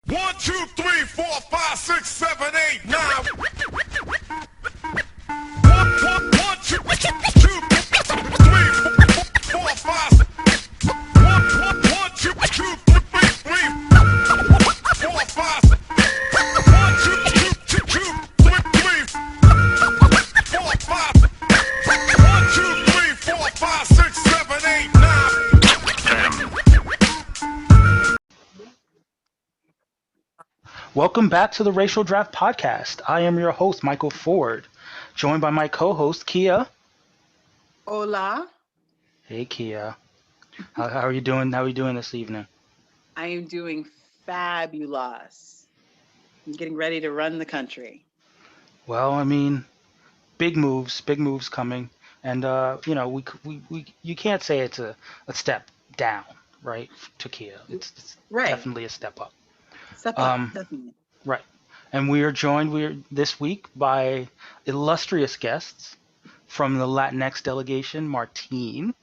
1, 2, 3, 4, 5, 6, 7, 8, 9. 1, 2, 2, 3, 4, 5. 1, 2, 2, 3, 4, 5. 1, 2, 2, 2, 3, 4, 5. 1, 2, 3, 4, 5, 6, 7, 8, 9. Welcome back to the Racial Draft Podcast. I am your host, Michael Ford, joined by my co-host, Kia. Hola. Hey, Kia. How are you doing? How are you doing this evening? I am doing fabulous. I'm getting ready to run the country. Well, I mean, big moves coming, and you can't say it's a step down, right? To Kia, it's Right. definitely a step up. Step up, Um, definitely. right, and we are joined this week by illustrious guests from the Latinx delegation, Martin.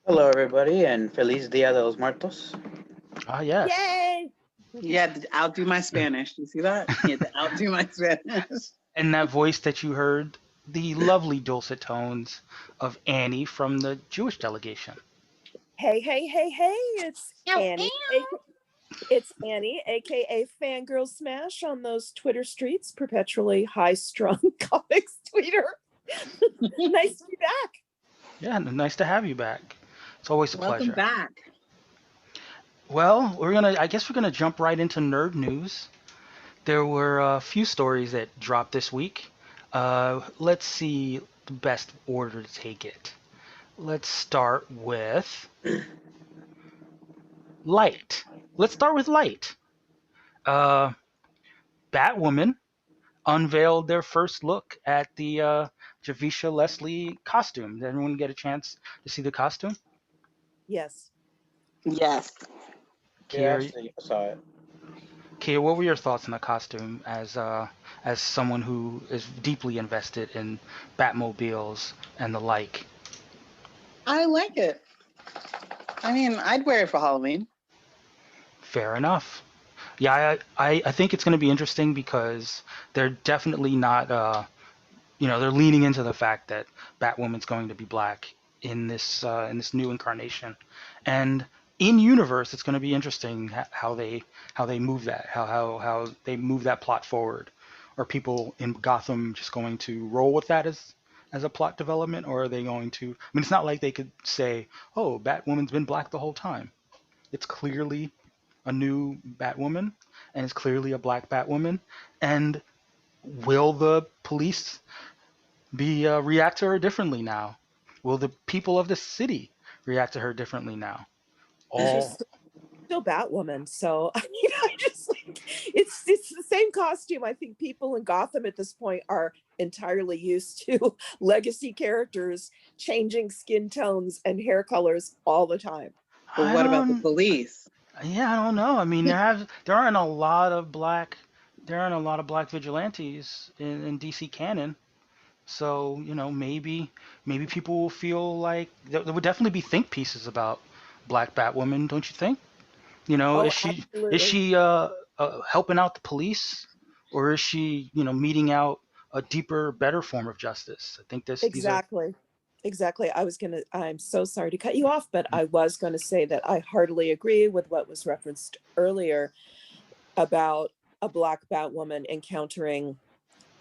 Hello, everybody, and Feliz Dia de los Muertos. Ah, yes. Yay! He had to outdo my Spanish. You see that? He had to outdo my Spanish. And that voice that you heard, the lovely dulcet tones of Annie from the Jewish delegation. Hey, it's Annie. It's Annie, aka Fangirl Smash on those Twitter streets, perpetually high-strung comics tweeter. Nice to be back. Yeah, nice to have you back. It's always a Welcome pleasure. back. Well, I guess we're gonna jump right into nerd news. There were a few stories that dropped this week. Let's see the best order to take it. Let's start with Light. Let's start with Light. Batwoman unveiled their first look at the Javisha Leslie costume. Did everyone get a chance to see the costume? Yes. Yes. Yeah, Kier, I saw it. Kier, what were your thoughts on the costume as someone who is deeply invested in Batmobiles and the like? I like it. I mean, I'd wear it for Halloween. Fair enough. Yeah, I think it's going to be interesting because they're definitely not, they're leaning into the fact that Batwoman's going to be black in this new incarnation, and in universe, it's going to be interesting how they move that, how they move that plot forward. Are people in Gotham just going to roll with that as a plot development, or are they going to? I mean, it's not like they could say, "Oh, Batwoman's been black the whole time." It's clearly a new Batwoman, and it's clearly a black Batwoman. And will the police be react to her differently now? Will the people of the city react to her differently now? She's still Batwoman, so I mean, I just like it's the same costume. I think people in Gotham at this point are entirely used to legacy characters changing skin tones and hair colors all the time. But what about the police? Yeah, I don't know. I mean, there aren't a lot of black vigilantes in DC canon. So, maybe people will feel like there would definitely be think pieces about Black Batwoman, don't you think? Oh, Is she absolutely. helping out the police, or is she, meting out a deeper, better form of justice? I think these are. Exactly. I'm so sorry to cut you off, but I was going to say that I heartily agree with what was referenced earlier about a black Batwoman encountering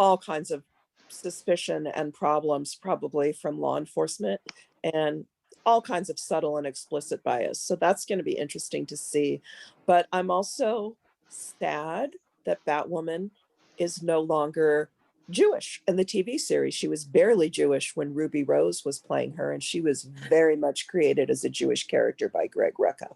all kinds of suspicion and problems, probably from law enforcement, and all kinds of subtle and explicit bias. So that's going to be interesting to see. But I'm also sad that Batwoman is no longer Jewish in the TV series. She was barely Jewish when Ruby Rose was playing her, and she was very much created as a Jewish character by Greg Rucka.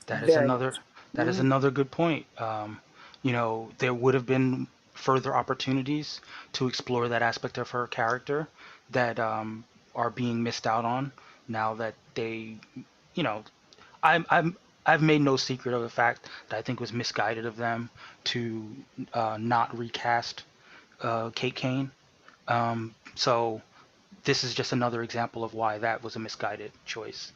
That is Very another much. that is another good point. There would have been further opportunities to explore that aspect of her character that are being missed out on now that they, you know, I've made no secret of the fact that I think it was misguided of them to not recast Kate Kane. So this is just another example of why that was a misguided choice.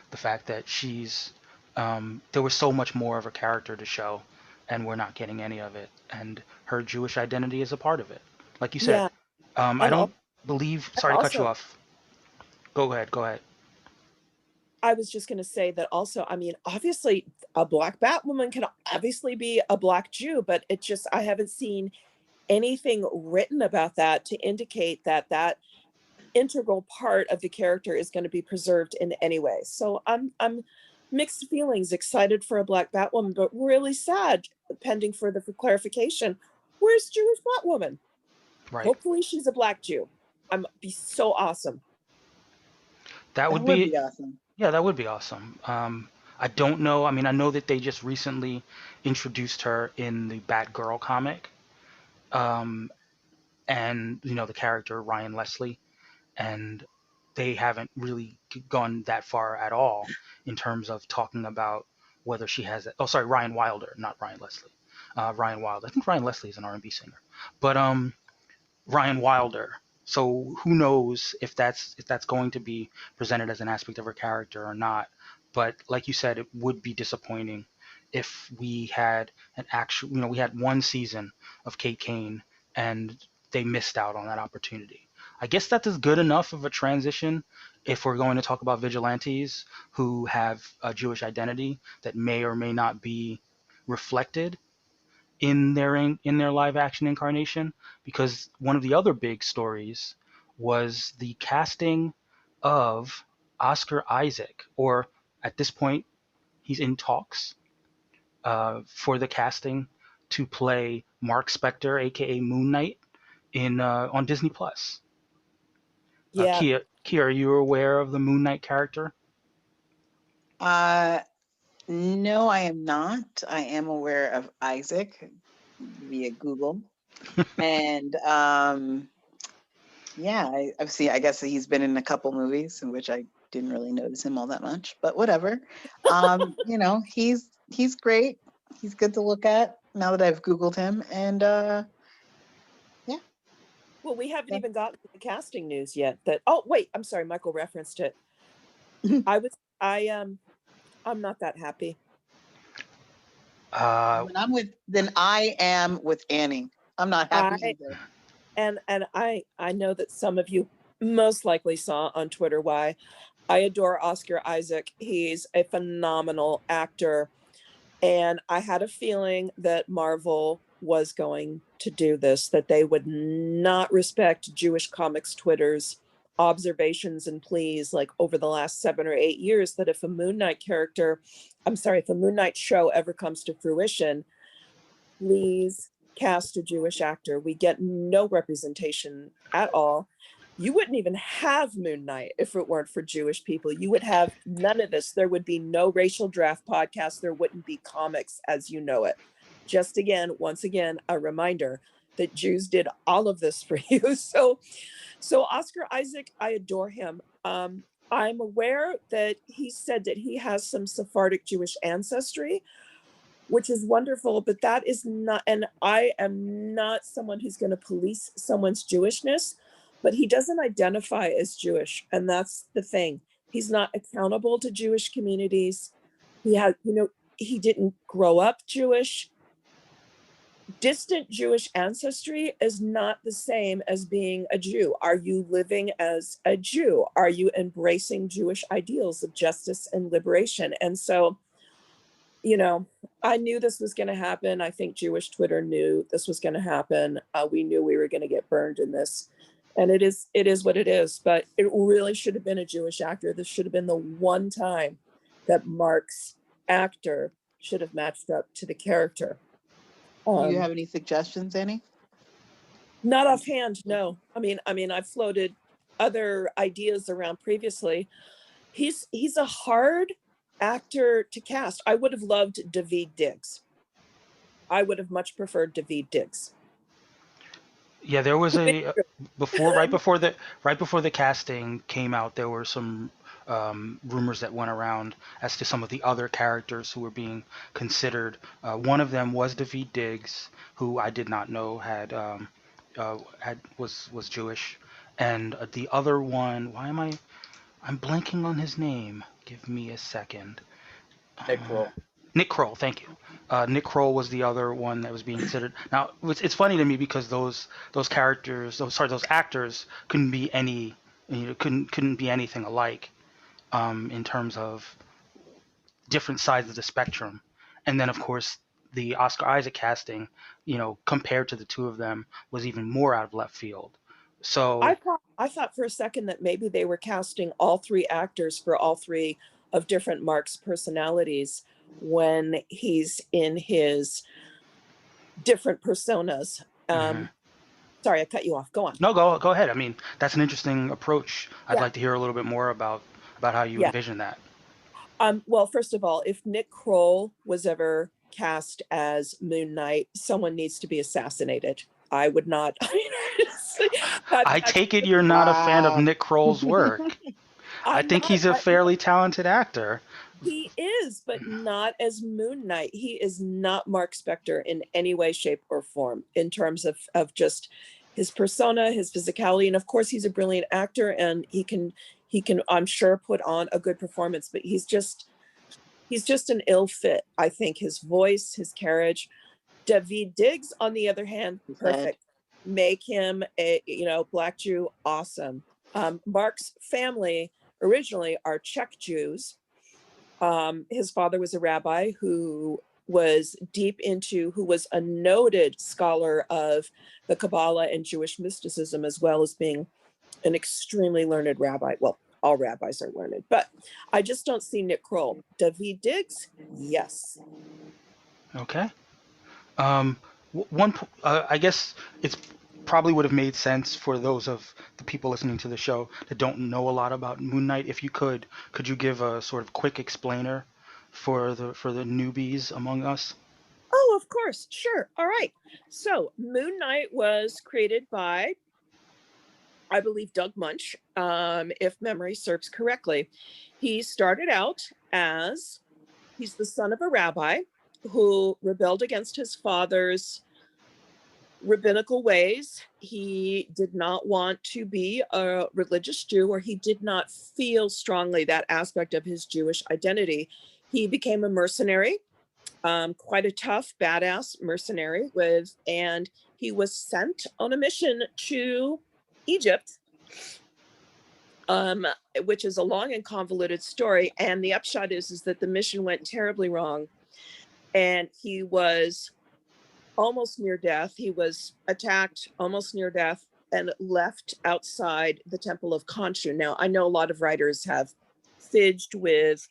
The fact that she's There was so much more of a character to show, and we're not getting any of it. And her Jewish identity is a part of it. Like you said, Yeah. I And don't believe. Sorry to cut you also, off. Go ahead. Go ahead. I was just going to say that also, I mean, obviously, a black Batwoman can obviously be a black Jew, but it just, I haven't seen anything written about that to indicate that that integral part of the character is going to be preserved in any way. So I'm mixed feelings, excited for a black Batwoman, but really sad, pending further for clarification. Where's Jewish Batwoman? Right. Hopefully she's a black Jew. I'm be so awesome. That That would would be. be awesome. Yeah, that would be awesome. I don't know. I mean, I know that they just recently introduced her in the Batgirl comic, um, and the character Ryan Leslie, and they haven't really gone that far at all in terms of talking about whether she has. Oh, sorry, Ryan Wilder, not Ryan Leslie. Ryan Wilder. I think Ryan Leslie is an R&B singer, but Ryan Wilder. So who knows if that's going to be presented as an aspect of her character or not. But like you said, it would be disappointing if we had an actual, we had one season of Kate Kane and they missed out on that opportunity. I guess that's as good enough of a transition if we're going to talk about vigilantes who have a Jewish identity that may or may not be reflected in their live action incarnation, because one of the other big stories was the casting of Oscar Isaac, or at this point he's in talks for the casting to play Mark Spector, aka Moon Knight, in on Disney Plus. Yeah. Kia, are you aware of the Moon Knight character? Uh, no, I am not. I am aware of Isaac via Google. And yeah, I've seen, I guess he's been in a couple movies in which I didn't really notice him all that much, but whatever. He's great. He's good to look at now that I've Googled him. And yeah. Well, we haven't Yeah. even gotten to the casting news yet. Oh wait, I'm sorry, Michael referenced it. I'm not that happy. Then I am with Annie. I'm not happy either. And I know that some of you most likely saw on Twitter why I adore Oscar Isaac. He's a phenomenal actor. And I had a feeling that Marvel was going to do this, that they would not respect Jewish comics Twitter's observations and pleas like over the last 7 or 8 years, that if a Moon Knight show ever comes to fruition, please cast a Jewish actor. We get no representation at all. You wouldn't even have Moon Knight if it weren't for Jewish people. You would have none of this. There would be no racial draft podcast. There wouldn't be comics as you know it. Just once again, a reminder that Jews did all of this for you. So Oscar Isaac, I adore him. I'm aware that he said that he has some Sephardic Jewish ancestry, which is wonderful, but that is not, and I am not someone who's going to police someone's Jewishness, but he doesn't identify as Jewish. And that's the thing. He's not accountable to Jewish communities. He didn't grow up Jewish. Distant Jewish ancestry is not the same as being a Jew. Are you living as a Jew? Are you embracing Jewish ideals of justice and liberation? And so, I knew this was going to happen. I think Jewish Twitter knew this was going to happen. We knew we were going to get burned in this. And it is what it is. But it really should have been a Jewish actor. This should have been the one time that Mark's actor should have matched up to the character. Do you have any suggestions, Annie? Not offhand, no. I mean, I've floated other ideas around previously. He's a hard actor to cast. I would have loved Daveed Diggs. I would have much preferred Daveed Diggs. Yeah, there was right before the casting came out, there were some rumors that went around as to some of the other characters who were being considered. One of them was Daveed Diggs, who I did not know was Jewish, and the other one, I'm blanking on his name. Give me a second. Nick Kroll. Nick Kroll, thank you. Nick Kroll was the other one that was being considered. Now, it's funny to me because those characters, those actors couldn't be any, couldn't be anything alike, in terms of different sides of the spectrum. And then, of course, the Oscar Isaac casting, compared to the two of them, was even more out of left field. So I thought for a second that maybe they were casting all three actors for all three of different Mark's personalities when he's in his different personas. Sorry, I cut you off. Go on. no, go ahead. I mean, that's an interesting approach. I'd Yeah. like to hear a little bit more about how you envision that. Well, first of all, if Nick Kroll was ever cast as Moon Knight, someone needs to be assassinated. I would not. I take it you're not a fan of Nick Kroll's work. I think he's a fairly talented actor. He is, but not as Moon Knight. He is not Mark Spector in any way, shape, or form in terms of just his persona, his physicality, and of course he's a brilliant actor and he can I'm sure put on a good performance, but he's just an ill fit. I think his voice, his carriage. David Diggs, on the other hand, perfect. Make him a Black Jew, awesome. Mark's family originally are Czech Jews. His father was a rabbi who was a noted scholar of the Kabbalah and Jewish mysticism, as well as being an extremely learned rabbi. Well, all rabbis are learned, but I just don't see Nick Kroll. David Diggs, yes. Okay. I guess it's probably would have made sense for those of the people listening to the show that don't know a lot about Moon Knight. If you could you give a sort of quick explainer for the newbies among us? Oh, of course. Sure. All right. So Moon Knight was created by, I believe, Doug Munch, if memory serves correctly. He started out as, he's the son of a rabbi who rebelled against his father's rabbinical ways. He did not want to be a religious Jew, or he did not feel strongly that aspect of his Jewish identity. He became a mercenary, quite a tough, badass mercenary and he was sent on a mission to Egypt, which is a long and convoluted story. And the upshot is that the mission went terribly wrong. And he was almost near death. He was attacked, almost near death, and left outside the temple of Khonshu. Now, I know a lot of writers have fidged with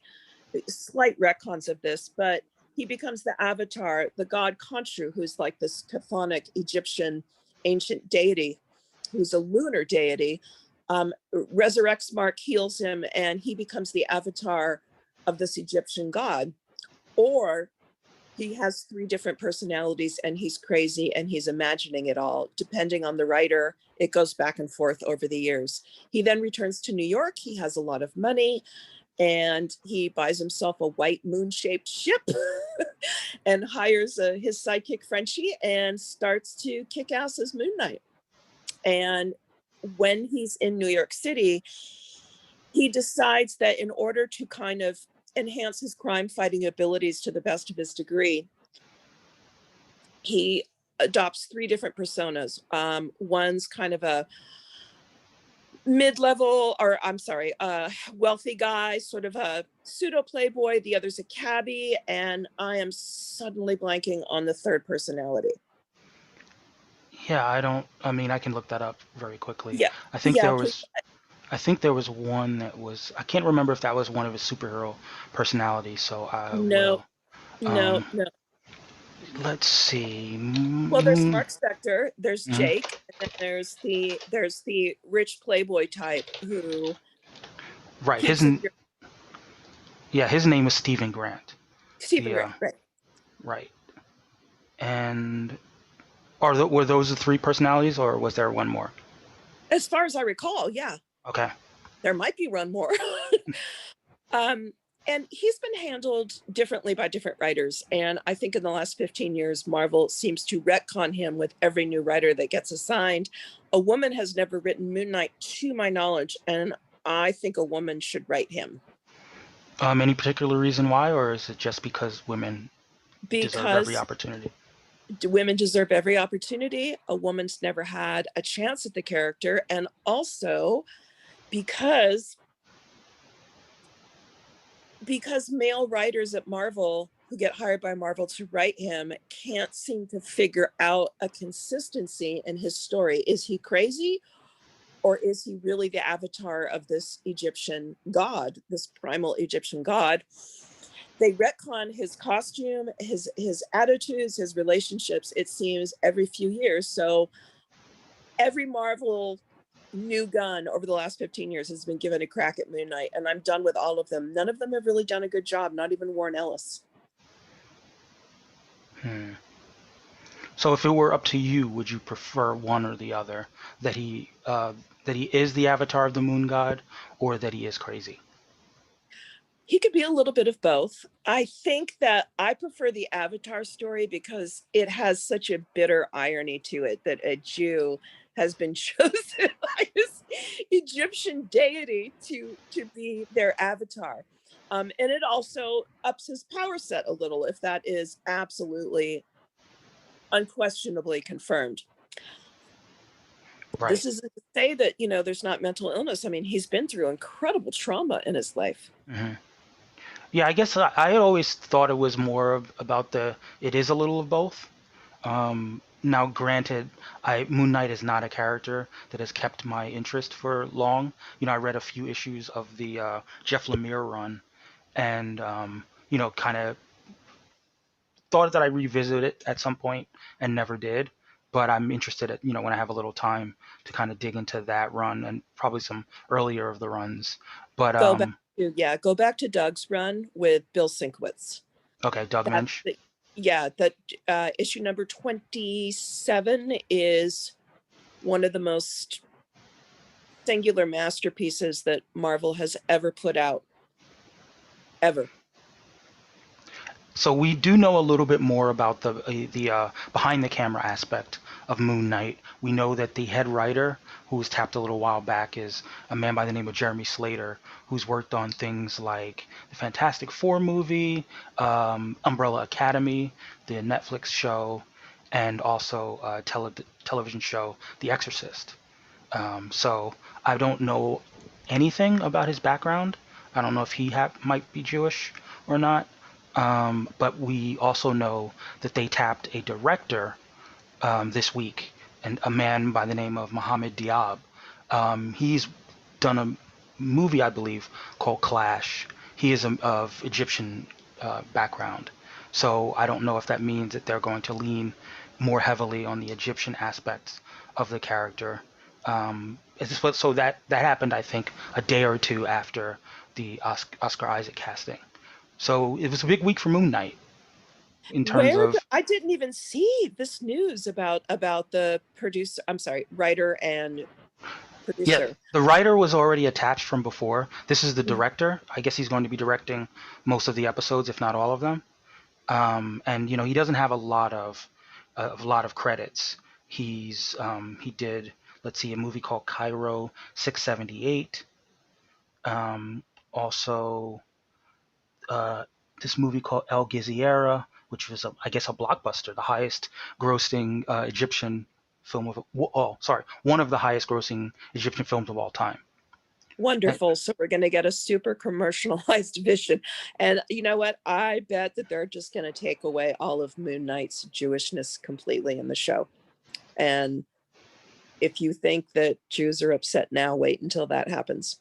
slight retcons of this, but he becomes the avatar, the god Khonshu, who's like this chthonic Egyptian ancient deity, who's a lunar deity, resurrects Mark, heals him, and he becomes the avatar of this Egyptian god. Or he has three different personalities and he's crazy and he's imagining it all. Depending on the writer, it goes back and forth over the years. He then returns to New York. He has a lot of money and he buys himself a white moon-shaped ship and hires his sidekick Frenchie and starts to kick ass as Moon Knight. And when he's in New York City, he decides that in order to kind of enhance his crime fighting abilities to the best of his degree, he adopts three different personas. One's kind of a wealthy guy, sort of a pseudo playboy. The other's a cabbie, and I am suddenly blanking on the third personality. Yeah, I can look that up very quickly. Yeah. I think there was one that was, I can't remember if that was one of his superhero personalities, so No. Let's see. Well, there's Mark Spector, there's Jake, and then there's the rich playboy type who. Right. His name was Stephen Grant. Stephen Grant, right. Right. And were those the three personalities, or was there one more? As far as I recall, yeah. Okay. There might be one more. And he's been handled differently by different writers. And I think in the last 15 years, Marvel seems to retcon him with every new writer that gets assigned. A woman has never written Moon Knight to my knowledge, and I think a woman should write him. Any particular reason why, or is it just because women deserve every Because opportunity? women deserve every opportunity. A woman's never had a chance at the character. And also because male writers at Marvel who get hired by Marvel to write him can't seem to figure out a consistency in his story. Is he crazy, or is he really the avatar of this Egyptian god, this primal Egyptian god? They retcon his costume, his attitudes, his relationships, it seems, every few years. So every Marvel new gun over the last 15 years has been given a crack at Moon Knight, and I'm done with all of them. None of them have really done a good job, not even Warren Ellis. Hmm. So if it were up to you, would you prefer one or the other? That he is the avatar of the moon god, or that he is crazy? He could be a little bit of both. I think that I prefer the Avatar story because it has such a bitter irony to it that a Jew has been chosen by this Egyptian deity to be their avatar. And it also ups his power set a little if that is absolutely unquestionably confirmed. Right. This isn't to say that, there's not mental illness. I mean, he's been through incredible trauma in his life. Hmm. Yeah, I guess I always thought it was more about it is a little of both. Now, granted, Moon Knight is not a character that has kept my interest for long. I read a few issues of the Jeff Lemire run, and kind of thought that I revisit it at some point and never did. But I'm interested when I have a little time to kind of dig into that run and probably some earlier of the runs. But Go back to Doug's run with Bill Sinkwitz. Okay, Doug Mensch. That issue number 27 is one of the most singular masterpieces that Marvel has ever put out, ever. So we do know a little bit more about the behind the camera aspect of Moon Knight. We know that the head writer, who was tapped a little while back, is a man by the name of Jeremy Slater, who's worked on things like the Fantastic Four movie, Umbrella Academy, the Netflix show, and also television show The Exorcist. So I don't know anything about his background. I don't know if he might be Jewish or not. But we also know that they tapped a director this week, and a man by the name of Mohammed Diab. He's done a movie, I believe, called Clash. He is of Egyptian background, so I don't know if that means that they're going to lean more heavily on the Egyptian aspects of the character. So that happened, I think, a day or two after the Oscar Isaac casting. So it was a big week for Moon Knight in terms of. I didn't even see this news about the producer. I'm sorry, writer and producer. Yeah, the writer was already attached from before. This is the director. I guess he's going to be directing most of the episodes, if not all of them. And he doesn't have a lot of credits. He did, let's see, a movie called Cairo 678. Also. This movie called El Gizziera, which was, I guess, a blockbuster, the highest grossing Egyptian film one of the highest grossing Egyptian films of all time. Wonderful. So we're going to get a super commercialized vision. And you know what? I bet that they're just going to take away all of Moon Knight's Jewishness completely in the show. And if you think that Jews are upset now, wait until that happens.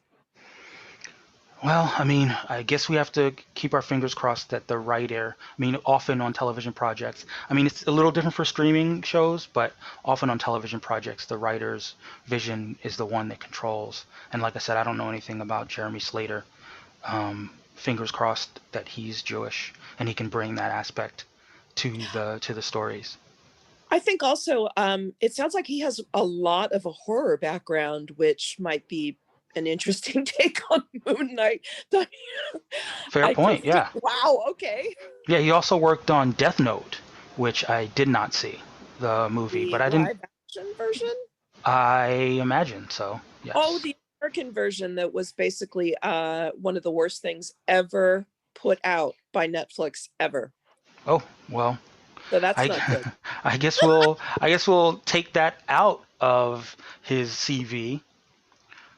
Well, I mean, I guess we have to keep our fingers crossed that the writer, often on television projects, it's a little different for streaming shows, but often on television projects, the writer's vision is the one that controls. And like I said, I don't know anything about Jeremy Slater. Fingers crossed that he's Jewish and he can bring that aspect to the stories. I think also it sounds like he has a lot of a horror background, which might be an interesting take on Moon Knight. Fair point, yeah. Wow, okay. Yeah, he also worked on Death Note, which I did not see, the movie, but I didn't. Live action version? I imagine so, yes. Oh, the American version that was basically one of the worst things ever put out by Netflix ever. Oh, well, So that's I not good. I guess we'll take that out of his CV.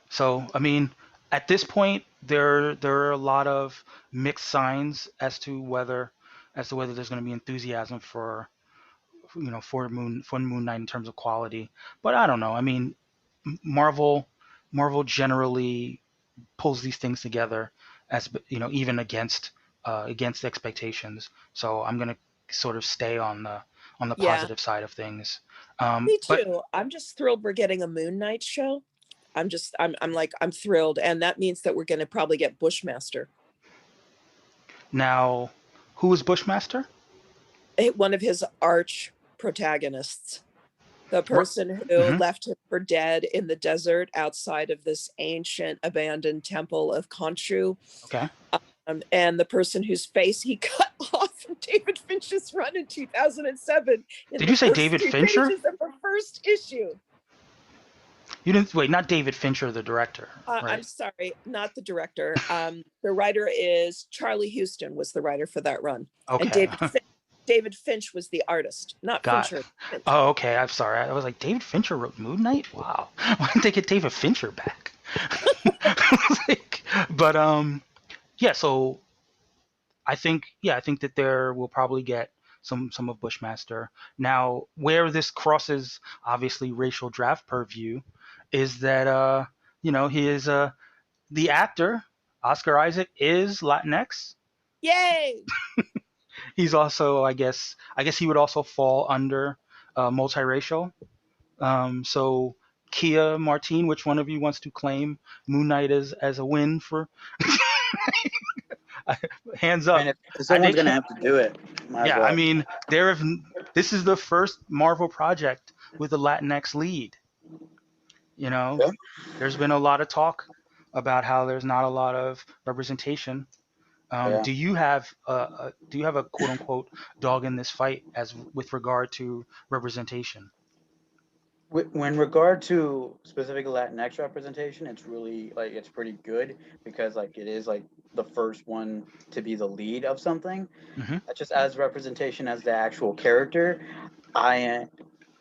So, I mean, at this point, there are a lot of mixed signs as to whether there's going to be enthusiasm for for Moon Knight in terms of quality. But I don't know. I mean, Marvel Marvel generally pulls these things together as even against expectations. So I'm gonna sort of stay on the Yeah, positive side of things. me But too. I'm just thrilled we're getting a Moon Knight show. I'm thrilled, and that means that we're going to probably get Bushmaster, now, who is Bushmaster? one of his arch protagonists, the What? person who Hmm. left him for dead in the desert outside of this ancient abandoned temple of Khonshu, Okay. and the person whose face he cut off from David Finch's run in 2007 in Did the you say first David 2 Fincher? pages of the first issue. You didn't wait. Not David Fincher, the director, I'm right? sorry, not the director. The writer is Charlie Houston was the writer for that run, and Okay. David Finch was the artist, not Got. Fincher. Finch. Oh, okay. I'm sorry. I was like, David Fincher wrote Moon Knight. Wow. Why didn't they get David Fincher back? Like, but yeah. So I think that there will probably get some of Bushmaster. Now, where this crosses obviously racial draft purview is that he is the actor Oscar Isaac is Latinx. Yay! He's also, I guess he would also fall under multiracial. So Kia, Martine, which one of you wants to claim Moon Knight as a win for hands I up? mean, if I someone's think gonna have to do it, might as yeah, I well. mean, this is the first Marvel project with a Latinx lead. You know, Yeah. there's been a lot of talk about how there's not a lot of representation. Yeah. Do you have a quote unquote dog in this fight as with regard to representation? When regard to specific Latinx representation, it's really like it's pretty good because like it is like the first one to be the lead of something. Hmm. Just as representation as the actual character, I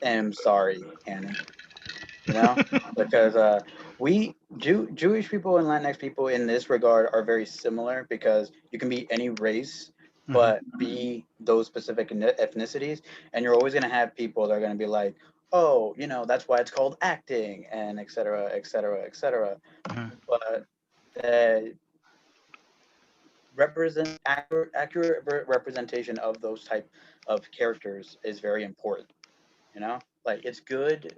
am sorry, Annie. You know, because Jewish people and Latinx people in this regard are very similar because you can be any race, Hmm. but be those specific ethnicities, and you're always going to have people that are going to be like, oh, that's why it's called acting, and et cetera, et cetera, et cetera. Hmm. But accurate representation of those type of characters is very important. Like it's good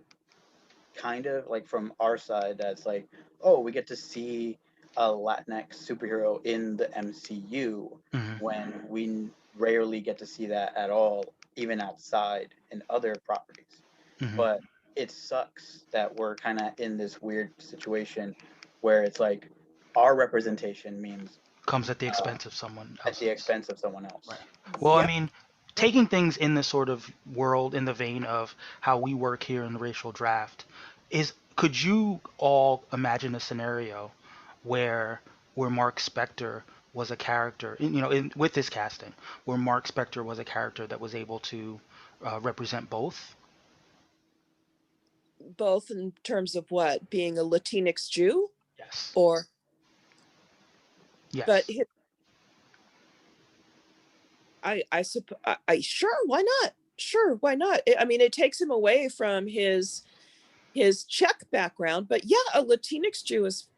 kind of like from our side that's like, oh, we get to see a Latinx superhero in the MCU Hmm. when we rarely get to see that at all, even outside in other properties. Hmm. But it sucks that we're kind of in this weird situation where it's like our representation means Comes at the expense of someone at the else's. expense of someone Right. else. Well, I Yep. mean, taking things in this sort of world in the vein of how we work here in the racial draft could you all imagine a scenario where Mark Spector was a character, with this casting, where Mark Spector was a character that was able to represent both? Both in terms of what being a Latinx Jew, Yes. or but Yes. I sure, why not? Sure, why not? I mean, it takes him away from his Czech background, but yeah, a Latinx Jew is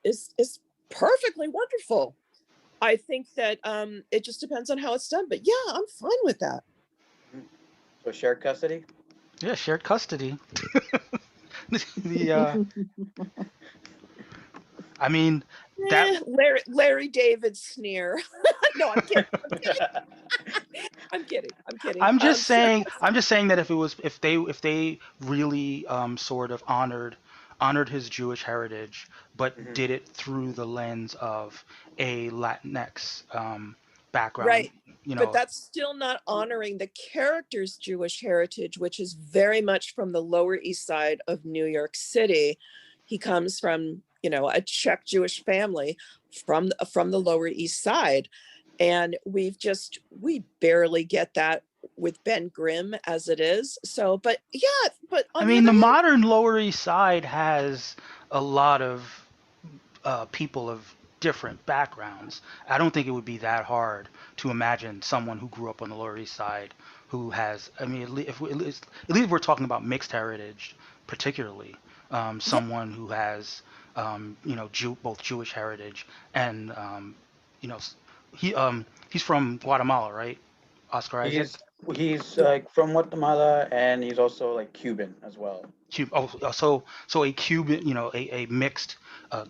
perfectly wonderful. I think that it just depends on how it's done, but yeah, I'm fine with that. So shared custody. Yeah, shared custody. the I mean that Larry David sneer. No, I'm kidding. I'm kidding. I'm kidding. I'm just Sure. saying that if they really sort of honored his Jewish heritage, but Mhm. did it through the lens of a Latinx background, Right. But that's still not honoring the character's Jewish heritage, which is very much from the Lower East Side of New York City. He comes from a Czech Jewish family from the Lower East Side. And we barely get that with Ben Grimm as it is. So, but yeah, but on I the mean, other the hand, modern Lower East Side has a lot of people of different backgrounds. I don't think it would be that hard to imagine someone who grew up on the Lower East Side who has, I mean, at least we're talking about mixed heritage, particularly yeah, someone who has, both Jewish heritage and, you know, he's from Guatemala, right? Oscar Isaac? He's yeah, like from Guatemala, and he's also like Cuban as well. So a Cuban, a mixed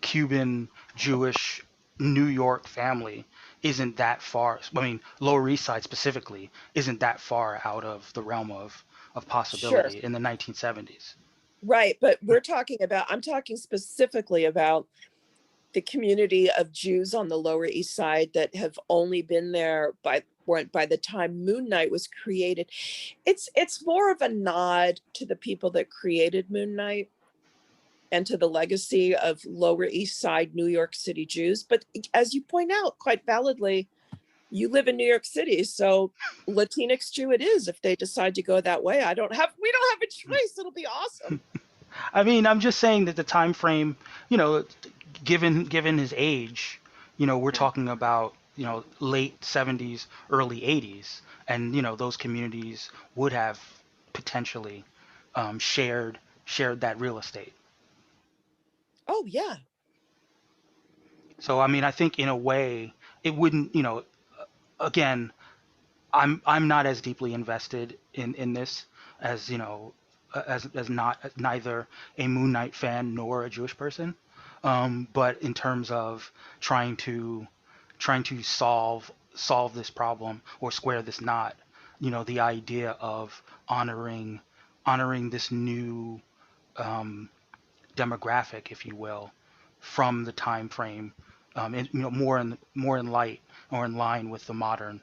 Cuban Jewish New York family isn't that far. I mean, Lower East Side specifically isn't that far out of the realm of sure. possibility in the 1970s. Right. But I'm talking specifically about the community of Jews on the Lower East Side that have only been there by the time Moon Knight was created. It's more of a nod to the people that created Moon Knight and to the legacy of Lower East Side New York City Jews. But as you point out quite validly, you live in New York City, so Latinx Jew it is if they decide to go that way. We don't have a choice. It'll be awesome. I mean, I'm just saying that the time frame, you know, given his age, we're talking about late 70s, early 80s, and those communities would have potentially shared that real estate. Oh yeah. So I mean, I think in a way it wouldn't, again, I'm not as deeply invested in this as as not neither a Moon Knight fan nor a Jewish person. But in terms of trying to solve this problem or square this knot, the idea of honoring this new demographic, if you will, from the time frame, more in light or in line with the modern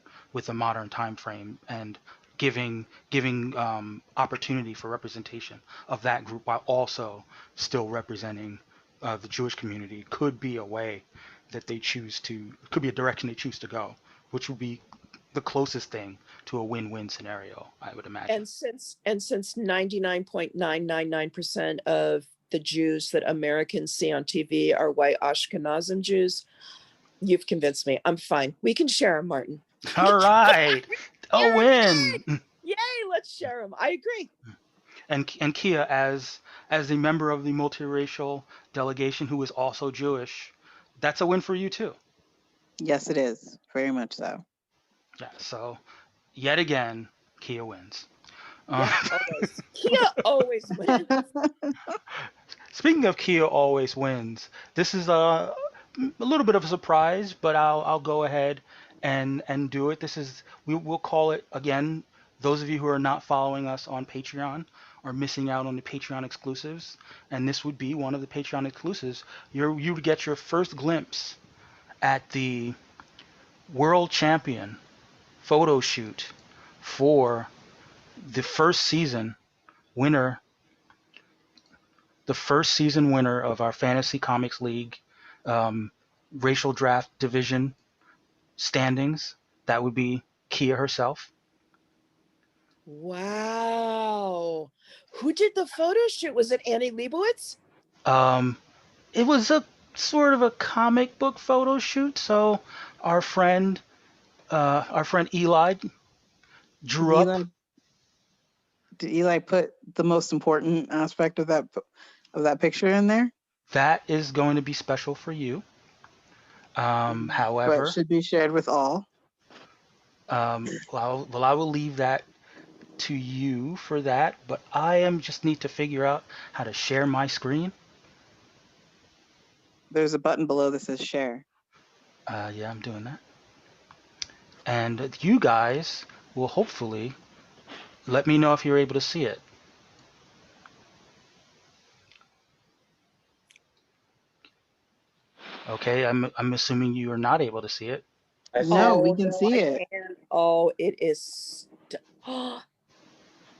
time frame, and giving opportunity for representation of that group while also still representing the Jewish community could be a way that could be a direction they choose to go, which would be the closest thing to a win-win scenario, I would imagine. And since 99.999% of the Jews that Americans see on TV are white Ashkenazim Jews, you've convinced me. I'm fine. We can share them, Martin. All right, a win. Yay, let's share them. I agree. And Kia, as a member of the multiracial delegation who is also Jewish, that's a win for you too. Yes, it is. Very much so. Yeah. So yet again, Kia wins. Yeah, always. Kia always wins. Speaking of Kia always wins, this is a little bit of a surprise, but I'll go ahead and do it. We'll call it again. Those of you who are not following us on Patreon are missing out on the Patreon exclusives, and this would be one of the Patreon exclusives. You would get your first glimpse at the world champion photo shoot for the first season winner of our Fantasy Comics League racial draft division standings. That would be Kia herself. Wow. Who did the photo shoot? Was it Annie Leibovitz? It was a sort of a comic book photo shoot. So our friend Eli drew up. Did Eli put the most important aspect of that picture in there? That is going to be special for you. However, but should be shared with all. Well, I will leave that to you for that, but I just need to figure out how to share my screen. There's a button below that says share. Yeah, I'm doing that. And you guys will hopefully let me know if you're able to see it. Okay, I'm assuming you are not able to see it. No, we can see it. Oh, it is.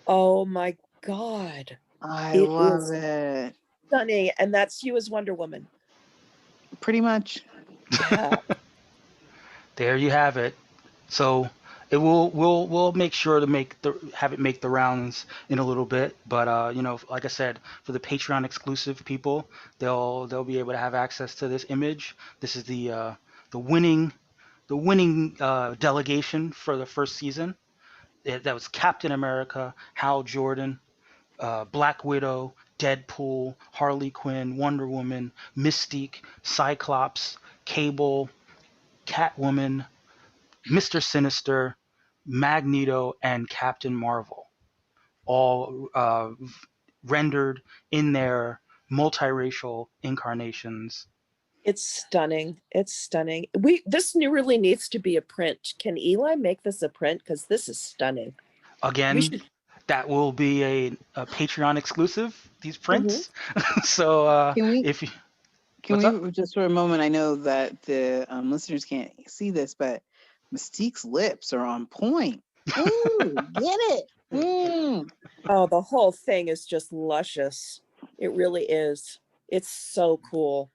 Oh my God. I love it. Stunning. And that's you as Wonder Woman. pretty much. Yeah. There you have it. So it we'll make sure to have it make the rounds in a little bit. But like I said, for the Patreon exclusive people, they'll be able to have access to this image. This is the winning delegation for the first season. That was Captain America, Hal Jordan, Black Widow, Deadpool, Harley Quinn, Wonder Woman, Mystique, Cyclops, Cable, Catwoman, Mr. Sinister, Magneto, and Captain Marvel, all rendered in their multiracial incarnations. It's stunning. It's stunning. This really needs to be a print. Can Eli make this a print? Because this is stunning. We Again, should. that will be a Patreon exclusive, these Mhm. prints. So Can we if you, can what's up? we just for a moment? I know that the listeners can't see this, but Mystique's lips are on point. Ooh, get it? Oh, the whole thing is just luscious. It really is. It's so cool.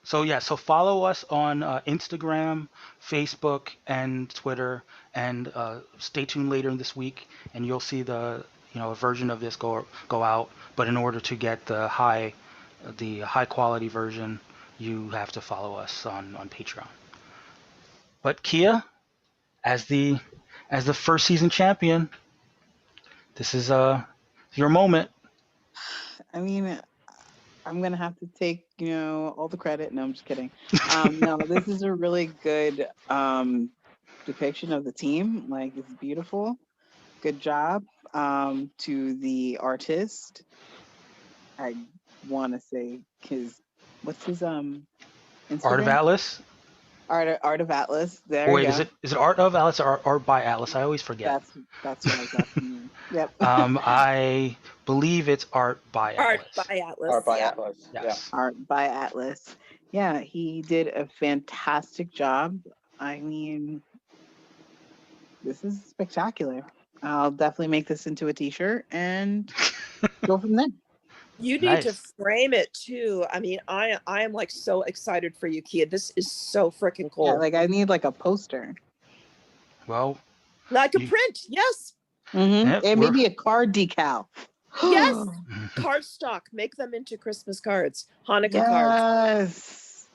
So follow us on Instagram, Facebook, and Twitter, and stay tuned later this week, and you'll see a version of this go out. But in order to get the high quality version, you have to follow us on Patreon. But Kia, as the first season champion, this is your moment. I mean, I'm gonna have to take all the credit. No, I'm just kidding. No, this is a really good depiction of the team. Like, it's beautiful. Good job to the artist. I want to say what's his Art of Instagram? Atlas. Art of Atlas. There Wait, you go. is it Art of Atlas or Art by Atlas? I always forget. That's what I was asking. Yep. I believe it's Art by Art Atlas. by Atlas. Art by Yeah. Atlas. Yes. Art by Atlas. Yeah, he did a fantastic job. I mean, this is spectacular. I'll definitely make this into a t-shirt and go from there. You need to Nice. frame it too. I mean, I am like so excited for you, Kia. This is so freaking cool. Yeah, like I need like a poster. Well, Like a you- print, yes. yeah, And maybe a card decal. Yes. Cardstock. Make them into Christmas cards, Hanukkah cards, Yes.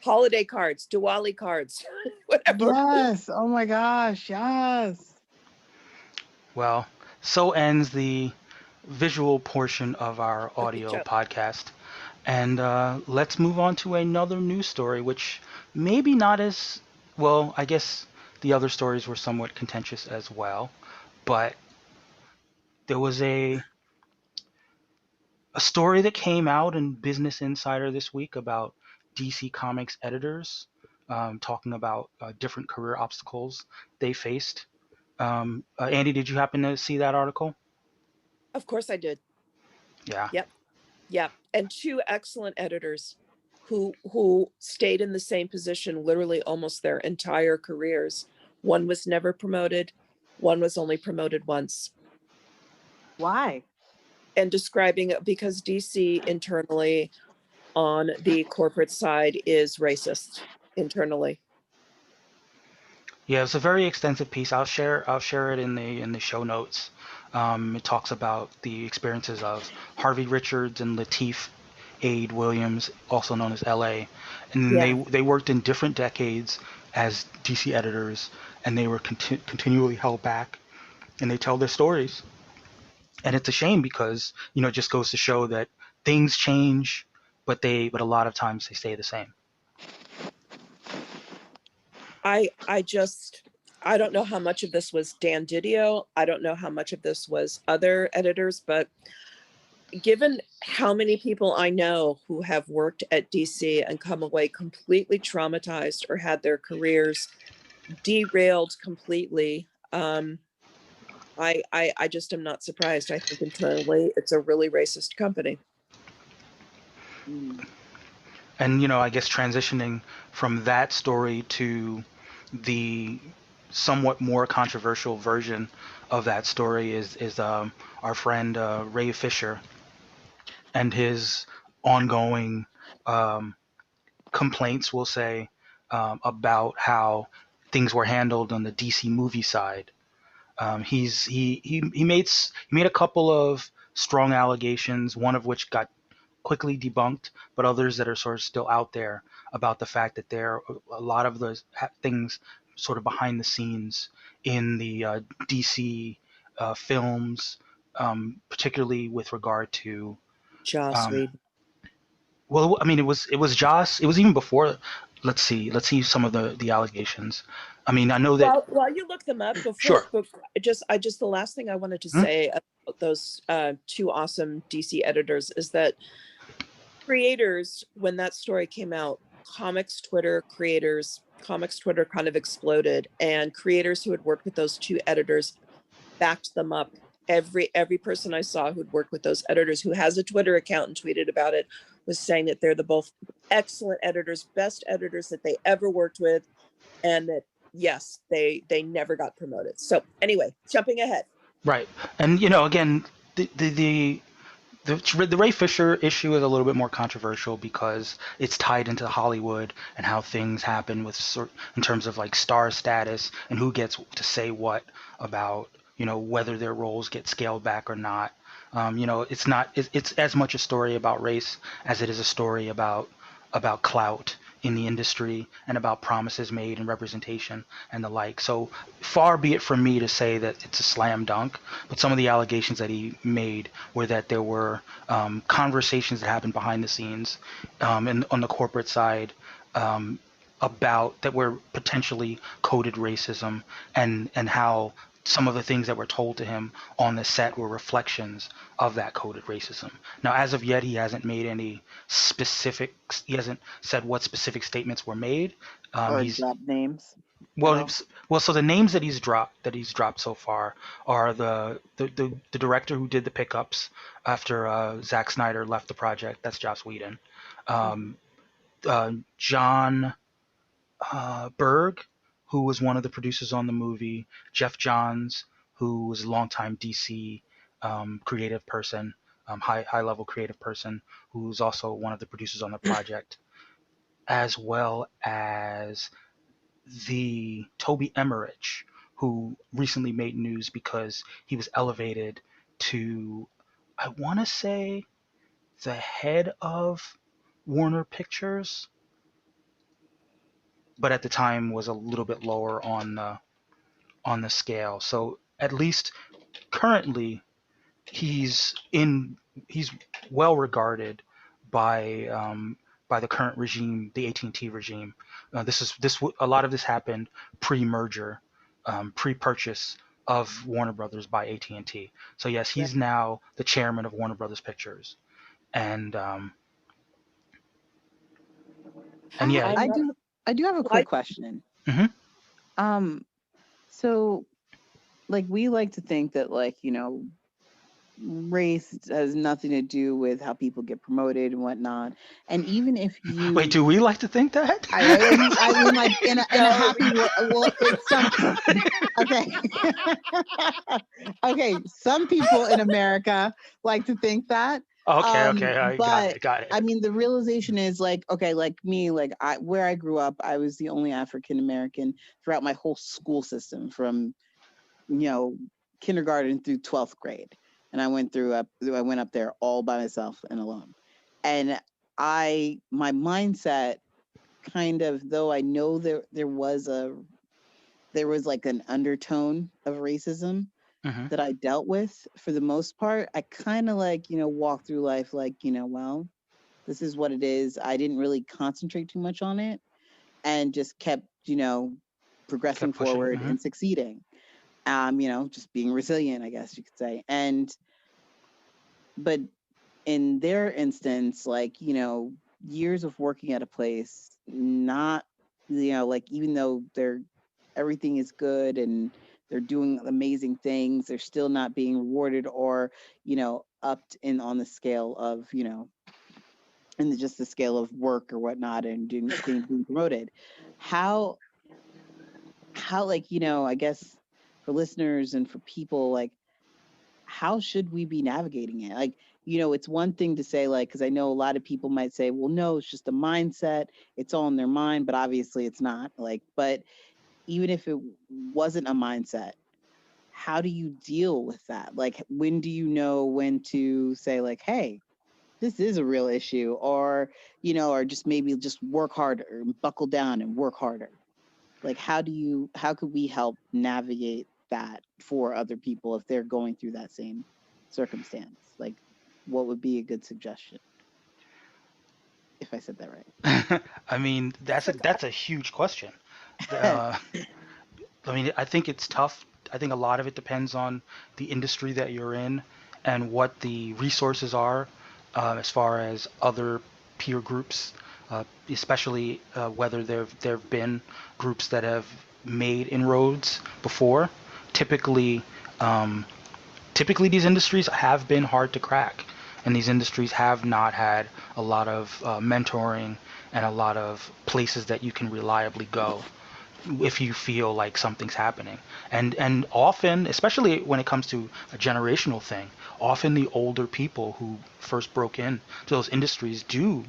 holiday cards, Diwali cards, whatever. Yes. Oh my gosh. Yes. Well, so ends the visual portion of our audio job. podcast. And let's move on to another news story, which maybe not as well. I guess the other stories were somewhat contentious as well, but there was a story that came out in Business Insider this week about DC Comics editors talking about different career obstacles they faced. Andy, did you happen to see that article? Of course I did. Yeah. Yep. And two excellent editors who stayed in the same position literally almost their entire careers. One was never promoted, one was only promoted once. Why? And describing it because DC internally on the corporate side is racist internally. Yeah, it's a very extensive piece. I'll share it in the show notes. It talks about the experiences of Harvey Richards and Lateef Aid Williams, also known as LA, and Yeah. they worked in different decades as DC editors, and they were continually held back, and they tell their stories, and it's a shame because it just goes to show that things change, but a lot of times they stay the same. I don't know how much of this was Dan Didio. I don't know how much of this was other editors, but given how many people I know who have worked at DC and come away completely traumatized or had their careers derailed completely, I just am not surprised. I think internally it's a really racist company. And I guess transitioning from that story to the somewhat more controversial version of that story is our friend Ray Fisher and his ongoing complaints, we'll say, about how things were handled on the DC movie side. He made a couple of strong allegations, one of which got quickly debunked, but others that are sort of still out there about the fact that there are a lot of those things sort of behind the scenes in the DC films, particularly with regard to Joss um, Whedon. well, I mean, it was Joss. It was even before. Let's see some of the allegations. I mean, I know that. Well, while you look them up Sure. before I just the last thing I wanted to Hmm? say about those two awesome DC editors is that creators, when that story came out, comics Twitter kind of exploded, and creators who had worked with those two editors backed them up. Every person I saw who'd worked with those editors, who has a Twitter account and tweeted about it, was saying that they're the both excellent editors, best editors that they ever worked with, and that yes, they never got promoted. So anyway, jumping ahead. Right. And again, the Ray Fisher issue is a little bit more controversial because it's tied into Hollywood and how things happen in terms of like star status and who gets to say what about whether their roles get scaled back or not. It's not it's as much a story about race as it is a story about clout in the industry and about promises made and representation and the like. So far be it from me to say that it's a slam dunk, but some of the allegations that he made were that there were conversations that happened behind the scenes and on the corporate side about that were potentially coded racism and how some of the things that were told to him on the set were reflections of that coded racism. Now, as of yet, he hasn't made any specifics. He hasn't said what specific statements were made. Or He's drop names. well, all. so the names that he's dropped so far are the director who did the pickups after Zack Snyder left the project. That's Joss Whedon. Um, John Berg, who was one of the producers on the movie, Jeff Johns, who was a longtime DC creative person, high level creative person, who's also one of the producers on the project, as well as the Toby Emmerich, who recently made news because he was elevated to, I want to say, the head of Warner Pictures, but at the time was a little bit lower on the scale. So at least currently, he's he's well regarded by the current regime, the AT&T regime. A lot of this happened pre-merger, pre-purchase of Warner Brothers by AT&T. So yes, Yeah. he's now the chairman of Warner Brothers Pictures, and yeah. I'm not- I do have a quick question. Mhm. So like we like to think that race has nothing to do with how people get promoted and whatnot. And even if you Wait, do we like to think that? I mean like in a No. happy world, well, it's some okay. Okay, some people in America like to think that. Okay, I But got it. I mean, the realization is like, okay, like me, like where I grew up, I was the only African American throughout my whole school system from, kindergarten through 12th grade. And I went up there all by myself and alone. And my mindset kind of, though I know there was like an undertone of racism Hmm. that I dealt with for the most part, I kind of walk through life like, well, this is what it is. I didn't really concentrate too much on it and just kept, progressing Kept pushing. forward Hmm. and succeeding. Just being resilient, I guess you could say. But in their instance, years of working at a place, not, even though everything is good and they're doing amazing things, they're still not being rewarded or, upped in on the scale of, and just the scale of work or whatnot and being promoted. How, I guess for listeners and for people, how should we be navigating it? Like, it's one thing to say, like, because I know a lot of people might say, well, no, it's just a mindset, it's all in their mind, but obviously it's not. Like, but even if it wasn't a mindset, how do you deal with that? Like, when do you know when to say, like, hey, this is a real issue, or or just maybe just work harder and buckle down and work harder? Like, how could we help navigate that for other people if they're going through that same circumstance? Like, what would be a good suggestion, if I said that right? I mean, that's a huge question. Uh, I mean, I think it's tough. I think a lot of it depends on the industry that you're in and what the resources are, as far as other peer groups, especially whether there've been groups that have made inroads before. Typically, um, typically these industries have been hard to crack, and these industries have not had a lot of mentoring and a lot of places that you can reliably go if you feel like something's happening. And often, especially when it comes to a generational thing, often the older people who first broke in to those industries do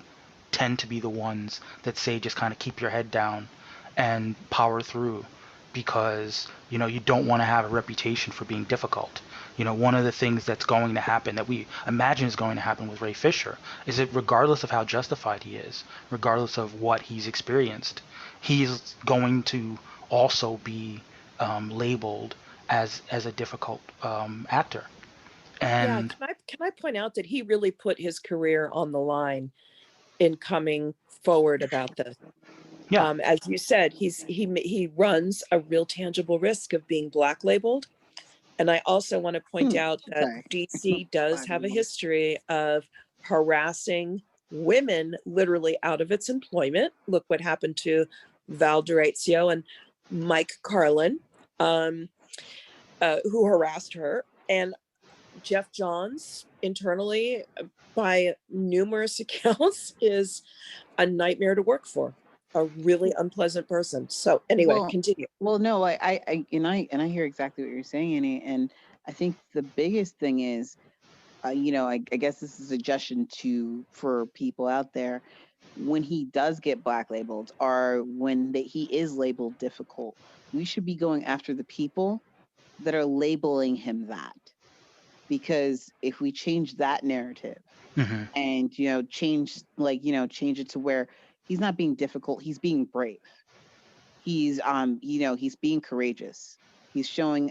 tend to be the ones that say just kind of keep your head down and power through, because you don't want to have a reputation for being difficult. One of the things that's going to happen, that we imagine is going to happen with Ray Fisher, is that regardless of how justified he is, regardless of what he's experienced, he's going to also be labeled as a difficult actor. Yeah, And can I point out that he really put his career on the line in coming forward about this? yeah, As you said, he runs a real tangible risk of being black labeled. And I also want to point out that Sorry. DC does Black have a label. history of harassing women literally out of its employment. Look what happened to Val Durazio and Mike Carlin, who harassed her. And Jeff Johns, internally, by numerous accounts, is a nightmare to work for, a really unpleasant person. So anyway, Well, continue. well, no, I hear exactly what you're saying, Annie, and I think the biggest thing is, I guess this is a suggestion for people out there, when he does get black labeled, or when he is labeled difficult, we should be going after the people that are labeling him that. Because if we change that narrative hmm and change it to where he's not being difficult, he's being brave, he's being courageous, he's showing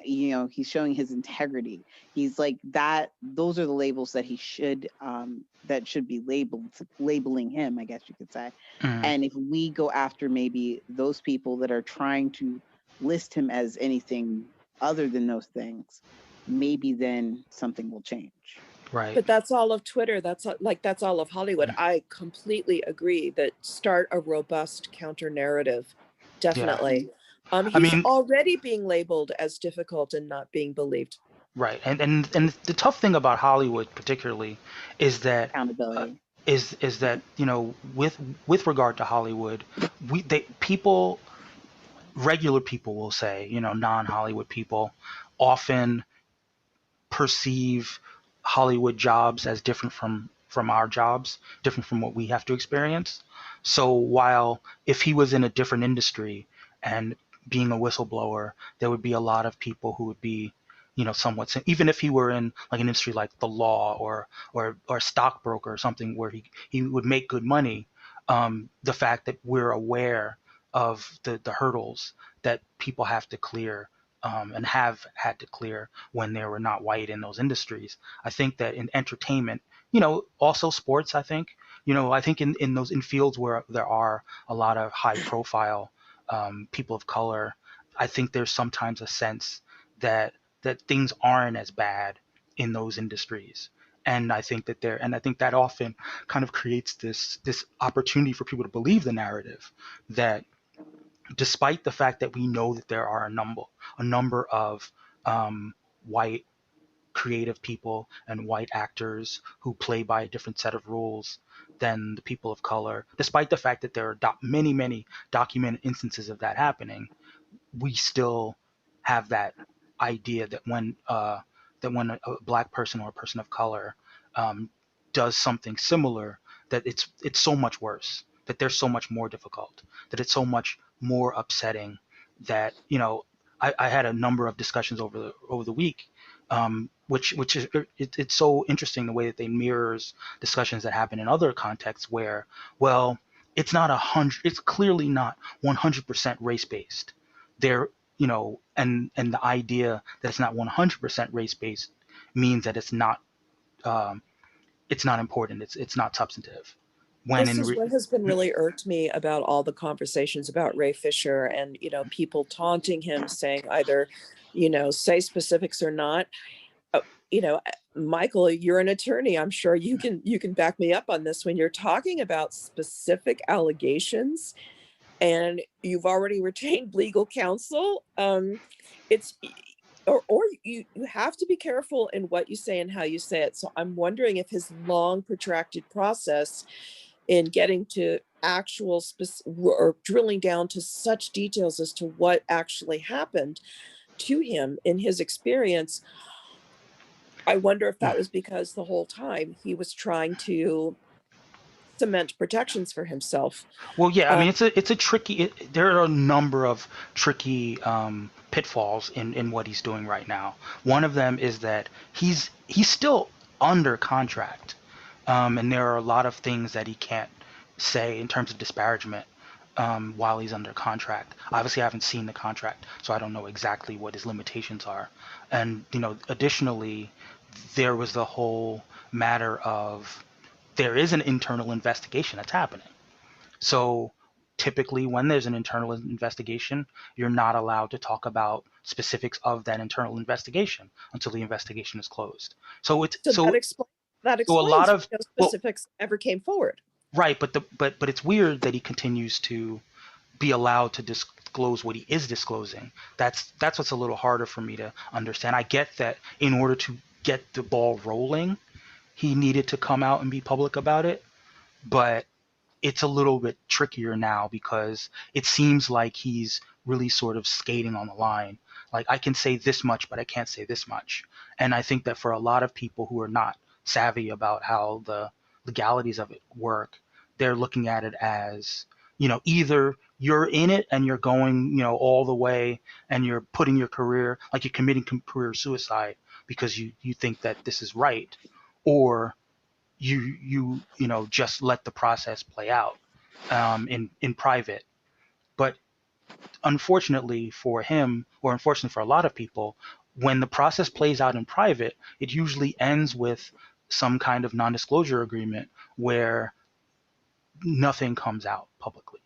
his integrity, he's like that. Those are the labels that that should be labeling him, I guess you could say. hmm And if we go after maybe those people that are trying to list him as anything other than those things, maybe then something will change. right. But that's all of Twitter. That's all of Hollywood. I completely agree that start a robust counter narrative. Yeah. Definitely. I He's mean, already being labeled as difficult and not being believed. right. And the tough thing about Hollywood particularly is that Accountability. is that with regard to Hollywood, people, regular people will say, non-Hollywood people often perceive Hollywood jobs as different from our jobs, different from what we have to experience. So while if he was in a different industry and being a whistleblower, there would be a lot of people who would be, somewhat, even if he were in like an industry like the law or stockbroker or something where he would make good money. The fact that we're aware of the hurdles that people have to clear, and have had to clear when they were not white in those industries. I think that in entertainment, also sports, I think in those in fields where there are a lot of high profile people of color, I think there's sometimes a sense that things aren't as bad in those industries. And I think that often kind of creates this opportunity for people to believe the narrative that, despite the fact that we know that there are a number of white creative people and white actors who play by a different set of rules than the people of color, despite the fact that there are many documented instances of that happening, we still have that idea that when that when a black person or a person of color um, does something similar, that it's so much worse, that they're so much more difficult, that it's so much more upsetting. That I had a number of discussions over the week, which is it's so interesting the way that they mirrors discussions that happen in other contexts where, well, it's clearly not 100% race based. There, and the idea that it's not 100% race based means that um, it's not important. It's not substantive. When This in is re- what has been really irked me about all the conversations about Ray Fisher and, people taunting him, saying either, say specifics or not. Uh, Michael, you're an attorney. I'm sure you can back me up on this. When you're talking about specific allegations and you've already retained legal counsel, it's or you have to be careful in what you say and how you say it. So I'm wondering if his long protracted process in getting to actual or drilling down to such details as to what actually happened to him in his experience, I wonder if that was because the whole time he was trying to cement protections for himself. Well, yeah, I Uh, mean, it's a tricky. There are a number of tricky pitfalls in what he's doing right now. One of them is that he's still under contract, and there are a lot of things that he can't say in terms of disparagement while he's under contract. Obviously, I haven't seen the contract, so I don't know exactly what his limitations are. And additionally, there was the whole matter of there is an internal investigation that's happening. So typically, when there's an internal investigation, you're not allowed to talk about specifics of that internal investigation until the investigation is closed. So it's so that that so a lot explains of why no well, specifics ever came forward. right, but it's weird that he continues to be allowed to disclose what he is disclosing. That's what's a little harder for me to understand. I get that in order to get the ball rolling, he needed to come out and be public about it, but it's a little bit trickier now because it seems like he's really sort of skating on the line. Like, I can say this much, but I can't say this much. And I think that for a lot of people who are not savvy about how the legalities of it work, they're looking at it as, either you're in it and you're going, all the way and you're putting your career, like you're committing career suicide because you think that this is right, or just let the process play out in private. But unfortunately for him, or unfortunately for a lot of people, when the process plays out in private, it usually ends with some kind of non-disclosure agreement where nothing comes out publicly.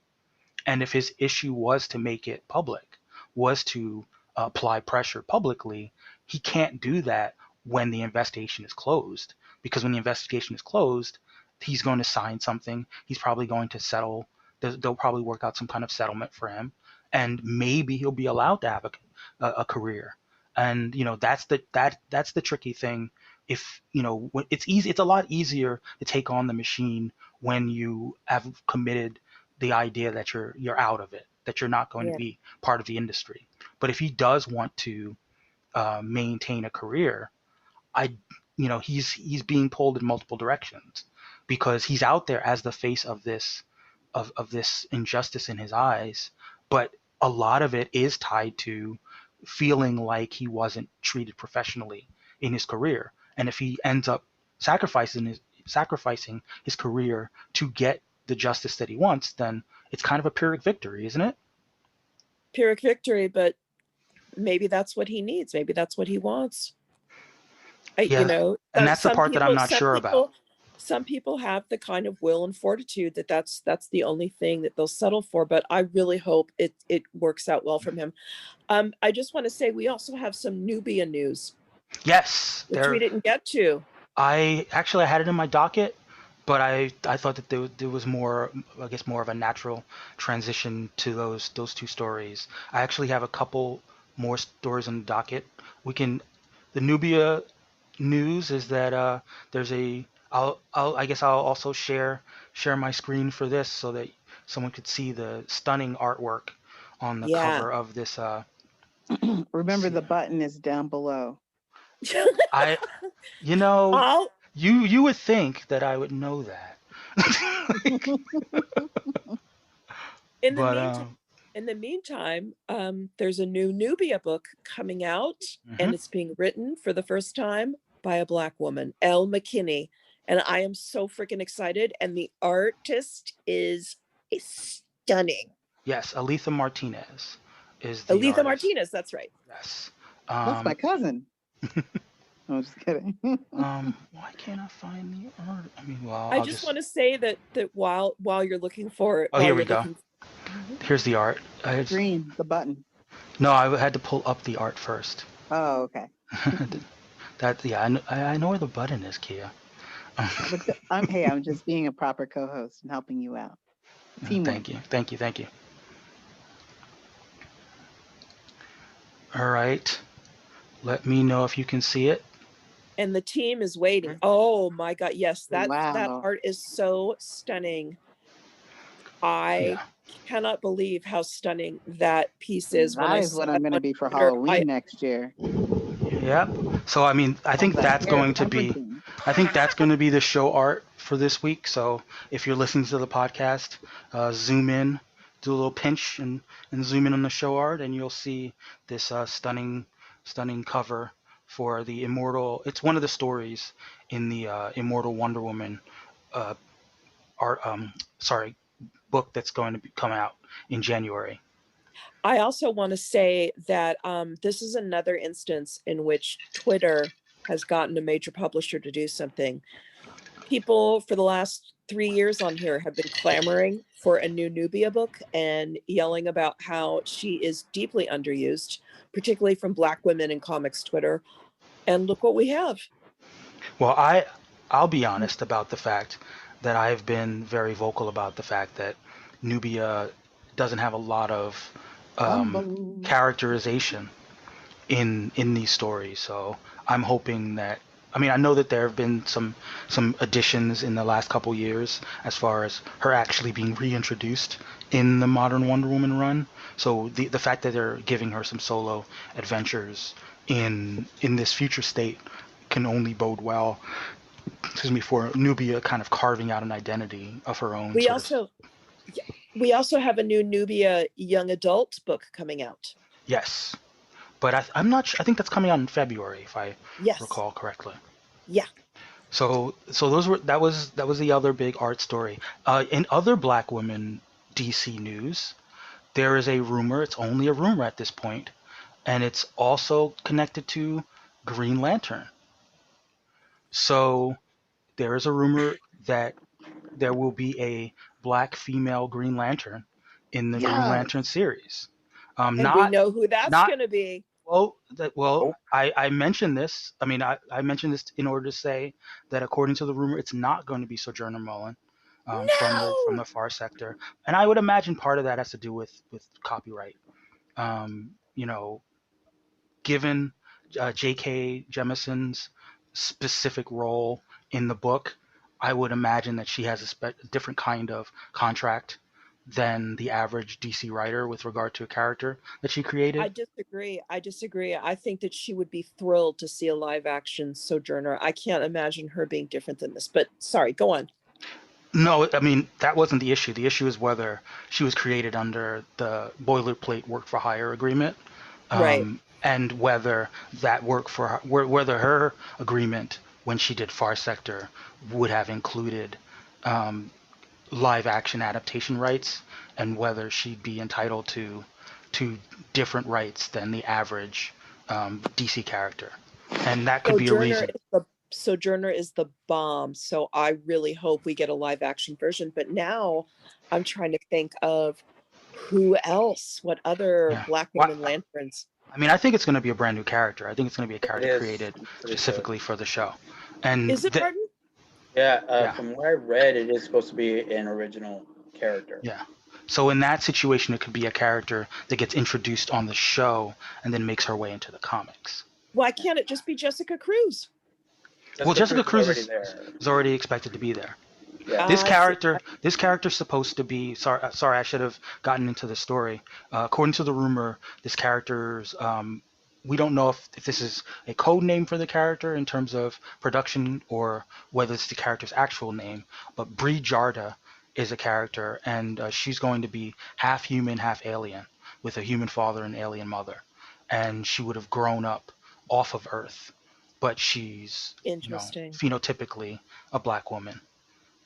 And if his issue was to make it public, was to apply pressure publicly, he can't do that when the investigation is closed. Because when the investigation is closed, he's going to sign something. He's probably going to settle. They'll probably work out some kind of settlement for him, and maybe he'll be allowed to have a career. And that's the tricky thing. If it's easy, it's a lot easier to take on the machine when you have committed the idea that you're out of it, that you're not going to Yeah. be part of the industry. But if he does want to maintain a career, I, he's being pulled in multiple directions because he's out there as the face of this injustice in his eyes. But a lot of it is tied to feeling like he wasn't treated professionally in his career, and if he ends up sacrificing his career to get the justice that he wants, then it's kind of a Pyrrhic victory, isn't it? Pyrrhic victory, but maybe that's what he needs. Maybe that's what he wants. Yeah, and that's the Some part that I'm people, not sure about. some people have the kind of will and fortitude that's the only thing that they'll settle for. But I really hope it works out well from him. I just want to say we also have some Nubia news, Yes, which we didn't get to. I had it in my docket, but I thought that there was more, I guess, more of a natural transition to those two stories. I actually have a couple more stories on the docket. We can The Nubia news is that there's a I guess I'll also share my screen for this so that someone could see the stunning artwork on the Yeah. cover of this Remember, the button is down below. I, you know, I'll you would think that I would know that. in the But meantime there's a new Nubia book coming out, mhm. and it's being written for the first time by a Black woman, Elle McKinney. And I am so freaking excited. And the artist is stunning. Yes, Aletha Martinez is the Aletha artist. Martinez, that's right. Yes. That's my cousin. I'm just kidding. Why can't I find the art? I mean, well, I I'll just just. want to say that while you're looking for it, Oh, while here you're we go. looking. Here's the art. Green, the button. No, I had to pull up the art first. Oh, okay. Yeah, I know where the button is, Kia. I'm just being a proper co-host and helping you out. Teamwork. Thank you. All right. Let me know if you can see it. And the team is waiting. Oh my God. Yes, that Wow. art is so stunning. I cannot believe how stunning that piece is. That is what I'm going to be for Halloween next year. Yep. So I mean, I think that's going to be the show art for this week. So if you're listening to the podcast, zoom in, do a little pinch, and zoom in on the show art, and you'll see this stunning cover for the Immortal. It's one of the stories in the Immortal Wonder Woman art. Book that's going to come out in January. I also want to say that this is another instance in which Twitter has gotten a major publisher to do something. People for the last 3 years on here have been clamoring for a new Nubia book and yelling about how she is deeply underused, particularly from Black women in comics Twitter. And look what we have. Well, I'll be honest about the fact that I've been very vocal about the fact that Nubia doesn't have a lot of characterization in these stories. So I'm hoping that, I mean, I know that there have been some additions in the last couple years as far as her actually being reintroduced in the modern Wonder Woman run. So the fact that they're giving her some solo adventures in this future state can only bode well, for Nubia kind of carving out an identity of her own. We also have a new Nubia young adult book coming out. Yes, but I'm not sure. I think that's coming out in February, if I recall correctly. Yeah. So that was the other big art story. In other Black women DC news, there is a rumor. It's only a rumor at this point, and it's also connected to Green Lantern. So there is a rumor that there will be a Black female Green Lantern in the Green Lantern series. And we know who that's going to be. I mentioned this. I mean, I mentioned this in order to say that according to the rumor, it's not going to be Sojourner Mullen from the Far Sector, and I would imagine part of that has to do with copyright. Given J.K. Jemison's specific role in the book, I would imagine that she has a different kind of contract than the average DC writer with regard to a character that she created. I disagree. I think that she would be thrilled to see a live action Sojourner. I can't imagine her being different than this, but sorry, go on. No, I mean, that wasn't the issue. The issue is whether she was created under the boilerplate work for hire agreement. Right. And whether that whether her agreement when she did Far Sector would have included live action adaptation rights, and whether she'd be entitled to different rights than the average DC character. And that could be a reason. Sojourner is the bomb. So I really hope we get a live action version. But now I'm trying to think of who else, what other Black women lanterns. I mean, I think it's going to be a brand new character. I think it's going to be a character created specifically for the show. And is it Martin? Yeah, from what I read, it is supposed to be an original character. Yeah. So in that situation, it could be a character that gets introduced on the show and then makes her way into the comics. Why can't it just be Jessica Cruz? Jessica Cruz is already expected to be there. Yeah. This character's supposed to be. Sorry, I should have gotten into the story. According to the rumor, this character's we don't know if this is a code name for the character in terms of production or whether it's the character's actual name. But Bree Jarda is a character, and she's going to be half human, half alien, with a human father and alien mother. And she would have grown up off of Earth, but she's, Interesting. phenotypically a black woman.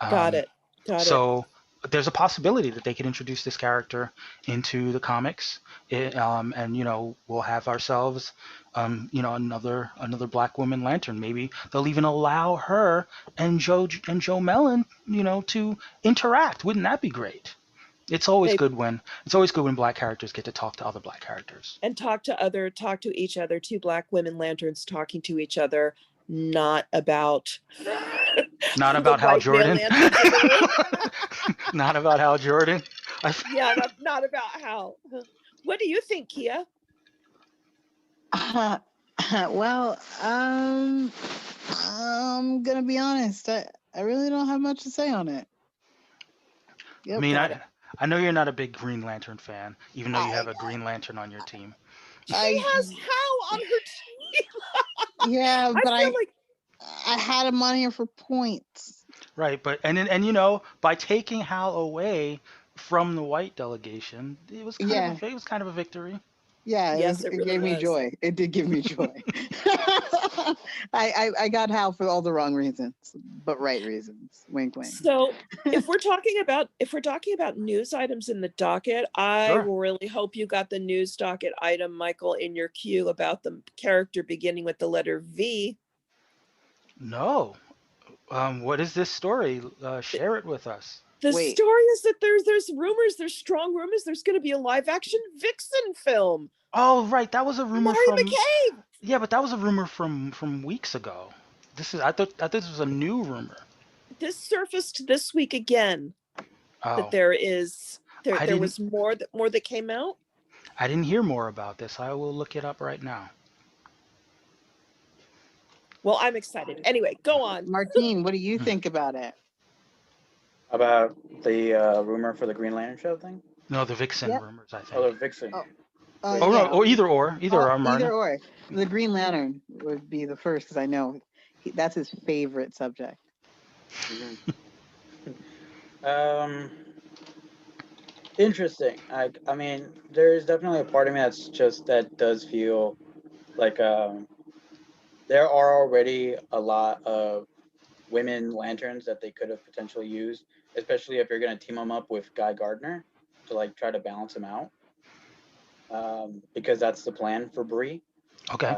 Got Um, it. Got it. so there's a possibility that they could introduce this character into the comics, and we'll have ourselves, another Black woman Lantern. Maybe they'll even allow her and Joe Mellon, to interact. Wouldn't that be great? It's always They good when Black characters get to talk to other Black characters. and talk to each other. Two Black women lanterns talking to each other, not about Not the about Hal white male Jordan. lanterns in the room. Not about Hal Jordan. Yeah, not about Hal. What do you think, Kia? Well, I'm gonna be honest. I really don't have much to say on it. I Yep. mean, Got it. I know you're not a big Green Lantern fan, even though you I have a Green Lantern on your team. She I has Hal on her team. yeah, I but feel like I had him on here for points. Right, but by taking Hal away from the white delegation, it was kind of a victory. Yeah, Yes, it it really gave me was. joy. It did give me joy. I got Hal for all the wrong reasons, but right reasons. Wink, wink. So if we're talking about news items in the docket, I Sure. really hope you got the news docket item, Michael, in your queue about the character beginning with the letter V. No. What is this story? Share it with us. The Wait. story is that there's strong rumors there's going to be a live action Vixen film. Oh, right, that was a rumor Laurie from. McCabe. Yeah, but that was a rumor from weeks ago. I thought this was a new rumor. This surfaced this week again. Oh, That there didn't- was more that came out. I didn't hear more about this. I will look it up right now. Well, I'm excited. Anyway, go on. Martine, what do you think about it? About the rumor for the Green Lantern show thing? No, the Vixen Yep. rumors, I think. Oh, the Vixen. Oh. Oh, Yeah. no, or either or, Martin. Either or. The Green Lantern would be the first because I know that's his favorite subject. Interesting. I mean, there's definitely a part of me that does feel like there are already a lot of women lanterns that they could have potentially used, especially if you're going to team them up with Guy Gardner to try to balance him out. Because that's the plan for Bree. Okay.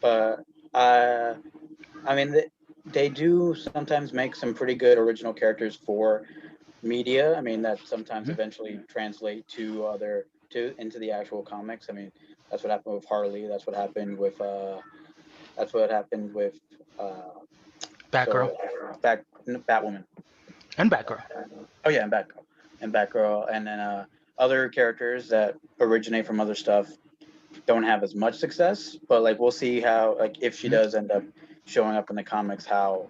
But I mean, they do sometimes make some pretty good original characters for media. I mean, that sometimes eventually translate into the actual comics. I mean, that's what happened with Harley. That's what happened with Batgirl. Batwoman. And Batgirl. Oh yeah, and Batgirl, and then other characters that originate from other stuff don't have as much success. But we'll see how if she does end up showing up in the comics, how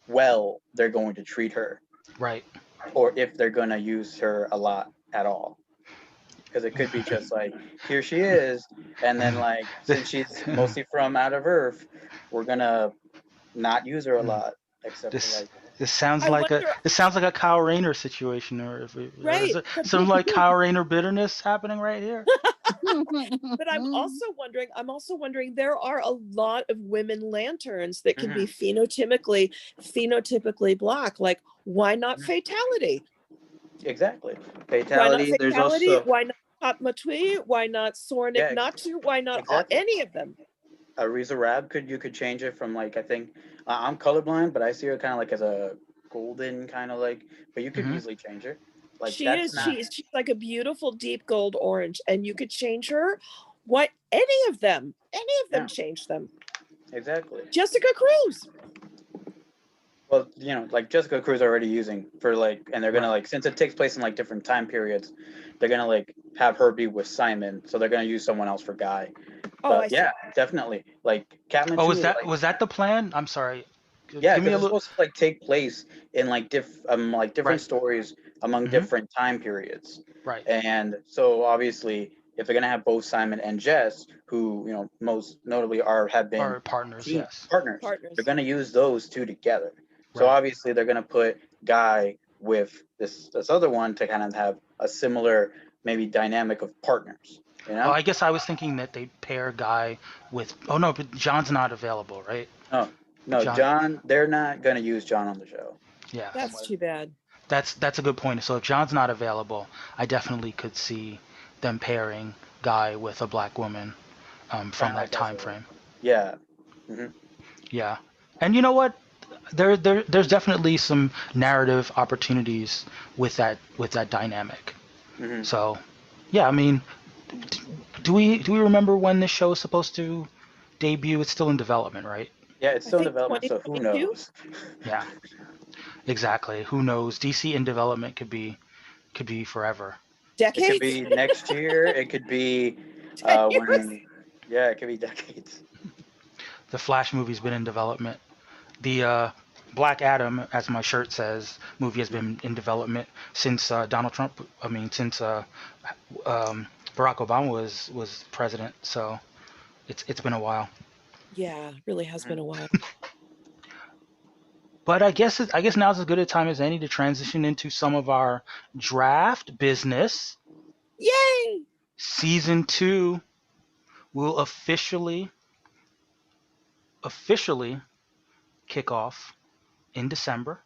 well they're going to treat her, Right. or if they're going to use her a lot at all. Because it could be just here she is, and then since she's mostly from out of Earth, we're gonna not use her a lot, except for This sounds like a Kyle Rayner situation, or Right. is there some Kyle Rayner bitterness happening right here. But I'm also wondering there are a lot of women lanterns that can be phenotypically Black. Why not Fatality? Exactly. Fatality. There's Fatality? also Why not Patmatui? Why not Sornik Natsu? Why not any of them? Ariza Rab. You could change it from I think I'm colorblind, but I see her kind of as a golden kind of but you could easily change her. She's like a beautiful deep gold orange, and you could change her. What any of them change them. Exactly. Jessica Cruz. Well, Jessica Cruz already using for and they're gonna since it takes place in different time periods, they're gonna have her be with Simon, so they're gonna use someone else for Guy. But yeah, definitely Catman. Oh, was that the plan? I'm sorry. Yeah, because it's supposed to take place in different stories among different time periods. Right. And so obviously if they're gonna have both Simon and Jess, who most notably have been Our partners, team yes. partners, Partners. they're gonna use those two together. So Right. obviously they're gonna put Guy with this other one to kind of have a similar maybe dynamic of partners. Oh, I guess I was thinking that they pair Guy with. Oh no, but John's not available, right? No, John. John. They're not gonna use John on the show. Yeah. That's too bad. That's a good point. So if John's not available, I definitely could see them pairing Guy with a black woman from that time frame. Yeah. Mm-hmm. Yeah. And you know what? There's definitely some narrative opportunities with that dynamic. Mm-hmm. So, yeah, I mean, do we remember when this show is supposed to debut? It's still in development, right? Yeah, it's still in think development, so who 2022? knows? Yeah. Exactly. Who knows? DC in development could be forever. It Decades? could be next year. It could be 10 years? it could be decades. The Flash movie's been in development. The Black Adam, as my shirt says, movie has been in development since Donald Trump. Since Barack Obama was president. So it's been a while. Yeah, really has been a while. But I guess now's as good a time as any to transition into some of our draft business. Yay! Season 2 will officially kick off in December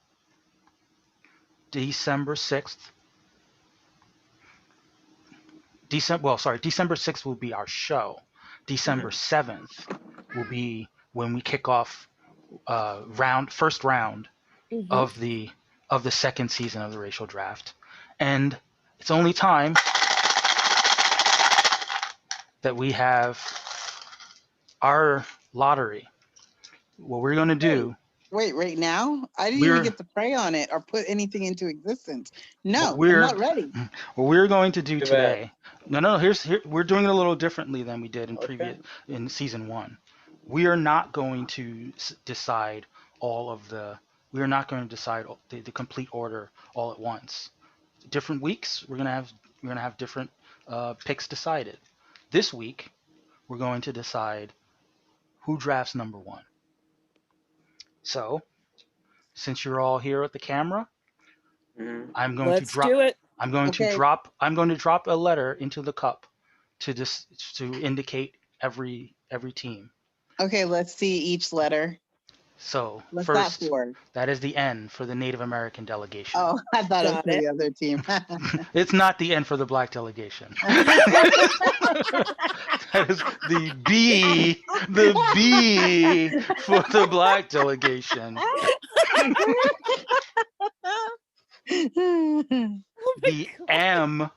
6th. December 6th will be our show. December 7th will be when we kick off first round Mhm. of the second season of the racial draft. And it's only time that we have our lottery. What we're going to do. Wait, right now? I didn't even get to pray on it or put anything into existence. No, I'm not ready. What we're going to do today. No. We're doing it a little differently than we did in season 1. We are not going to decide we are not going to decide the complete order all at once. Different weeks, we're gonna have different picks decided. This week, we're going to decide who drafts number 1. So, since you're all here at the camera, Mm-hmm. I'm going Let's to drop. do it. I'm going to drop a letter into the cup to indicate every team. Okay, let's see each letter. So What's first, that for? that is the N for the Native American delegation. Oh, I thought it was Got for it. the other team. It's not the N for the black delegation. That is the B for the black delegation. The M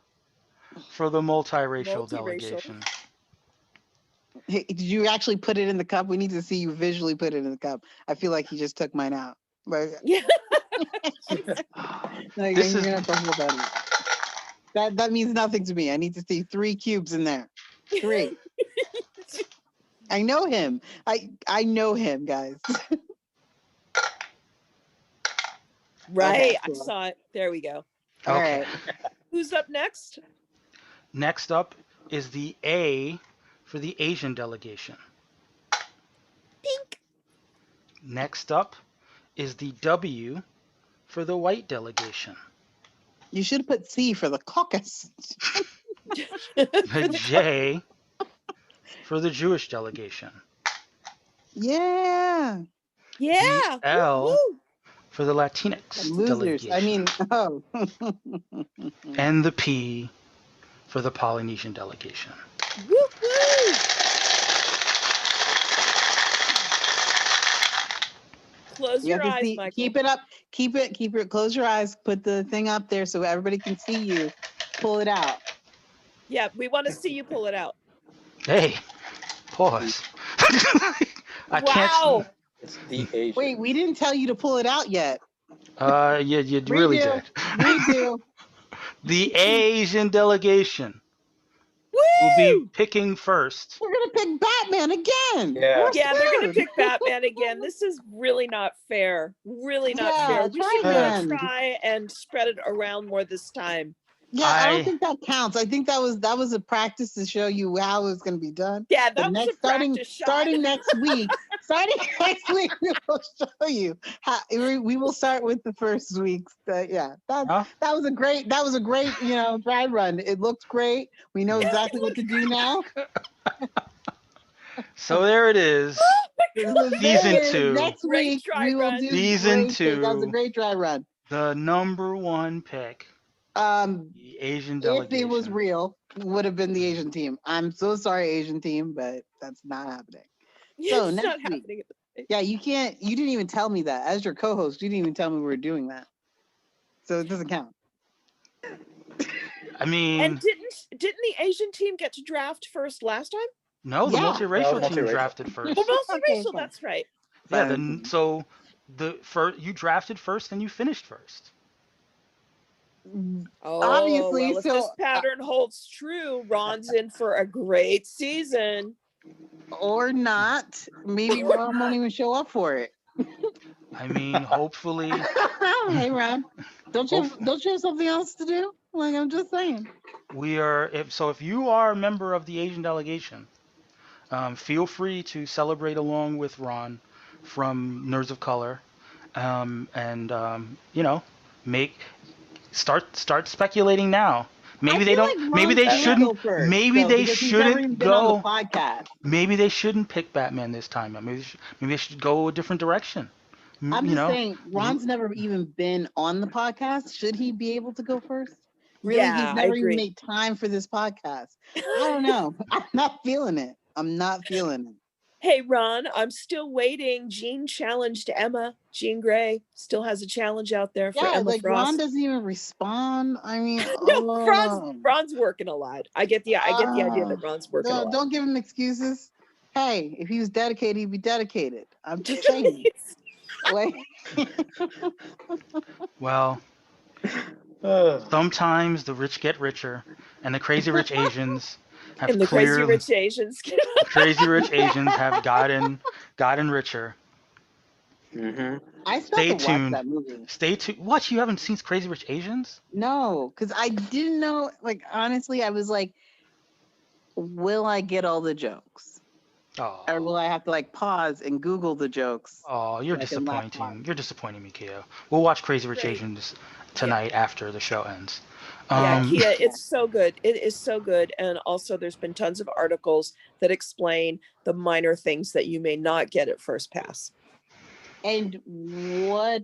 for the multiracial delegation. Hey, did you actually put it in the cup? We need to see you visually put it in the cup. I feel like you just took mine out. But Yeah. no, This you're is- not talking about it. That means nothing to me. I need to see 3 cubes in there. 3. I know him. I know him, guys. Right. Okay, I cool. saw it. There we go. All Okay. right. Who's up next? Next up is the A for the Asian delegation. Pink. Next up is the W for the white delegation. You should have put C for the caucus. The J for the Jewish delegation. Yeah. Yeah. L Woo-hoo. for the Latinx Losers. delegation. I mean, oh. And the P for the Polynesian delegation. Woo-hoo. Close You your have to eyes, see, Michael. keep it up. Keep it. Close your eyes. Put the thing up there so everybody can see you. Pull it out. Yeah, we want to see you pull it out. Hey, pause. I Wow. can't. It's the Asian. Wait, we didn't tell you to pull it out yet. Yeah, you really Redo. did. Redo. The Asian delegation Woo! will be picking first. We're gonna pick Batman again. Yeah. We're Yeah, they're gonna screwed. pick Batman again. This is really not fair. Really not Yeah, fair. We try should really again. try and spread it around more this time. Yeah, I don't I think that counts. I think that was a practice to show you how it was going to be done. Yeah, But that was a practice shot. starting next week, we will show you how we will start with the first weeks. Yeah, huh? that was a great dry run. It looked great. We know exactly what to do now. So there it is. So Season there it is. 2. Next Great week dry we will run. do Season great things. That was a 2. great dry run. The number 1 pick, The Asian If it was delegation. real, would have been the Asian team. I'm so sorry, Asian team, but that's not happening. So It's not next week, happening. yeah, you can't. You didn't even tell me that as your co-host. You didn't even tell me we were doing that, so it doesn't count. I mean, And didn't the Asian team get to draft first last time? no, the Yeah. multiracial No, team multiracial. drafted first. Well, multiracial. Okay. That's right. Yeah, Fine. so the first you drafted first and you finished first. Oh, Obviously, well, if so, this pattern holds true, Ron's in for a great season. Or not. Maybe Ron won't even show up for it. I mean, hopefully, Hey, Ron, don't you have something else to do? Like, I'm just saying. we are. If you are a member of the Asian delegation, feel free to celebrate along with Ron from Nerds of Color, and make start speculating now. Maybe I they feel don't. like Maybe Ron they can't shouldn't. go first, Maybe though, they because he's never even shouldn't been on the go. podcast. Maybe they shouldn't pick Batman this time. Maybe they should go a different direction. I'm just saying, Ron's never even been on the podcast. Should he be able to go first? Really, Yeah, he's I never even agree. made time for this podcast. I don't know. I'm not feeling it. Hey, Ron, I'm still waiting. Jean challenged Emma. Jean Grey still has a challenge out there for Yeah, Emma like Frost. Ron doesn't even respond. I mean, No, Ron's working a lot. I get the idea that Ron's working a lot. Don't give him excuses. Hey, if he was dedicated, he'd be dedicated. I'm just saying. Like, Well, sometimes the rich get richer, and the crazy rich Asians have And the crazy rich Asians. crazy rich Asians have gotten richer. Mm-hmm. I still Stay have to watch tuned. that movie. Stay tuned. What? You haven't seen Crazy Rich Asians? No, because I didn't know. Like, honestly, I was like, will I get all the jokes? Or Oh, will I have to like pause and Google the jokes? you're so I can laugh disappointing. You're disappointing me, Kia. We'll watch Crazy Rich Great. Asians tonight after the show ends. Yeah, Kia, it's so good. It is so good. And also there's been tons of articles that explain the minor things that you may not get at first pass. And what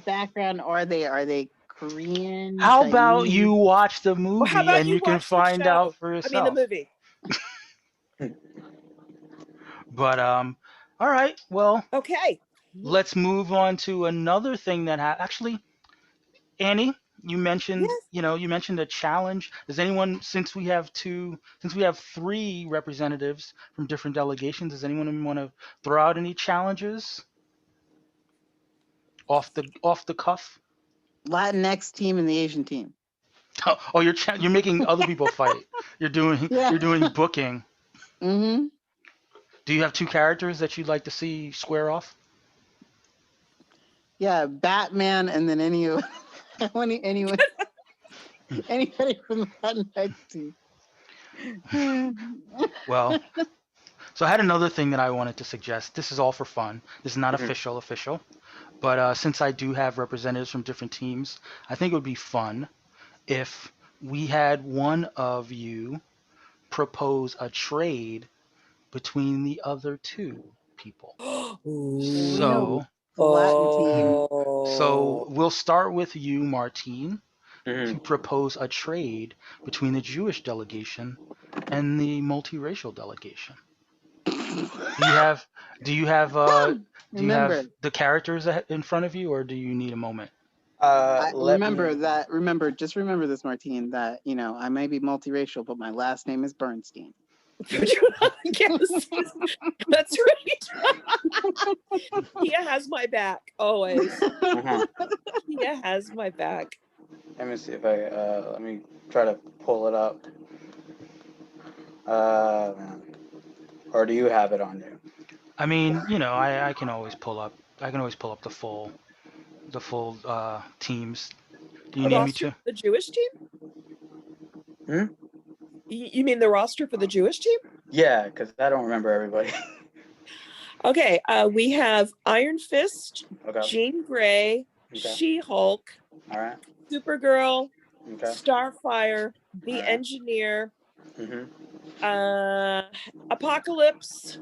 background are they? Are they Korean? How about Chinese? you watch the movie how about and you you can watch the find show? out for I yourself? mean, the movie. But all right. Well, Okay. let's move on to another thing that actually, Annie, you mentioned, Yes. you mentioned a challenge. Does anyone, since we have 3 representatives from different delegations, does anyone want to throw out any challenges off the cuff? Latinx team and the Asian team. Oh, you're making other people fight. You're doing booking. Mm-hmm. Do you have 2 characters that you'd like to see square off? Yeah, Batman, and then anyone anybody from the Latinx team. Well, so I had another thing that I wanted to suggest. This is all for fun. This is not official, but since I do have representatives from different teams, I think it would be fun if we had one of you propose a trade between the other 2 people. So, The Latin team. so we'll start with you, Martine, Mm-hmm. to propose a trade between the Jewish delegation and the multiracial delegation. Do you have the characters in front of you, or do you need a moment? Remember this, Martine, that I may be multiracial, but my last name is Bernstein. Yes, that's right. Kia has my back always. Mm-hmm. Kia has my back. Let me see if let me try to pull it up. Or do you have it on you? I mean, I can always pull up. The full teams. Do you need me to? The Jewish team? You mean the roster for the Jewish team? Yeah, because I don't remember everybody. Okay, we have Iron Fist, Okay. Jean Grey, Okay. She-Hulk, All right. Supergirl, Okay. Starfire, the Alright. Engineer, Mm-hmm. Apocalypse,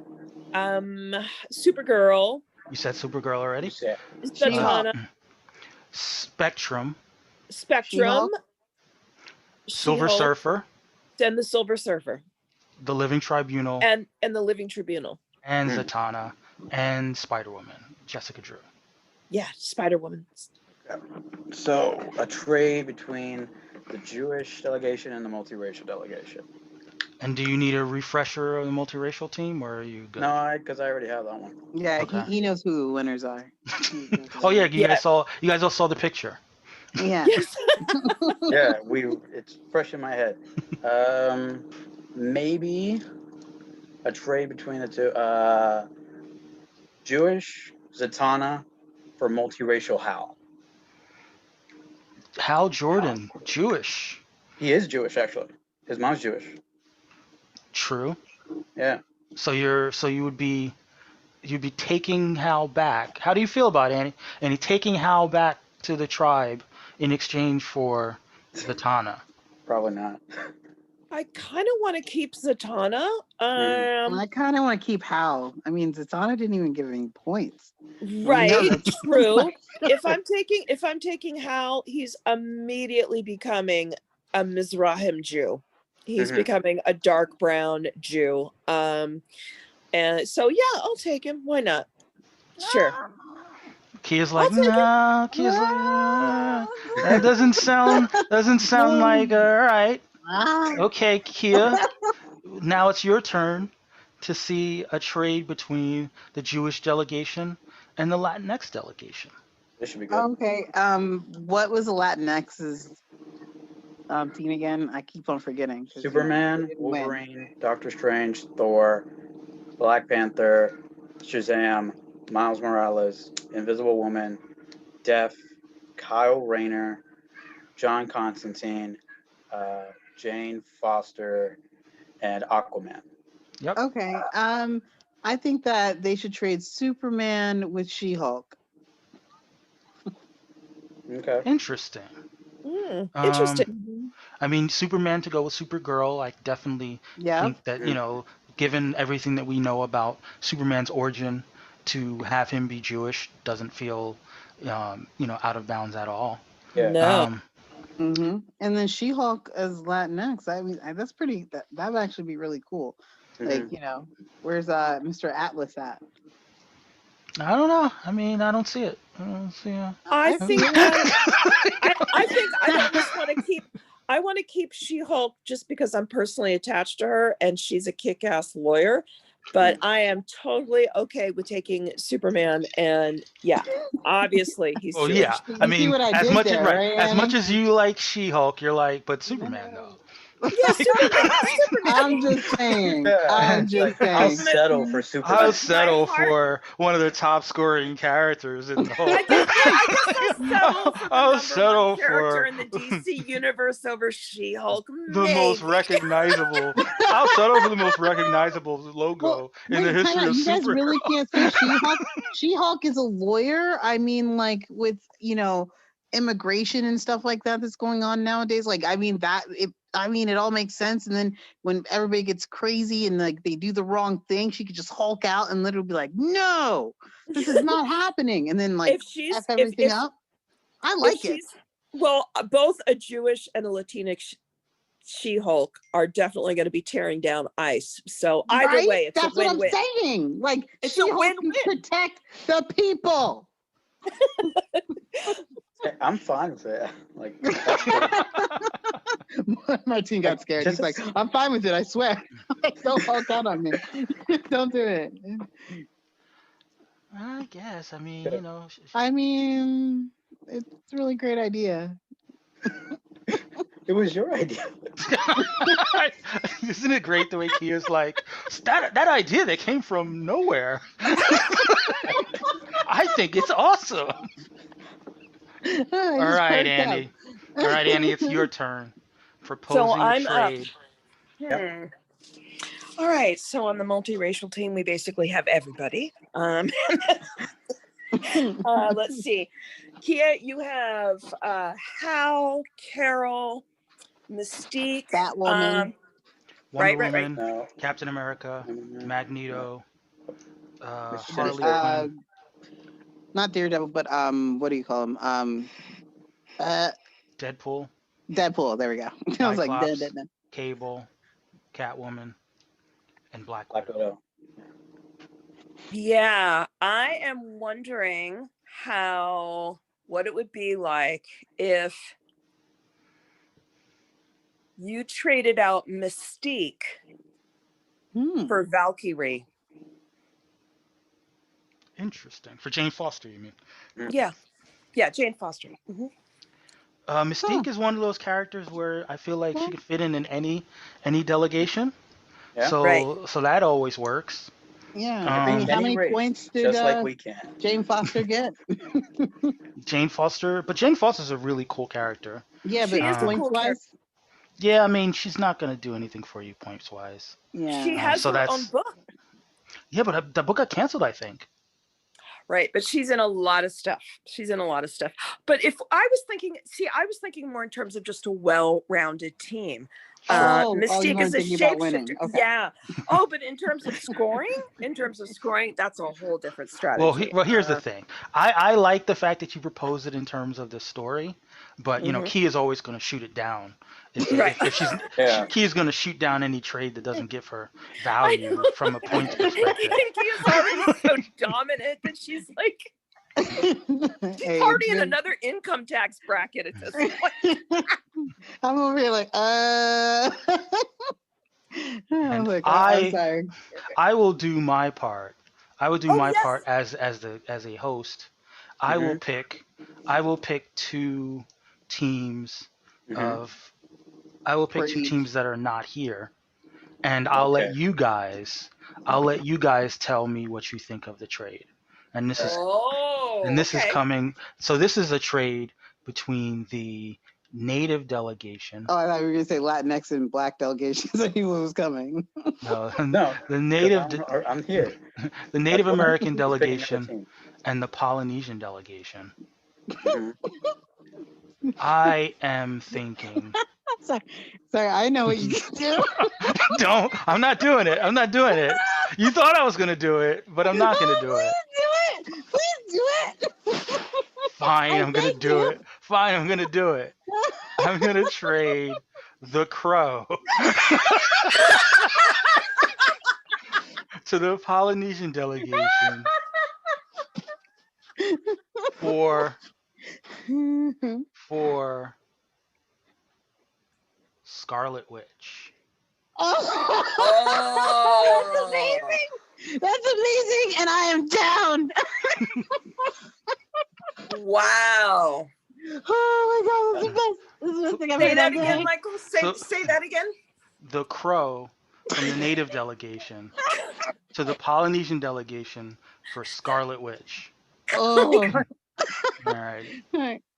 Supergirl, You said Supergirl already? You said She-Hulk. Zatanna, Spectrum, Spectrum, Silver She-Hulk, Surfer, and the Silver Surfer, the Living Tribunal, and the Living Tribunal. and Zatanna, and Spider-Woman, Jessica Drew. Yeah, Spider-Woman. so a trade between the Jewish delegation and the multiracial delegation. And do you need a refresher of the multiracial team, or are you good? No, because I already have that one. Yeah, Okay. he knows who the winners are. Oh yeah, you Yeah. guys all saw the picture. Yeah. Yes. Yeah, it's fresh in my head. Maybe a trade between the two. Jewish Zatanna for multiracial Hal. Hal Jordan, Jewish. He is Jewish, actually. His mom's Jewish. True. Yeah. So you'd be taking Hal back. How do you feel about it, Annie taking Hal back to the tribe in exchange for Zatanna? Probably not. I kind of want to keep Zatanna. I kind of want to keep Hal. I mean, Zatanna didn't even give any points. Right, true. If I'm taking Hal, he's immediately becoming a Mizrahim Jew. He's becoming a dark brown Jew. And so yeah, I'll take him. Why not? Sure. Kia's like, nah. Kia's like, nah. That doesn't sound like all right. Okay, Kia. Now it's your turn to see a trade between the Jewish delegation and the Latinx delegation. This should be good. Okay. What was the Latinx's team again? I keep on forgetting. Superman, Wolverine, Doctor Strange, Thor, Black Panther, Shazam, Miles Morales, Invisible Woman, Def, Kyle Rayner, John Constantine, Jane Foster, and Aquaman. Yep. Okay. I think that they should trade Superman with She-Hulk. Okay. Interesting. Interesting. I mean, Superman to go with Supergirl. I definitely think that given everything that we know about Superman's origin, to have him be Jewish doesn't feel, out of bounds at all. Yeah. No. And then She-Hulk as Latinx. I mean, that's pretty. That would actually be really cool. Like, where's Mr. Atlas at? I don't know. I mean, I don't see it. I don't see it. I think I just want to keep. I want to keep She-Hulk just because I'm personally attached to her and she's a kick-ass lawyer. But I am totally okay with taking Superman, and yeah, obviously he's. Well, Jewish. yeah. I mean, as much as you like She-Hulk, you're like, but Superman though. Yeah, Superman. I'm just saying. I'm just saying. I'll settle for Superman. I'll settle for one of the top scoring characters in the whole. I guess I'll settle for for in the DC universe over She-Hulk. the most recognizable. I'll settle for the most recognizable logo in the history of you guys Supergirl. really can't say She-Hulk. She-Hulk is a lawyer. I mean, like with immigration and stuff like that that's going on nowadays. Like, I mean it all makes sense. And then when everybody gets crazy and like they do the wrong thing, she could just Hulk out and literally be like, "No, this is not happening." And then like F everything up. I like it. Well, both a Jewish and a Latinx She-Hulk are definitely going to be tearing down ICE. So either way, it's that's a win-win. what I'm saying. Like, It's a She-Hulk can protect the people. I'm fine with it. Like, Martin got scared. He's like, "I'm fine with it. I swear." Don't Hulk out on me. Don't do it. I guess. I mean, I mean, it's a really great idea. it was your idea. Isn't it great the way Kia's like, that idea that came from nowhere? I think it's awesome. All right, Annie. It's your turn proposing a I'm up. trade. Yep. All right. So on the multiracial team, we basically have everybody. Let's see. Kia, you have Hal, Carol, Mystique, Batwoman. Wonder right. Woman, No. Captain America, Magneto, Harley Sinister. Quinn, Not Daredevil, but what do you call him? Deadpool, Deadpool. There we go. I was like, Cyclops, dead. Cable, Catwoman, and Black Black Widow. Widow. Yeah, I am wondering what it would be like if you traded out Mystique for Valkyrie. Interesting. For Jane Foster, you mean? Yeah, Jane Foster. Mm-hmm. Mystique is one of those characters where I feel like she could fit in any delegation. Yeah. So that always works. Yeah. Could I be mean, how any many race, points did just like we can. Jane Foster get? Jane Foster's a really cool character. Yeah, She but is a points cool wise. Yeah, I mean, she's not gonna do anything for you points wise. Yeah. She has so her that's own book. Yeah, but the book got canceled, I think. Right, but she's in a lot of stuff. But if I was thinking more in terms of just a well-rounded team. You Mystique weren't is a thinking about winning. shapeshifter. Okay. Yeah. Oh, but in terms of scoring, that's a whole different strategy. Well, here's the thing. I like the fact that you propose it in terms of the story, but you know, Key is always going to shoot it down. If she's Key is going to shoot down any trade that doesn't give her value from a points perspective. Key is already so dominant that she's like she's already in another income tax bracket at this point. I'm over here like, I'm And I'm sorry. I will do my part. I will do my part as a host. I will pick two teams of two teams that are not here, and I'll let you guys tell me what you think of the trade. And this is coming. So this is a trade between the Native delegation. Oh, I thought you were going to say Latinx and Black delegations. I knew what was coming. No, No, the Native. I'm here. The Native American delegation and the Polynesian delegation. I am thinking. Sorry, I know what you do. I'm not doing it. You thought I was gonna do it, but I'm not gonna do it. Please do it. Fine, I'm gonna do it. I'm gonna trade the Crow to the Polynesian delegation for Scarlet Witch. Oh, that's amazing! That's amazing, and I am down. Wow! Oh my God, that's the best. This is the thing I've Say heard that all day. again, Michael. Say that again. The Crow from the Native delegation to the Polynesian delegation for Scarlet Witch. Oh. All right.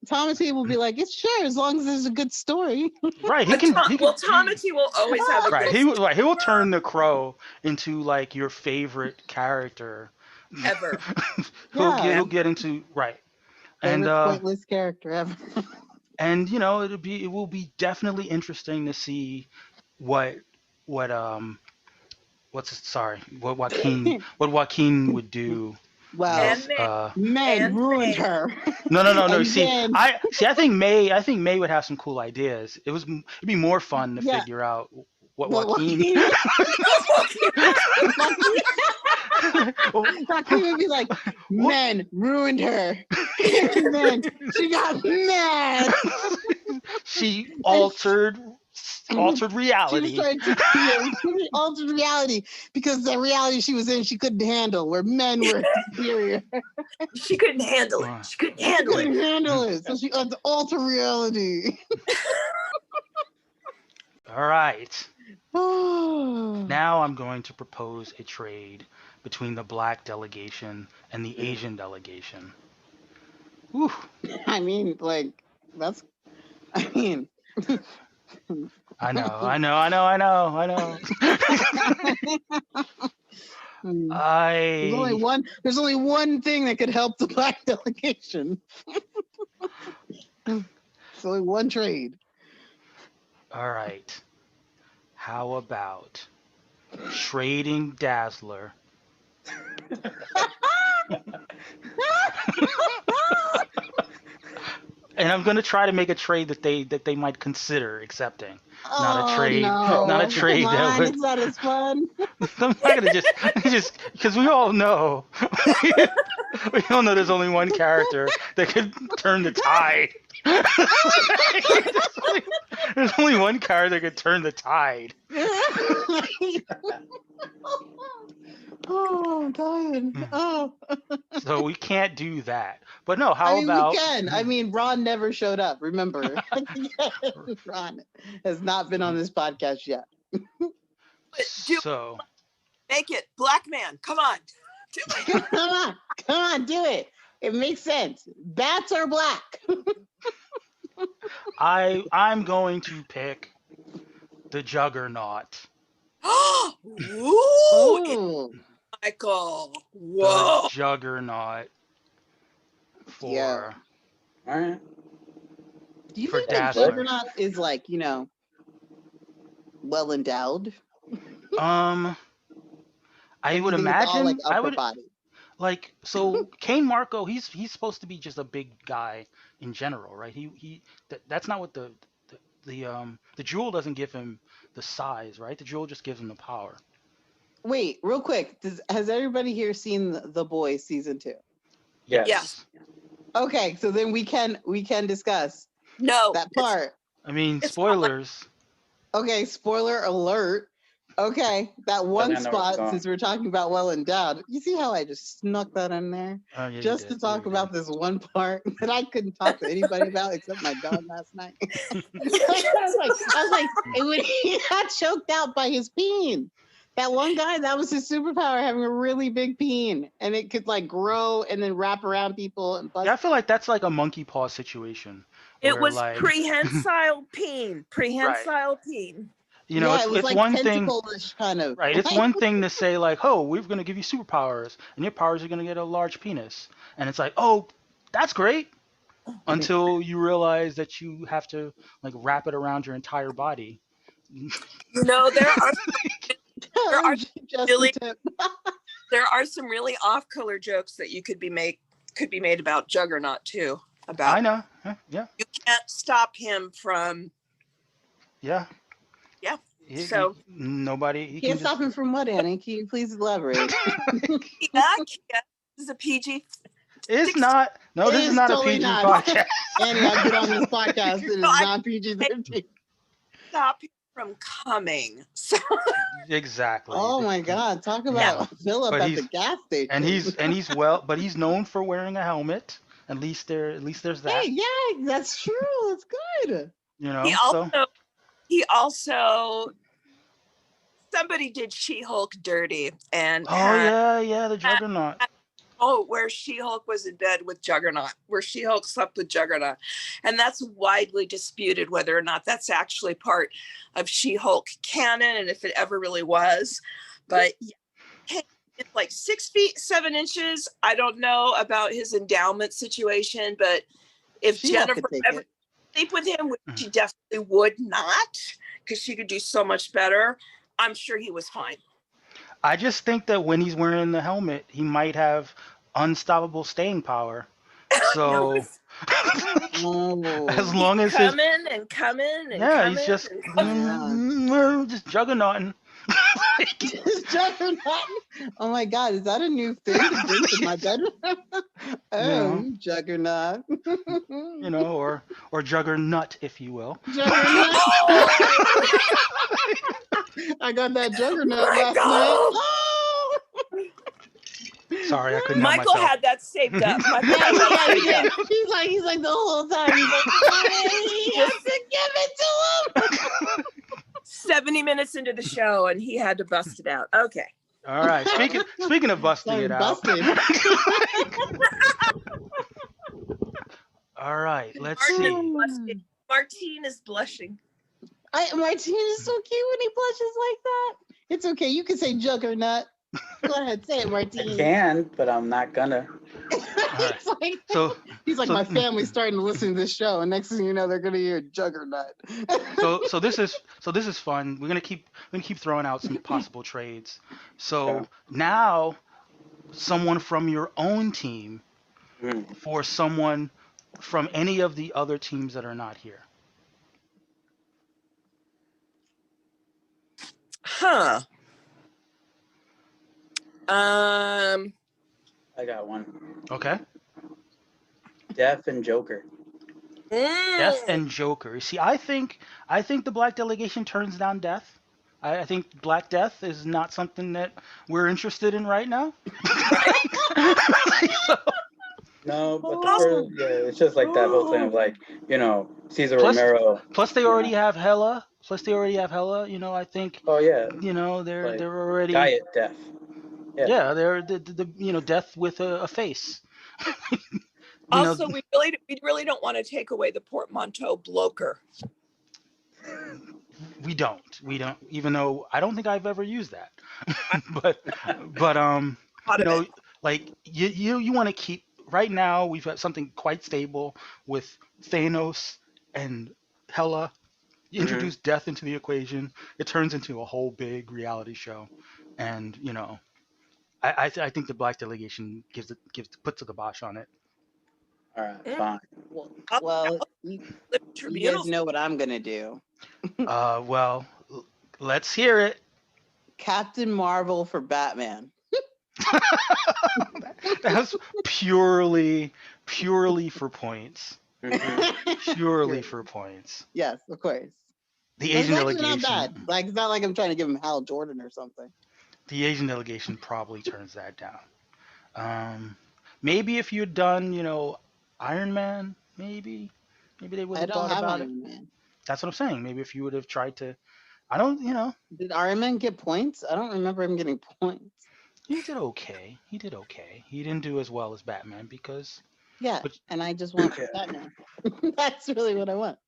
Thomas T will be like, "It's sure as long as there's a good story." Right. He can. Thomas T will always have a right. He will turn the Crow into like your favorite character ever. he'll get into right. Favorite pointless character ever. And you know it will be definitely interesting to see what Joaquin would do. Well, Meg ruined her. No. I think May would have some cool ideas. It'd be more fun to figure out what Joaquin. Joaquin would be like, men ruined her. Man, she got mad. She altered reality. She altered reality because the reality she was in she couldn't handle, where men were superior. She couldn't handle it. She couldn't handle it. So she had to alter reality. All right. Now I'm going to propose a trade between the Black delegation and the Asian delegation. Whew. I mean, I know. Hmm. I There's only one thing that could help the black delegation. There's only one trade. all right. How about trading Dazzler? And I'm gonna try to make a trade that they might consider accepting. Not a trade. No. Not a trade Come that on, would. it's not as fun. I'm not gonna just because we all know we all know there's only one character that could turn the tide. There's only one character that could turn the tide. Oh, I'm dying. Oh. So we can't do that. But no, how I mean, about we can. I mean, Ron never showed up. Remember, Ron has not been on this podcast yet. so Make it black man. Come on. Do it. Come on, do it. It makes sense. Bats are black. I'm going to pick the Juggernaut. Ooh, Ooh. Michael. The Whoa. Juggernaut for Yeah. All right. Do you For think that Dazzler. Juggernaut is like, well endowed? I Or would do you think it's all, imagine like I upper would body. like so Kane Marco he's supposed to be just a big guy in general, right? That's not what the jewel doesn't give him the size, right? The jewel just gives him the power. Wait, real quick. Has everybody here seen The Boys season 2? Yes. Yes. Okay, so then we can discuss No. that part. I mean, It's not like- spoilers. Okay, spoiler alert. Okay, that one I know where it's spot, going. since we're talking about well endowed, you see how I just snuck that in there? Oh, yeah, you Just to did. talk Yeah, you about did. this one part that I couldn't talk to anybody about except my dog last night. I was like, and when he got choked out by his peen. That one guy, that was his superpower, having a really big peen, and it could like grow and then wrap around people and bust. Yeah, I feel like that's like a monkey paw situation. It where, was like, prehensile peen. Prehensile peen. you know, yeah, it was it's like one thing. tentacle-ish kind of. Right, it's one thing to say like, "Oh, we're going to give you superpowers, and your powers are going to get a large penis," and it's like, "Oh, that's great," until you realize that you have to like wrap it around your entire body. You know, there are Justin really- Tip. there are some really off-color jokes that you could be made about Juggernaut too. About I know, yeah, you can't stop him from. yeah. Yeah. He- So- nobody he Can't can stop him from what, Annie? Can you please elaborate? Yeah, this is a PG. It's not. No, It this is is not a totally PG not. podcast. Annie, I've been on this podcast. It is No, not PG-13. Stop him from coming. So Exactly. Oh my God! Talk about Philip But at he's- the gas station. And he's well, but he's known for wearing a helmet. At least there's that. Hey, yeah, that's true. That's good. You know. he also somebody did She-Hulk dirty and Yeah, the Juggernaut. where She-Hulk was in bed with Juggernaut, where She-Hulk slept with Juggernaut. And that's widely disputed whether or not that's actually part of She-Hulk canon and if it ever really was. But yeah, it's like 6 feet 7 inches. I don't know about his endowment situation, but if She-Hulk Jennifer could take ever it. sleep with him, which she definitely would not, because she could do so much better, I'm sure he was fine. I just think that when he's wearing the helmet, he might have unstoppable staying power. So Oh. as long as his coming and coming and yeah, coming he's just and just juggernauting. Juggernaut. Oh my God, is that a new thing to bring to my bedroom? Yeah. Juggernaut. You know, or juggernaut, if you will. Juggernaut. I got that juggernaut last Michael! night. Oh! Sorry, I couldn't help Michael myself. had that saved up. Michael Yeah, had that saved yeah, up. yeah. He's like the whole time. He's like, he has to give it to him. 70 minutes into the show and he had to bust it out. Okay. All right. Speaking of busting Sorry, it out. busted. All right, let's Martin see. is blushing. Martine is blushing. Martin is so cute when he blushes like that. It's okay. You can say juggernaut. Go ahead, say it, I Martin. can, but I'm not gonna. right. It's like, So he's like, so- my family's starting to listen to this show, and next thing you know, they're gonna hear juggernaut. so this is fun. We're gonna keep throwing out some possible trades. So Okay. now someone from your own team Mm. for someone from any of the other teams that are not here. Huh. I got one. Okay. Death and Joker. Death and Joker. See, I think the Black Delegation turns down Death. I think Black Death is not something that we're interested in right now. So, No, but Also- it's just like that whole thing of like, Cesar Plus- Romero. plus they already have Hela. You know, I think Oh yeah, they're like, already Diet Death. Yeah. they're the Death with a face. You know, Also, we really don't want to take away the portmanteau bloker. we don't, even though I don't think I've ever used that. but Out you of know, it. like you want to keep right now. We've got something quite stable with Thanos and Hela. You introduce Death into the equation, it turns into a whole big reality show, and I think the Black Delegation puts a kibosh on it. All right, Mm. fine. Well, you guys Tribunals. know what I'm gonna do. Well, let's hear it. Captain Marvel for Batman. That's purely for points. Mhm. Purely for points. Yes, of course. The That's Asian actually delegation. not bad. Like, it's not like I'm trying to give him Hal Jordan or something. The Asian delegation probably turns that down. Maybe if you'd done, Iron Man, maybe they would I have don't thought have about it. Iron Man. That's what I'm saying. Maybe if you would have tried to, I don't. Did Iron Man get points? I don't remember him getting points. He did okay. He didn't do as well as Batman because. Yeah, But- and I just want Batman. That's really what I want.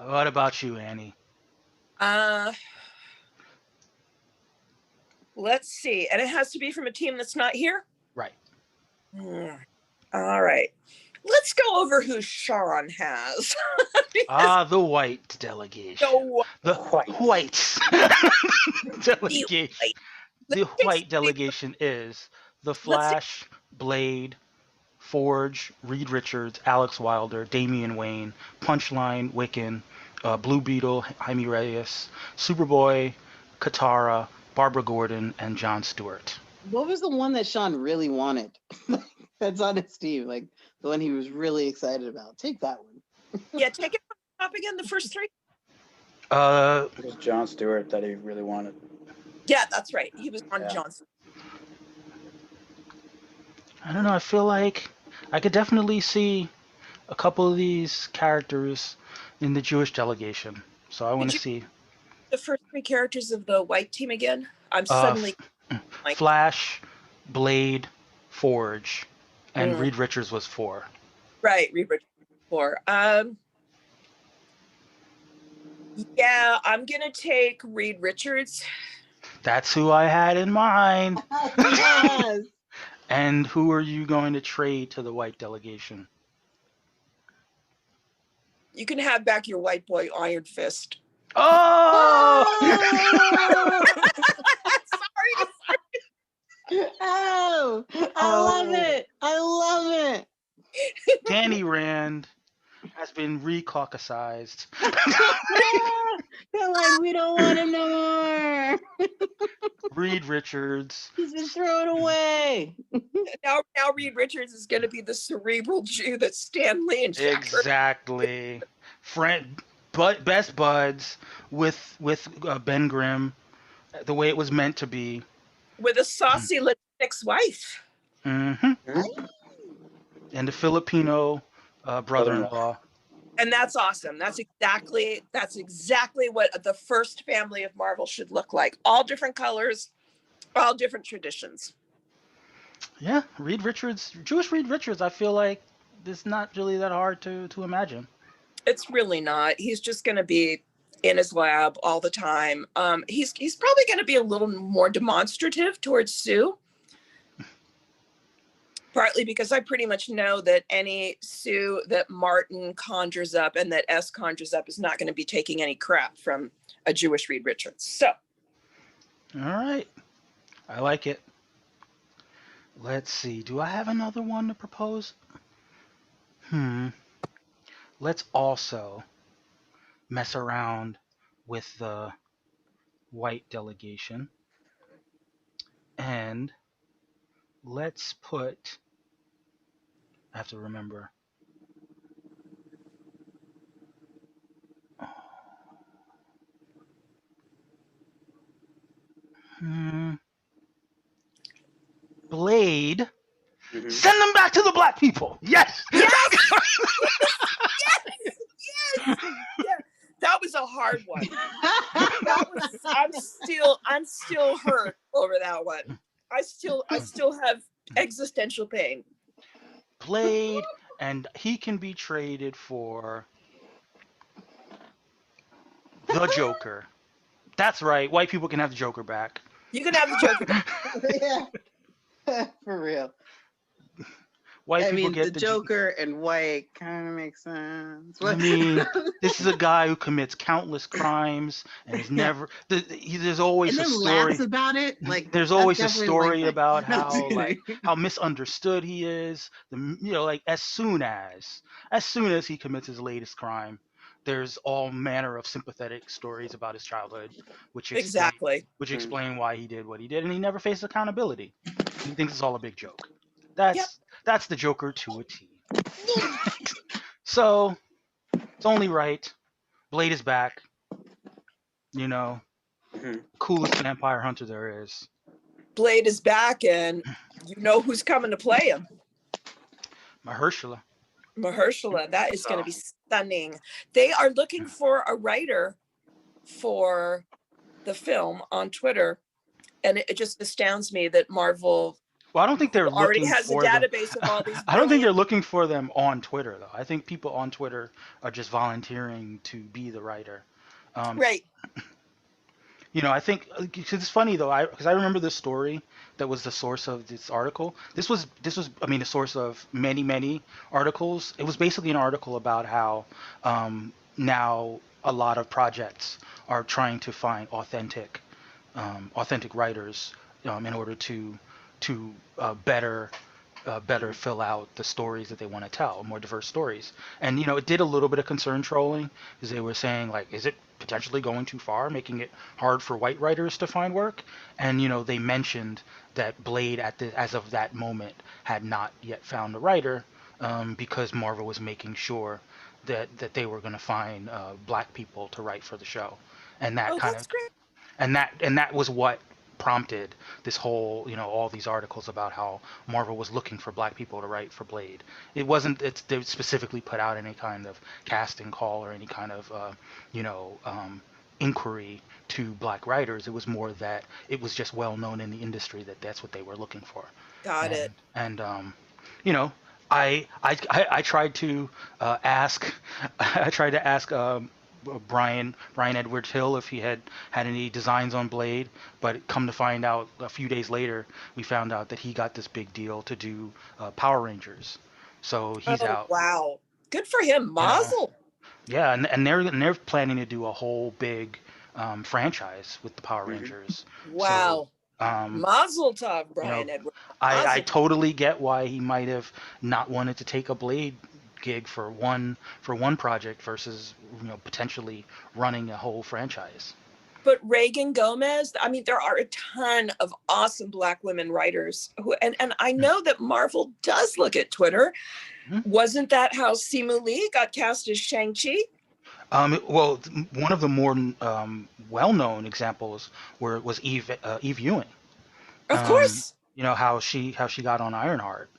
What about you, Annie? Let's see. And it has to be from a team that's not here? Right. All right. Let's go over who Sharon has. The white delegation. So, The White. delegation. The white delegation is the Flash, Blade, Forge, Reed Richards, Alex Wilder, Damian Wayne, Punchline, Wiccan, Blue Beetle, Jaime Reyes, Superboy, Katara, Barbara Gordon, and Jon Stewart. What was the one that Sean really wanted? That's on his team, like the one he was really excited about. Take that one. yeah, take it from the top again, the first three. It was Jon Stewart that he really wanted. Yeah, that's right. He was on Yeah. Johnson. I don't know. I feel like I could definitely see a couple of these characters in the Jewish delegation. So I want to see The first three characters of the white team again. I'm suddenly like- Flash, Blade, Forge, and Mm. Reed Richards was 4. right. Reed Richards before. Yeah, I'm gonna take Reed Richards. That's who I had in mind. Yes. And who are you going to trade to the white delegation? You can have back your white boy Iron Fist. Oh! Sorry. Oh, I love it. I love it. Danny Rand has been recaucasized. They're like, we don't want him no more. Reed Richards. He's been thrown away. Now Reed Richards is gonna be the cerebral Jew that Stan Lee and Jack Kirby. Exactly. Best buds with Ben Grimm, the way it was meant to be. With a saucy Latinx wife. Mm-hmm. And the Filipino brother-in-law. And that's awesome. That's exactly what the first family of Marvel should look like. All different colors, all different traditions. Yeah, Reed Richards, Jewish Reed Richards, I feel like it's not really that hard to imagine. It's really not. He's just going to be in his lab all the time. He's probably going to be a little more demonstrative towards Sue, partly because I pretty much know that any Sue that Martin conjures up and that S conjures up is not going to be taking any crap from a Jewish Reed Richards. So, All right. I like it. Let's see. Do I have another one to propose? Let's also mess around with the white delegation. And let's put, I have to remember. Blade. Mhm. Send them back to the black people. Yes. yes, yes. That was a hard one. That was. I'm still hurt over that one. I still have existential pain. Blade, and he can be traded for the Joker. That's right. White people can have the Joker back. You can have the Joker back. Yeah. For real. White I people mean, get the Joker and white kind of makes sense. I mean, this is a guy who commits countless crimes and is never. There's always and a then story. laughs about it. Like There's that's always a definitely story white about thing. No, how just like kidding. how misunderstood he is. Like as soon as he commits his latest crime, there's all manner of sympathetic stories about his childhood, Exactly. which explain why he did what he did, and he never faced accountability. He thinks it's all a big joke. Yep. That's the Joker to a T. So it's only right. Blade is back. You know, coolest vampire hunter there is. Blade is back, and you know who's coming to play him. Mahershala. That is going to be stunning. They are looking for a writer for the film on Twitter, and it just astounds me that Marvel Well, I don't think they're already looking has a for them. database of all these. I don't think they're looking for them on Twitter, though. I think people on Twitter are just volunteering to be the writer. Right. You know, I think cause it's funny though, because I remember this story that was the source of this article. This was, I mean, the source of many articles. It was basically an article about how now a lot of projects are trying to find authentic writers in order to better fill out the stories that they want to tell, more diverse stories. And you know, it did a little bit of concern trolling because they were saying like, is it potentially going too far, making it hard for white writers to find work? And you know, they mentioned that Blade as of that moment had not yet found a writer because Marvel was making sure that they were going to find black people to write for the show, and that That's great. and that was what prompted this whole, you know, all these articles about how Marvel was looking for black people to write for Blade. It wasn't they specifically put out any kind of casting call or any kind of inquiry to black writers. It was more that it was just well known in the industry that that's what they were looking for. Got it. And you know, I tried to ask Brian Edwards Hill if he had any designs on Blade, but come to find out a few days later, we found out that he got this big deal to do Power Rangers. So he's out. Wow, good for him, Mazel. Yeah, and they're planning to do a whole big franchise with the Power Rangers. Wow. So, Mazel tov, Brian Edwards. I totally get why he might have not wanted to take a Blade gig for one project versus, you know, potentially running a whole franchise. But Reagan Gomez, I mean, there are a ton of awesome black women writers who, and I know that Marvel does look at Twitter. Mm-hmm. Wasn't that how Simu Lee got cast as Shang-Chi? Well, one of the more well-known examples was Eve Ewing. Of course. You know how she got on Ironheart.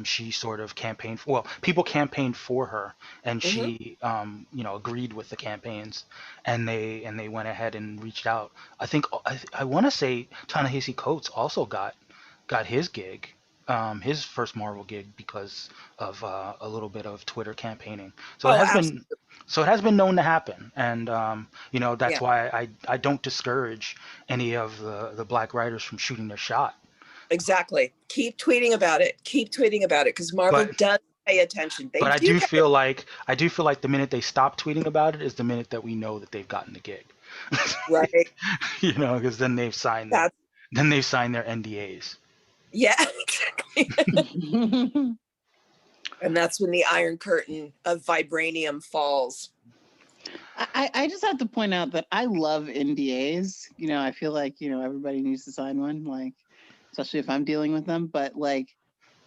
She sort of campaigned. People campaigned for her, and she, you know, agreed with the campaigns, and they went ahead and reached out. I think I want to say Ta-Nehisi Coates also got his gig. his first Marvel gig because of a little bit of Twitter campaigning. So it Oh, has absolutely. been known to happen, and that's Yeah, why I don't discourage any of the black writers from shooting their shot. exactly. Keep tweeting about it. Keep tweeting about it because Marvel But does pay attention. They but do pay. I do feel like the minute they stop tweeting about it is the minute that we know that they've gotten the gig. Right. Because then That's they've signed their NDAs. yeah, exactly. And that's when the Iron Curtain of vibranium falls. I just have to point out that I love NDAs. I feel like, everybody needs to sign one, like, especially if I'm dealing with them. But like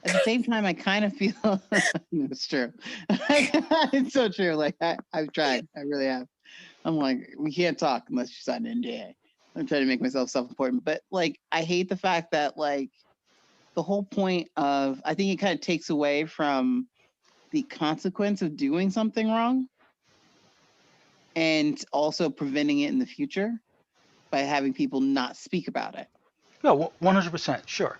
at the same time, I kind of feel it's true. It's so true. Like I've tried. I really have. I'm like, we can't talk unless you sign an NDA. I'm trying to make myself self-important. But like I hate the fact that like the whole point of I think it kind of takes away from the consequence of doing something wrong and also preventing it in the future by having people not speak about it. No, 100%, sure.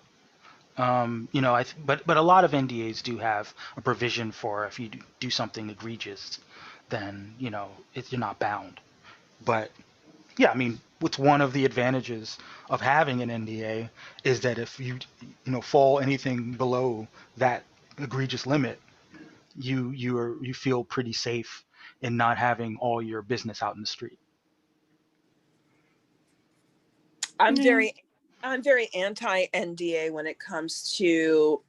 But a lot of NDAs do have a provision for if you do something egregious, then you're not bound. But yeah, I mean, what's one of the advantages of having an NDA is that if you fall anything below that egregious limit, you feel pretty safe in not having all your business out in the street. I'm Yeah. very anti NDA when it comes to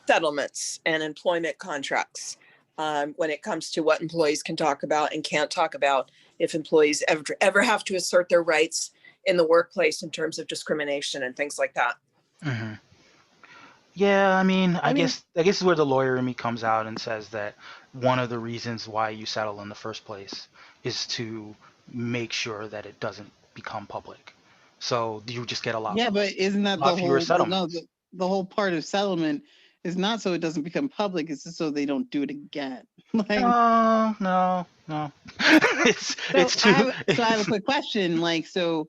settlements and employment contracts. When it comes to what employees can talk about and can't talk about, if employees ever have to assert their rights in the workplace in terms of discrimination and things like that. Hmm. Yeah, I mean, I guess is where the lawyer in me comes out and says that one of the reasons why you settle in the first place is to make sure that it doesn't become public. So you just get Yeah, but isn't that the fewer whole settlements. the whole part of settlement is not so it doesn't become public, it's just so they don't do it again. Like No, no, no. so It's I too. have a quick question. Like, so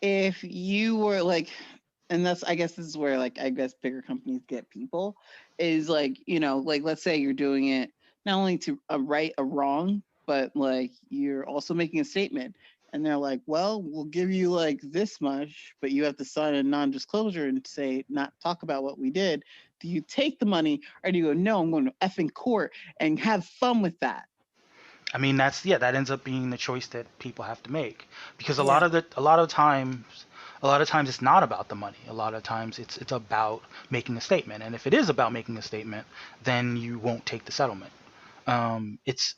if you were like, and that's I guess this is where like I guess bigger companies get people, is like, like let's say you're doing it not only to right a wrong, but like you're also making a statement. And they're like, well, we'll give you like this much, but you have to sign a non-disclosure and say not talk about what we did. Do you take the money or do you go, no, I'm going to effing court and have fun with that? I mean, that ends up being the choice that people have to make because Yeah. a lot of times it's not about the money. A lot of times it's about making a statement, and if it is about making a statement, then you won't take the settlement. It's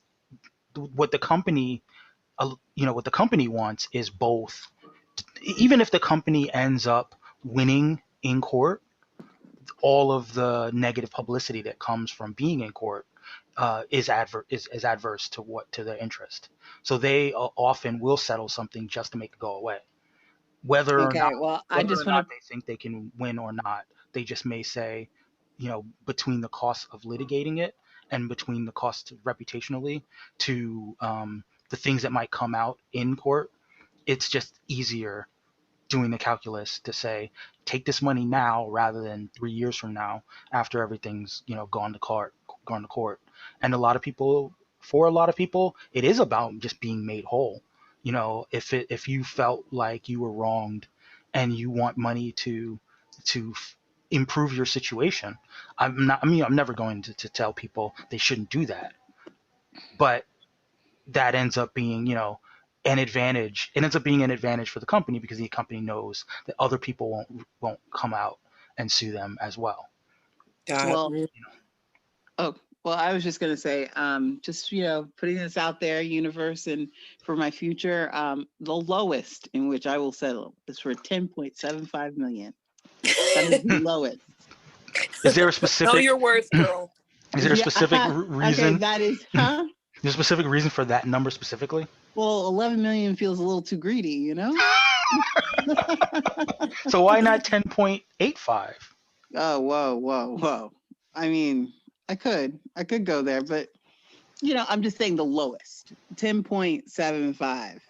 what the company, what the company wants is both. Even if the company ends up winning in court, all of the negative publicity that comes from being in court is adverse to their interest. So they often will settle something just to make it go away, whether or not Okay, well, I just want to they think they can win or not. They just may say, between the cost of litigating it and between the cost reputationally to the things that might come out in court, it's just easier doing the calculus to say take this money now rather than 3 years from now after everything's gone to court. And for a lot of people it is about just being made whole. If you felt like you were wronged and you want money to improve your situation, I'm never going to tell people they shouldn't do that, but that ends up being, an advantage. It ends up being an advantage for the company because the company knows that other people won't come out and sue them as well. well, oh, well, I was just gonna say, just putting this out there, universe, and for my future, the lowest in which I will settle is for 10.75 million. That is the lowest. Is there a Know specific? your worth, girl. Is there a Yeah, specific okay, reason? that is, huh? There's a specific reason for that number specifically? Well, 11 million feels a little too greedy, So why not 10.85? Oh, whoa. I mean, I could go there, but I'm just saying the lowest, 10.75.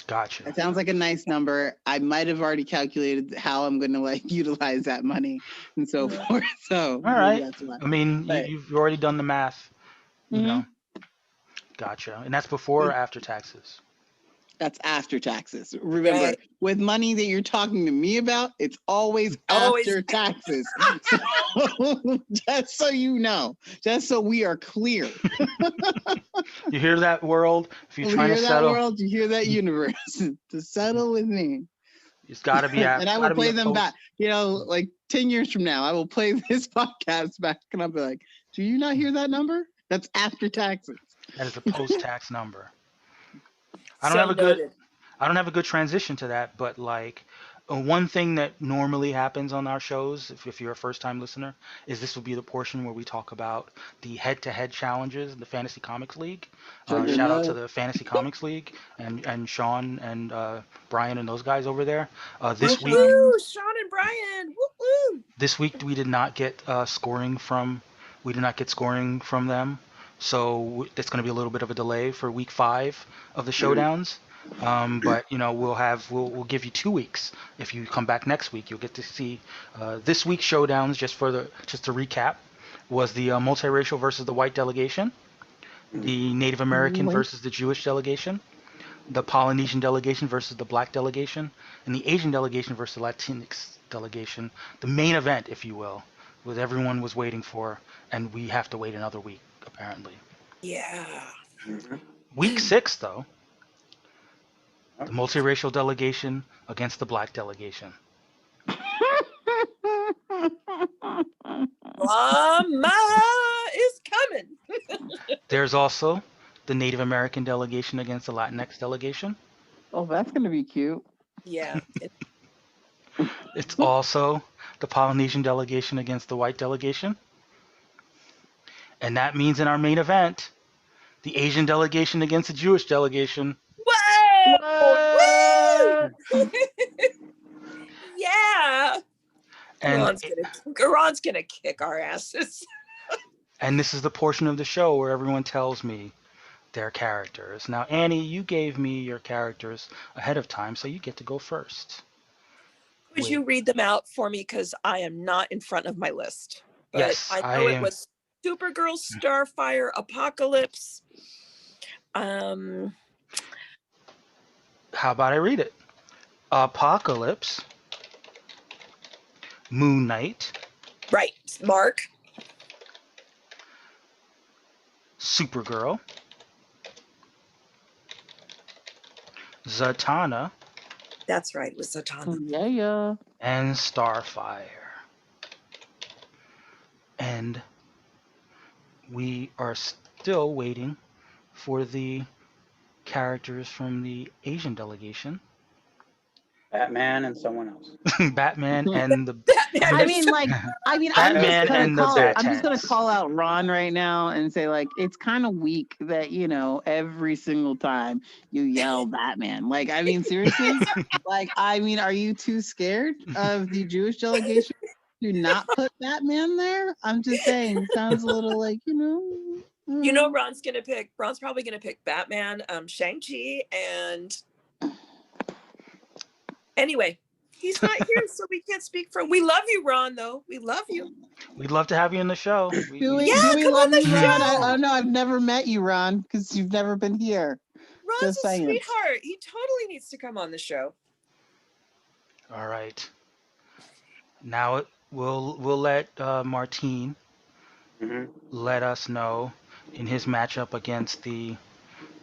Gotcha. It sounds like a nice number. I might have already calculated how I'm going to like utilize that money and so forth. So All maybe right. that's why. I mean, But you've already done the math. You know. mhm, Gotcha. And that's before or after taxes? that's after taxes. Remember, Right. with money that you're talking to me about, it's always Always. after taxes. So, just so you know, just so we are clear. You hear that, world? If you're You trying hear to that settle, world, you hear that universe. To settle with me. it's got to be And I will gotta be play a them post. back. You know, like 10 years from now, I will play this podcast back and I'll be like, do you not hear that number? That's after taxes. That is a post-tax number. I don't So have a good noted. I don't have a good transition to that, but like one thing that normally happens on our shows, if you're a first-time listener, is this will be the portion where we talk about the head-to-head challenges in the Fantasy Comics League. Sugar Shout out to nut. the Fantasy Comics League and Sean and Brian and those guys over there. Hi, This week, Sean. Woo! Sean and Brian. Woo woo. this week we did not get scoring from them, so it's going to be a little bit of a delay for week 5 of the showdowns. But we'll give you 2 weeks. If you come back next week, you'll get to see this week's showdowns. Just to recap, was the multiracial versus the white delegation, the Native American Wait. versus the Jewish delegation, the Polynesian delegation versus the black delegation, and the Asian delegation versus the Latinx delegation. The main event, if you will, what everyone was waiting for, and we have to wait another week apparently. Yeah. Week 6, though. The multiracial delegation against the black delegation. Mama is coming. There's also the Native American delegation against the Latinx delegation. Oh, that's going to be cute. Yeah. It's also the Polynesian delegation against the white delegation. And that means in our main event, the Asian delegation against the Jewish delegation. Whoa! Woo! Yeah. And Ron's gonna kick our asses. and this is the portion of the show where everyone tells me their characters. Now, Annie, you gave me your characters ahead of time, so you get to go first. Would you read them out for me? Because I am not in front of my list. But Yes, I know it was Supergirl, Starfire, Apocalypse. How about I read it? Apocalypse, Moon Knight, Right, Mark. Supergirl, Zatanna, That's right, it was Zatanna. Yeah. and Starfire. And we are still waiting for the characters from the Asian delegation. Batman and someone else. Batman and the I mean, Batman and the Bat I'm just gonna Tags. call out Ron right now and say, like, it's kind of weak that every single time you yell Batman. Like, I mean, seriously, like, I mean, are you too scared of the Jewish delegation to not put Batman there? I'm just saying, it sounds a little like, Ron's probably gonna pick Batman, Shang-Chi, and anyway, he's not here, so we can't speak for him. We love you, Ron, though. We love you. We'd love to have you in the show. Do we come love on the you, Ron? show. I know I've never met you, Ron, because you've never been here. Ron's Just a saying. sweetheart. He totally needs to come on the show. All right. Now we'll let Martine let us know in his matchup against the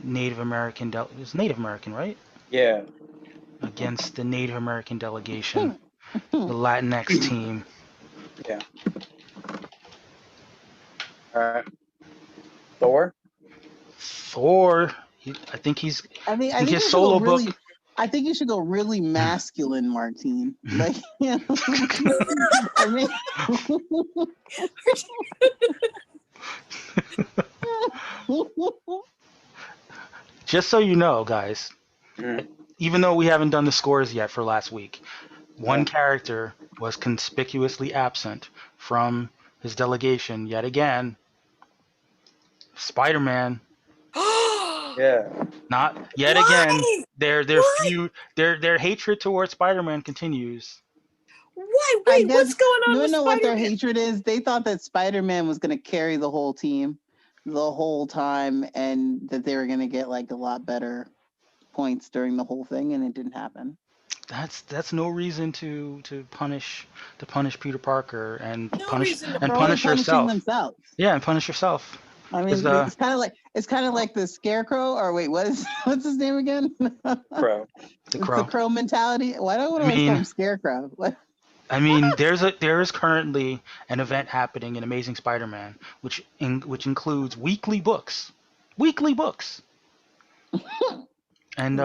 Native American. It's Native American, right? Yeah. Against the Native American delegation, the Latinx team. Yeah. All right. Thor. I think he's. I think his you should solo go really, book. I think you should go really masculine, Martine. Like, I mean, Just so you know, guys, Mhm. even though we haven't done the scores yet for last week, one character was conspicuously absent from his delegation yet again. Spider-Man. Yeah. Not yet again. Why? Their Why? feud, their hatred towards Spider-Man continues. Why? I Wait, guess what's going you on wanna with know what their Spider-Man? hatred is? They thought that Spider-Man was going to carry the whole team the whole time, and that they were going to get like a lot better points during the whole thing, and it didn't happen. That's no reason to punish Peter Parker and No reason to They're only punish punishing yourself. themselves. Yeah, and punish yourself. I Is mean, it's kind of like the Scarecrow, or wait, what's his name again? Crow. the It's Crow. the Crow mentality. Why do I I always call mean, him Scarecrow? What? I mean, there is currently an event happening in Amazing Spider-Man, which includes weekly books, and Week?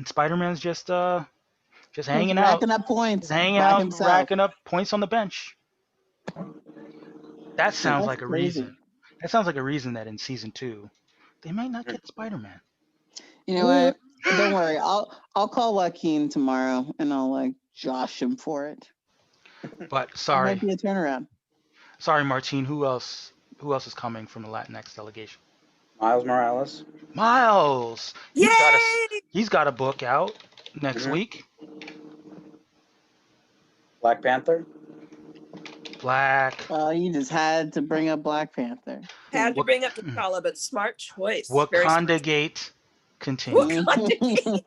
Spider-Man's just hanging out, Racking up points by himself. racking up points on the bench. That sounds That's like a crazy. reason. That sounds like a reason that in season 2, they might not get Spider-Man. You know what? Don't worry. I'll call Joaquin tomorrow, and I'll like josh him for it. But It might be a turnaround. sorry, Martine. Who else is coming from the Latinx delegation? Miles Morales. Miles. Yay! He's got a book out next week. Black Panther. Black. You just had to bring up Black Panther. Had to bring up T'Challa, but smart choice. Very Wakanda smart. Gate continues. Wakanda.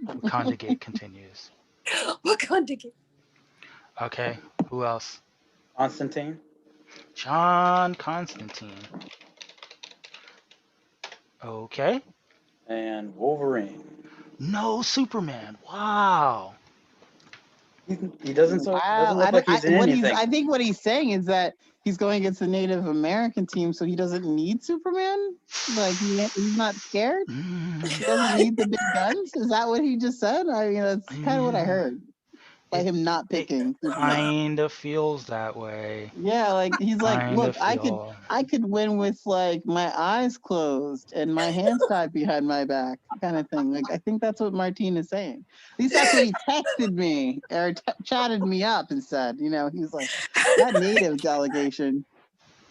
Wakanda Gate continues. Wakanda. Okay. Who else? Constantine. John Constantine. Okay. And Wolverine. No Superman. Wow. He doesn't look Wow. like he's in anything. I think what he's saying is that he's going against the Native American team, so he doesn't need Superman. Like he's not scared. He doesn't need the big guns. Is that what he just said? I mean, that's kind of what I heard by him not picking Superman. Kind of feels that way. Yeah, like he's like, Kinda look, I could win with like my eyes closed and my hands tied behind my back, kind of thing. Like I think that's what Martine is saying. At least that's what he texted me or chatted me up and said. You know, he's like, that Native delegation,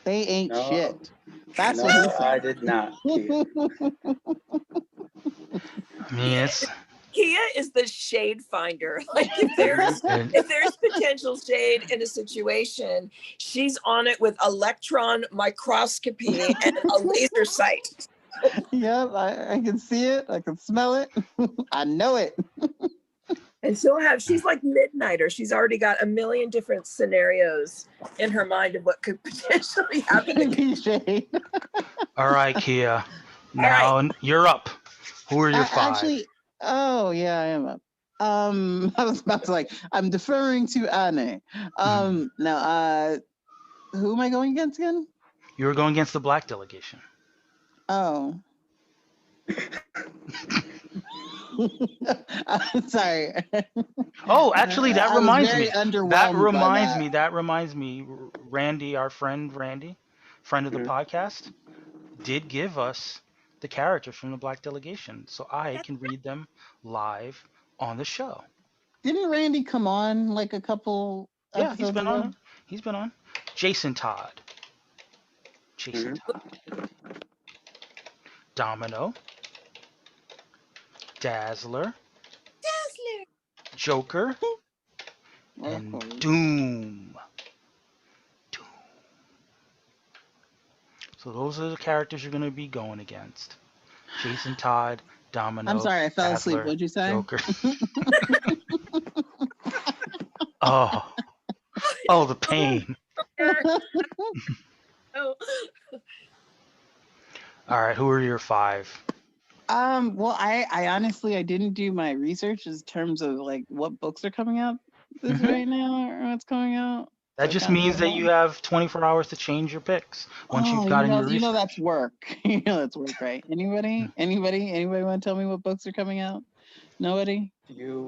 they ain't shit. That's what he said. I did not. I mean, it's Kia is the shade finder. Like if there's potential shade in a situation, she's on it with electron microscopy and a laser sight. Yep, I can see it. I can smell it. I know it. And she's like Midnighter. She's already got a million different scenarios in her mind of what could potentially happen. Shade. all right, Kia. Now you're up. Who are your 5? Actually, oh yeah, I am up. I was about to I'm deferring to Anne. Now, who am I going against again? You were going against the Black delegation. Oh. Sorry. Oh, actually, that reminds me. That reminds me. Randy, our friend Randy, friend of the podcast, did give us the characters from the Black delegation, so I can read them live on the show. Didn't Randy come on like a couple episodes he's been ago? on. He's been on. Jason Todd. Domino. Dazzler. Joker. And Doom. So those are the characters you're going to be going against. Jason Todd, Domino. I'm sorry, I fell Dazzler, asleep. What'd you say? Joker. Oh, the pain. All right, who are your 5? Well, I honestly, I didn't do my research in terms of like what books are coming out right now or what's coming out. That just means that you have 24 hours to change your picks once you've gotten your research. You know that's work. You know that's work, right? Anybody want to tell me what books are coming out? Nobody?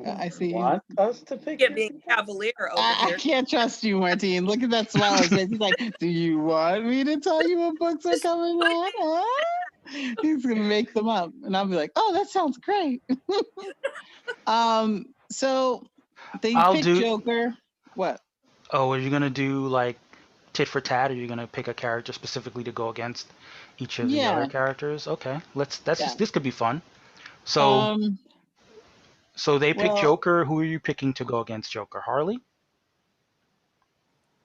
I see want us to pick Get being cavalier over here. I can't trust you, Martine. Look at that smile. He's like, do you want me to tell you what books are coming out? Huh? He's gonna make them up. And I'll be like, oh, that sounds great. So they picked Joker. What? Oh, are you gonna do like tit for tat? Are you gonna pick a character specifically to go against each of the other Yeah. characters? Okay, Yeah. this could be fun. So Um. so they pick Well, Joker. Who are you picking to go against Joker? Harley?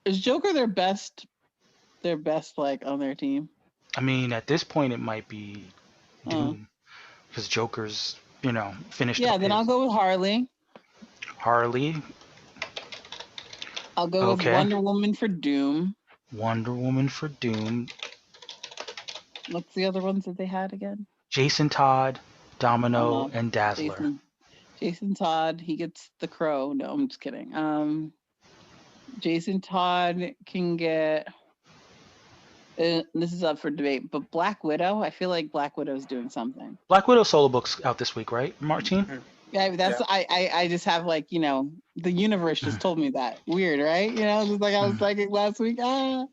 is Joker their best? Their best, like, on their team? I mean, at this point, it might be Oh. Doom because Joker's finished Yeah. up Then his I'll go with Harley. Harley. I'll go with Okay, Wonder Woman for Doom. Wonder Woman for Doom. What's the other ones that they had again? Jason Todd, Domino, Uh, and Dazzler. Jason Todd. He gets the crow. No, I'm just kidding. Jason Todd can get. This is up for debate, but Black Widow. I feel like Black Widow's doing something. Black Widow solo book's out this week, right, Martine? Yeah, that's I just have, like, the universe just told me that. Weird, right? Just like I was psychic last week. So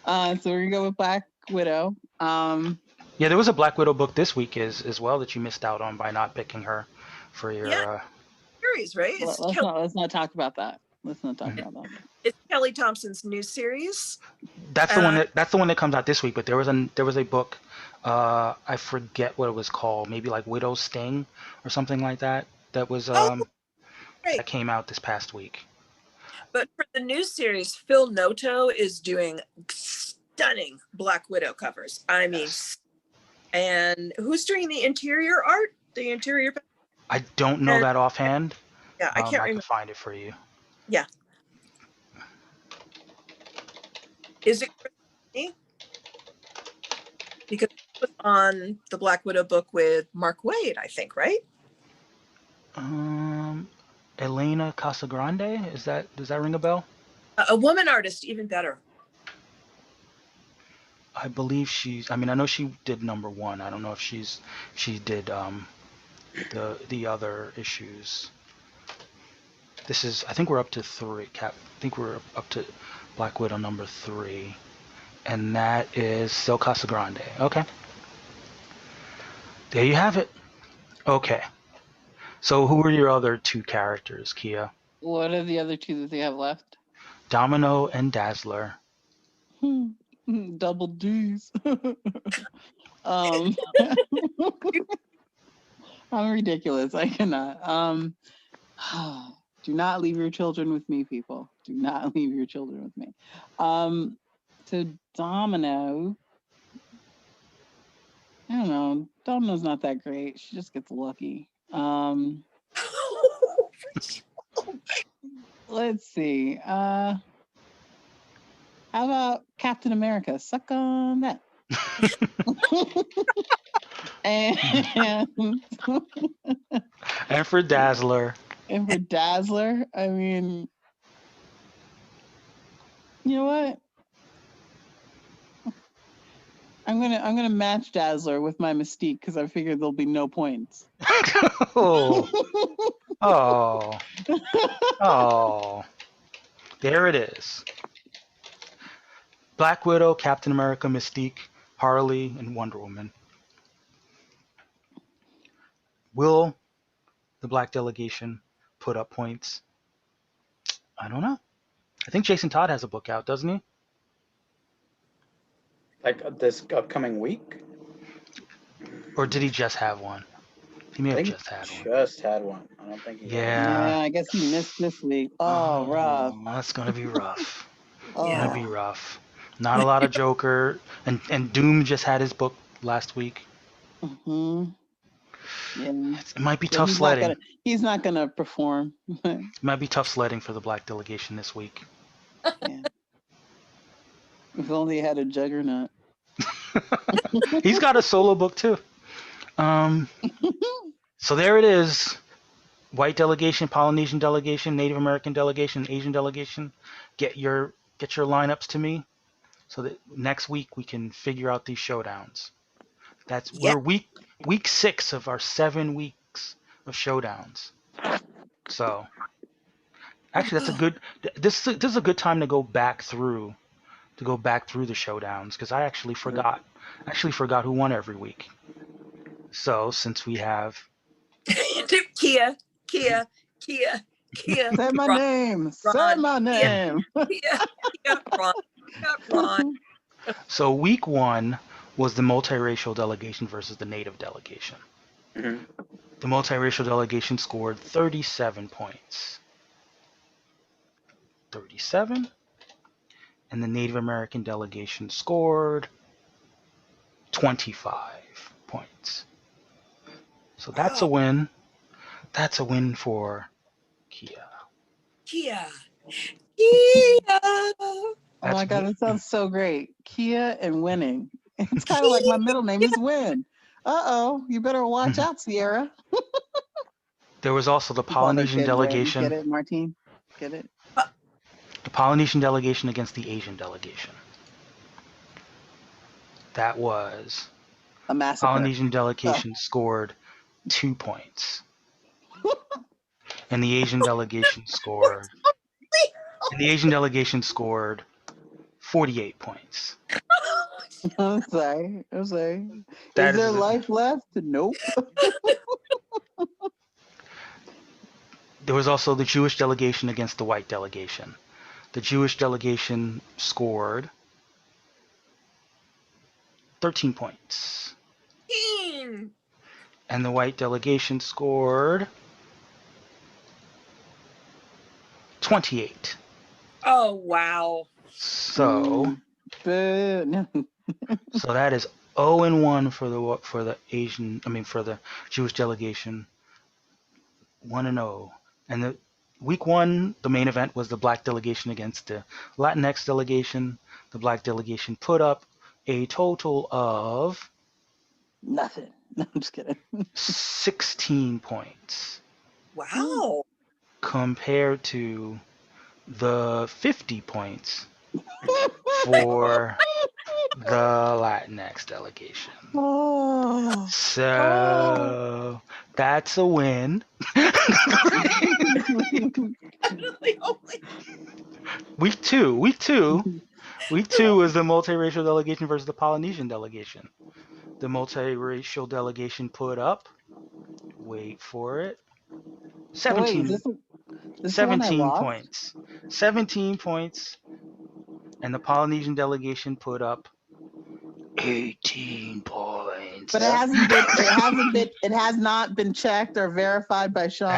we're gonna go with Black Widow. Yeah, there was a Black Widow book this week as well that you missed out on by not picking her for your. Series, right? Let's not talk about that. Let's not talk about that. It's Kelly Thompson's new series. That's the one that comes out this week. But there was a book. I forget what it was called. Maybe like Widow's Sting or something like that. That was Right. that came out this past week. But for the new series, Phil Noto is doing stunning Black Widow covers. I mean, and who's doing the interior art? The interior. I don't know that offhand. Yeah, I can't I remember. can find it for you. Yeah. Is it Christine? Because it was on the Black Widow book with Mark Waid, I think, right? Elena Casagrande, does that ring a bell? A woman artist, even better. I believe I know she did #1. I don't know if she did the other issues. I think we're up to 3. I think we're up to Black Widow #3, and that is Sil Casagrande. Okay, there you have it. Okay, so who are your other 2 characters, Kia? What are the other 2 that they have left? Domino and Dazzler. Double D's. I'm ridiculous. I cannot. Do not leave your children with me, people. Do not leave your children with me. So Domino, I don't know. Domino's not that great. She just gets lucky. Let's see. How about Captain America? Suck on that. And for Dazzler. And for Dazzler, I mean, you know what? I'm gonna match Dazzler with my Mystique because I figured there'll be no points. Oh. There it is. Black Widow, Captain America, Mystique, Harley, and Wonder Woman. Will the Black Delegation put up points? I don't know. I think Jason Todd has a book out, doesn't he? Like this upcoming week? Or did he just have one? He may have I think just had one. Just had one. I don't think he Yeah. I guess he missed this week. Oh, rough. That's gonna be rough. Oh. Gonna be rough. Not a lot of Joker, and Doom just had his book last week. Mm-hmm. Yeah. It might be tough sledding. He's not gonna perform. It might be tough sledding for the Black Delegation this week. Yeah. If only he had a Juggernaut. He's got a solo book too. So there it is. White delegation, Polynesian delegation, Native American delegation, Asian delegation. Get your lineups to me so that next week we can figure out these showdowns. We're week 6 of our 7 weeks of showdowns. So actually this is a good time to go back through the showdowns because I actually forgot who won every week. So since we have Kia. Say my name. Say my name. Ron. Ron. So week 1 was the multiracial delegation versus the native delegation. Mhm. The multiracial delegation scored 37 points. 37. And the Native American delegation scored 25 points. So that's a win. That's a win for Kia. Kia. Oh my God, That's it sounds so great. Kia and winning. It's kind of like my middle name is Win. Uh-oh, you better watch out, Sierra. There was also the We call their Polynesian kid Win. delegation. Get it, Martine? Get it? The Polynesian delegation against the Asian delegation. That was A massacre. Polynesian delegation scored 2 points. And the Asian delegation scored 48 points. I'm sorry. I'm sorry. That Is there is- life left? Nope. There was also the Jewish delegation against the white delegation. The Jewish delegation scored 13 points. And the white delegation scored 28. Oh, wow. So No. so that is 0-1 for the Jewish delegation. 1-0. And the week 1, the main event was the black delegation against the Latinx delegation. The black delegation put up a total of Nothing. No, I'm just kidding. 16 points Wow. compared to the 50 points for the Latinx delegation. Oh. So that's a win. Week two was the multiracial delegation versus the Polynesian delegation. The multiracial delegation put up, wait for it, 17, Wait, this the one I 17 lost? points. 17 points. And the Polynesian delegation put up 18 points. But it has not been checked or verified by Sean.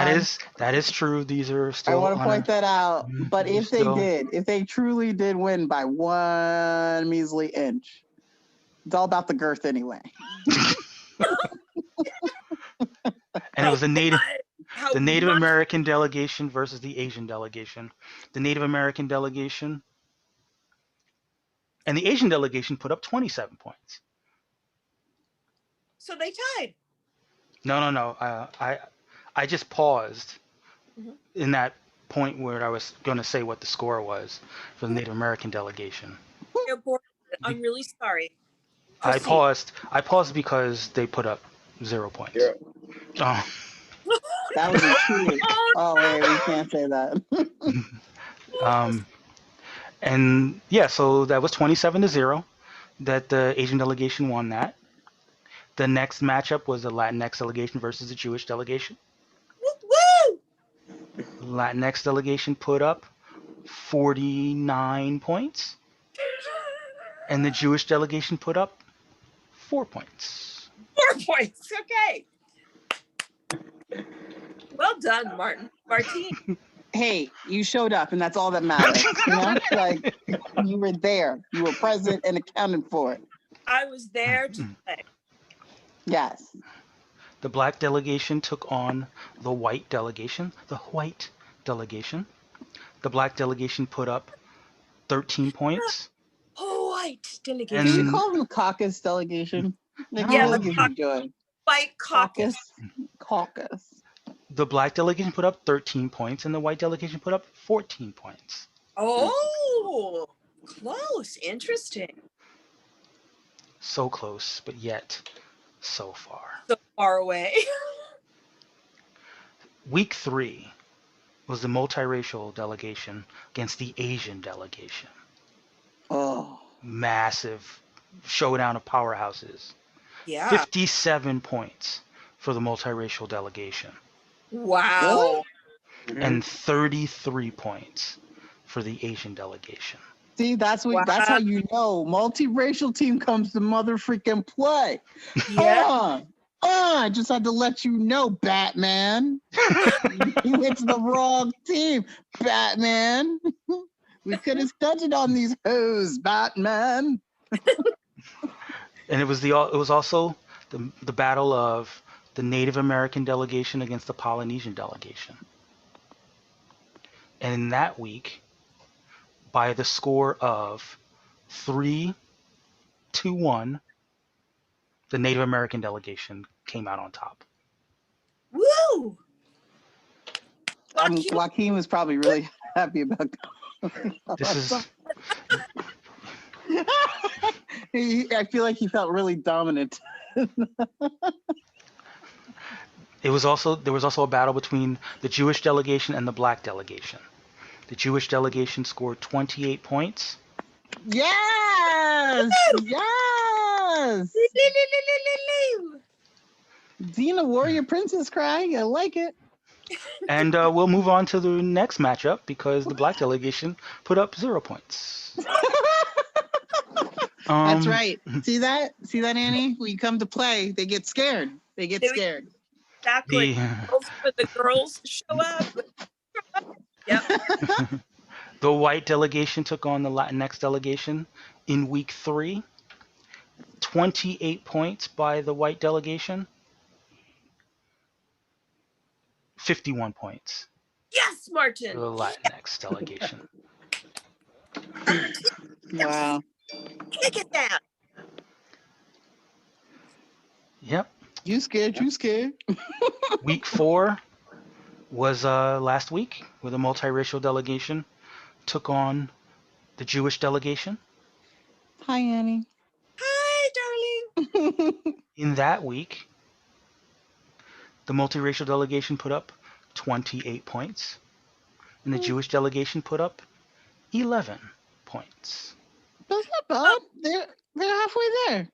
That is true. These are still. I want to point that out. But if they truly did win by 1 measly inch, it's all about the girth anyway. And it was the Native American delegation versus the Asian delegation. The Native American delegation and the Asian delegation put up 27 points. So they tied. No. I just paused in that point where I was going to say what the score was for the Native American delegation. I'm really sorry. I paused because they put up 0 points. Yeah. Oh. That was a cheat. Oh wait, we can't say that. And yeah, so that was 27-0 that the Asian delegation won that. The next matchup was the Latinx delegation versus the Jewish delegation. Woo! Latinx delegation put up 49 points. And the Jewish delegation put up 4 points. 4 points. Okay. Well done, Martine. Hey, you showed up, and that's all that matters. You know, like you were there, you were present and accounted for it. I was there to play. Yes. The black delegation took on the white delegation. The white delegation. The black delegation put up 13 points. White delegation. Can you call them the caucus delegation? Yeah, the the white caucus. Caucus. The black delegation put up 13 points, and the white delegation put up 14 points. Oh, close. Interesting. So close, but yet so far. So far away. Week 3 was the multiracial delegation against the Asian delegation. Oh. Massive showdown of powerhouses. Yeah. 57 points for the multiracial delegation. Wow. And 33 points for the Asian delegation. See, that's how you know multiracial team comes to mother freaking play. Yeah. I just had to let you know, Batman. You went to the wrong team, Batman. We could have studied on these hoes, Batman. And it was also the battle of the Native American delegation against the Polynesian delegation. And in that week, by the score of 3-1, the Native American delegation came out on top. Woo! Joaquin was probably really happy about This is I feel like he felt really dominant. there was also a battle between the Jewish delegation and the Black delegation. The Jewish delegation scored 28 points. Yes! Yes! Xena Warrior Princess crying. I like it. And we'll move on to the next matchup because the Black delegation put up 0 points. That's right. See that, Annie? When you come to play, they get scared. Scared. Exactly. The girls show up. Yep. The white delegation took on the Latinx delegation in week 3. 28 points by the white delegation. 51 points. Yes, Martin. For the Latinx delegation. Wow. Kick it down. Yep. You scared. Week 4 was last week, where the multiracial delegation took on the Jewish delegation. Hi, Annie. Hi, darling. In that week, the multiracial delegation put up 28 points, and the Jewish delegation put up 11 points. That's not bad. They're halfway there.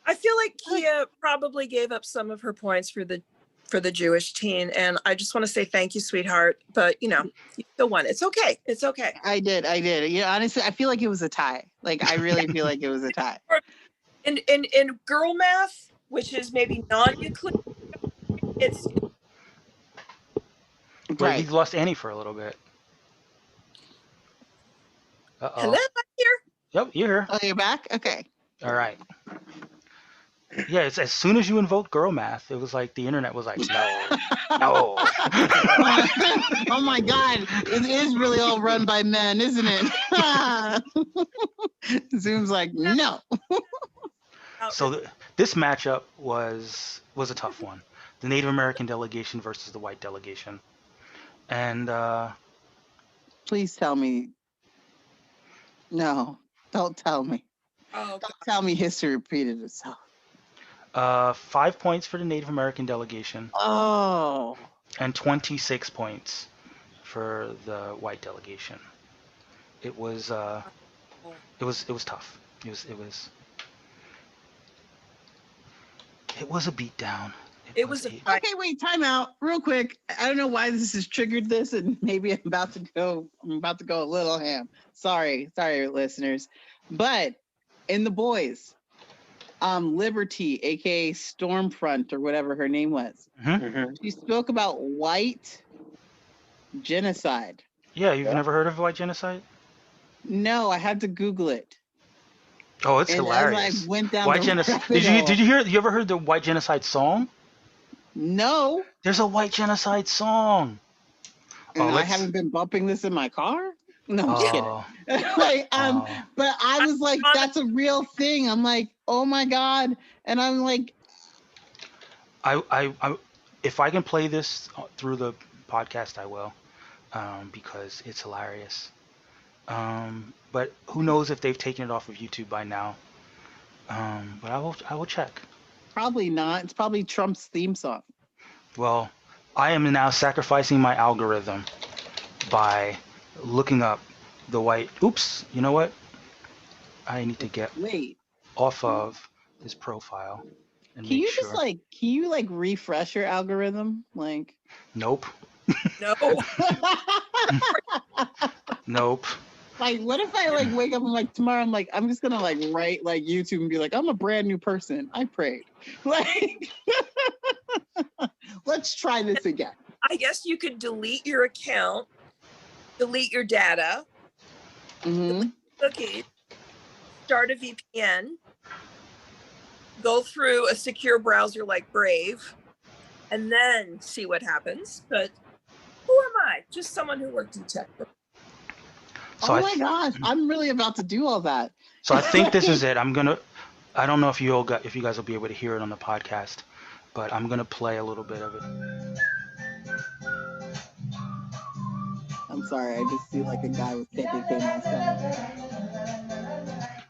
I feel like Kia probably gave up some of her points for the Jewish teen, and I just want to say thank you, sweetheart. But you still won. It's okay. It's okay. I did. Honestly, I feel like it was a tie. Like I really feel like it was a tie. In girl math, which is maybe non-Euclidean, it's But right. you've lost Annie for a little bit. Uh-oh. Hello, I'm here. Yep, you're here. Oh, you're back? Okay. All right. Yeah, it's as soon as you invoked girl math, it was like the internet was like, no. Oh my God. It is really all run by men, isn't it? Zoom's like, no. So this matchup was a tough one. The Native American delegation versus the white delegation. And Please tell me. No, don't tell me. Oh, Don't tell me history repeated itself. 5 points for the Native American delegation. Oh. And 26 points for the white delegation. It was tough. It was a beatdown. Okay, wait, time out real quick. I don't know why this has triggered this, and maybe I'm about to go a little ham. Sorry, listeners. But in the boys, Liberty, aka Stormfront, or whatever her name was, she spoke about white genocide. Yeah, you've never heard of white genocide? No, I had to Google it. Oh, it's And hilarious. as I went down White the genocide. rabbit hole- Did you ever heard the white genocide song? No. There's a white genocide song. And I haven't been bumping this in my car? No, I'm just kidding. But I was like, that's a real thing. I'm like, oh my God. And I'm like, I if I can play this through the podcast, I will, because it's hilarious. But who knows if they've taken it off of YouTube by now? But I will check. Probably not. It's probably Trump's theme song. Well, I am now sacrificing my algorithm by looking up the white. Oops, you know what? I need to get off of this profile and Can make you sure. can you refresh your algorithm? Nope. No. Nope. Like, what if I like wake up and like tomorrow I'm like, I'm just gonna like write like YouTube and be like, I'm a brand new person. I prayed. Like, let's try this again. I guess you could delete your account, delete your data, delete cookies, start a VPN, go through a secure browser like Brave, and then see what happens. But who am I? Just someone who worked in tech. So oh my gosh, I'm really about to do all that. So I think this is it. I don't know if you guys will be able to hear it on the podcast, but I'm gonna play a little bit of it. I'm sorry, I just see like a guy with KKK mustache.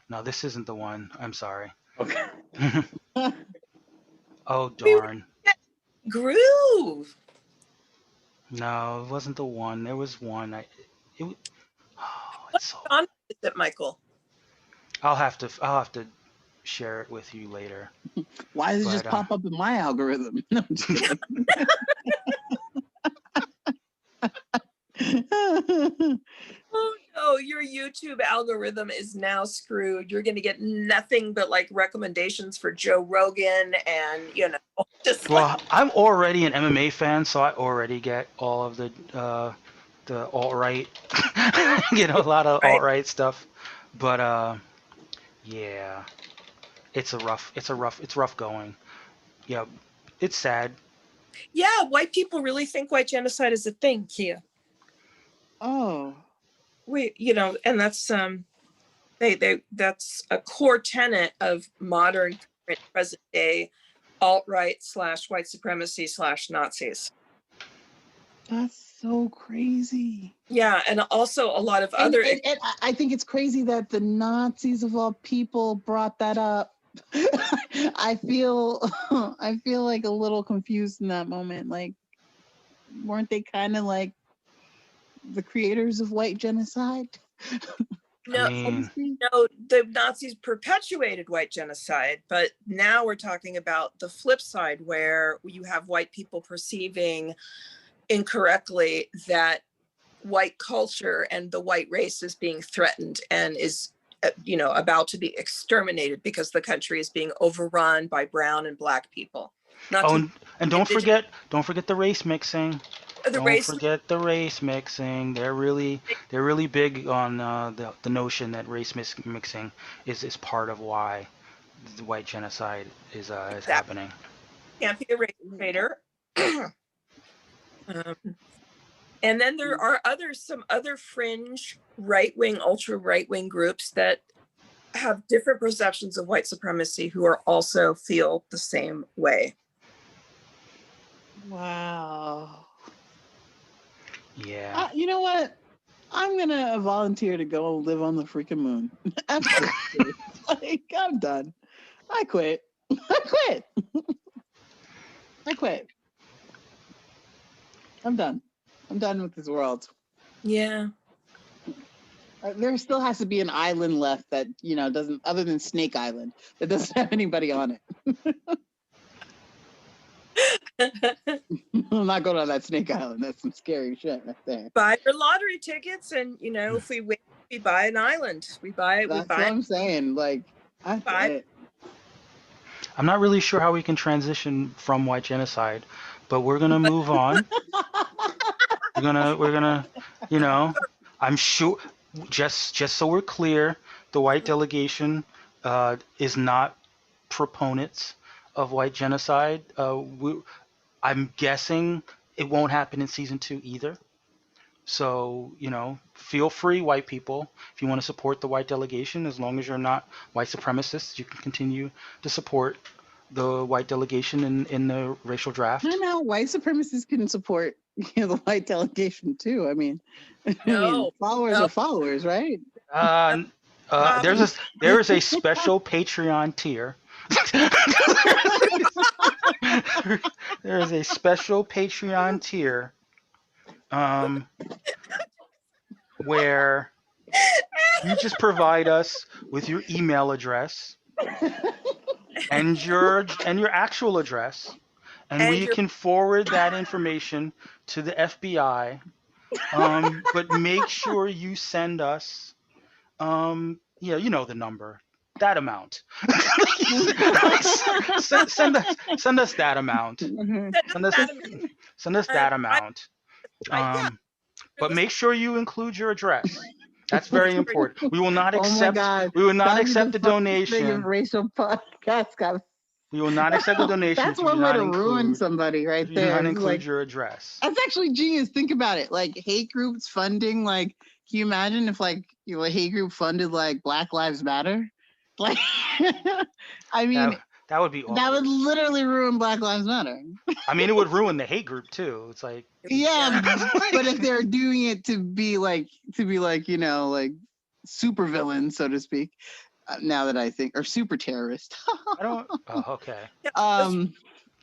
No, this isn't the one. I'm sorry. Okay. Oh darn. Groove. No, it wasn't the one. There was one. It's so. What is it, Michael? I'll have to share it with you later. Why does it just pop up in my algorithm? No, I'm just kidding. Oh no, your YouTube algorithm is now screwed. You're going to get nothing but like recommendations for Joe Rogan and, just Well, I'm already an MMA fan, so I already get all of the alt-right, a lot of alt-right stuff. But yeah, it's rough going. Yeah, it's sad. Yeah, white people really think white genocide is a thing here. Oh, and that's that's a core tenet of modern present day alt-right / white supremacy / Nazis. that's so crazy. Yeah, and also a lot of other. And I think it's crazy that the Nazis of all people brought that up. I feel like a little confused in that moment. Like, weren't they kind of like the creators of white genocide? No, the Nazis perpetuated white genocide, but now we're talking about the flip side, where you have white people perceiving incorrectly that white culture and the white race is being threatened and is about to be exterminated because the country is being overrun by brown and black people. And don't forget the race mixing. Don't forget the race mixing. They're really big on the notion that race mixing is part of why the white genocide is happening. Can't be a race trader. And then there are some other fringe right-wing, ultra right-wing groups that have different perceptions of white supremacy who are also feel the same way. Wow. Yeah. You know what? I'm gonna volunteer to go live on the freaking moon. Absolutely. Like, I'm done. I quit. I'm done. I'm done with this world. Yeah. There still has to be an island left that, doesn't, other than Snake Island, that doesn't have anybody on it. I'm not going on that Snake Island. That's some scary shit right there. Buy your lottery tickets, and if we win, we buy an island. That's what I'm saying. Like, I'm not really sure how we can transition from white genocide, but we're gonna move on. We're gonna, I'm sure. Just so we're clear, the white delegation is not proponents of white genocide. I'm guessing it won't happen in season 2 either. So, feel free, white people, if you want to support the white delegation, as long as you're not white supremacists, you can continue to support the white delegation in the racial draft. No, white supremacists can support the white delegation too. I mean, followers are followers, right? There is a special Patreon tier. There is a special Patreon tier where you just provide us with your email address and your actual address, and we can forward that information to the FBI. But make sure you send us Yeah, you know the number. That amount. Send us that amount. Mhm. Send us That send us that I amount. yeah, But make sure you include your address. That's very important. We will not Oh my accept. God. We will not That'd be accept the a funniest thing if donation. racial podcast got. We will not accept a donation That's if you do one way not to ruin include. somebody right If you do there. not It's include like, your address. that's actually genius. Think about it. Like hate groups funding. Like, can you imagine if like a hate group funded like Black Lives Matter? Like, I mean, That would be that would awkward. literally ruin Black Lives Matter. I mean, it would ruin the hate group too. It's like, Yeah, but if they're doing it to be like like super villains, so to speak. Now that I think, or super terrorist. I don't. Oh, okay. um,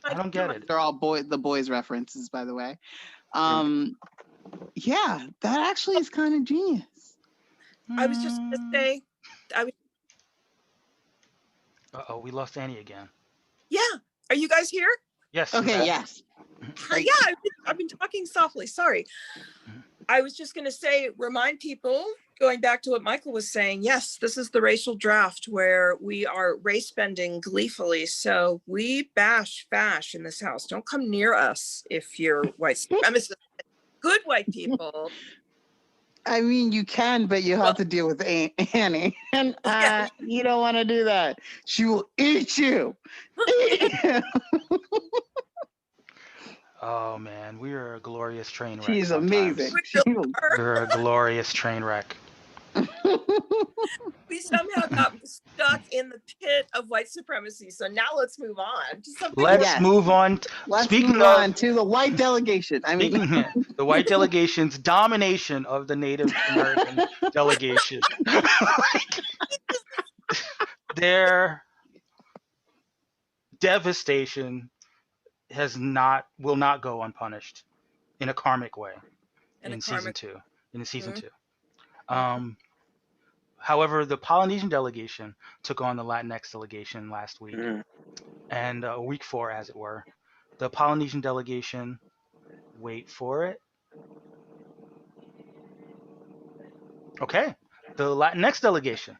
I don't get it. they're all the boys references, by the way. Yeah, that actually is kind of genius. I was just gonna say, Uh-oh, we lost Annie again. yeah. Are you guys here? Yes. Okay, yes. Yeah, I've been talking softly. Sorry. I was just going to say, remind people, going back to what Michael was saying, yes, this is the racial draft where we are race bending gleefully. So we bash fash in this house. Don't come near us if you're white supremacist. Good white people. I mean, you can, but you have to deal with Annie. And you don't want to do that. She will eat you. Oh man, we are a glorious train wreck. She's sometimes. amazing. We're a glorious train wreck. We somehow got stuck in the pit of white supremacy. So now let's move on to something. Let's move on. Let's move on to the white delegation. I mean, the white delegation's domination of the Native American delegation. Their devastation will not go unpunished in a karmic way in season two. However, the Polynesian delegation took on the Latinx delegation last week, and week 4, as it were. The Polynesian delegation, wait for it. Okay, the Latinx delegation.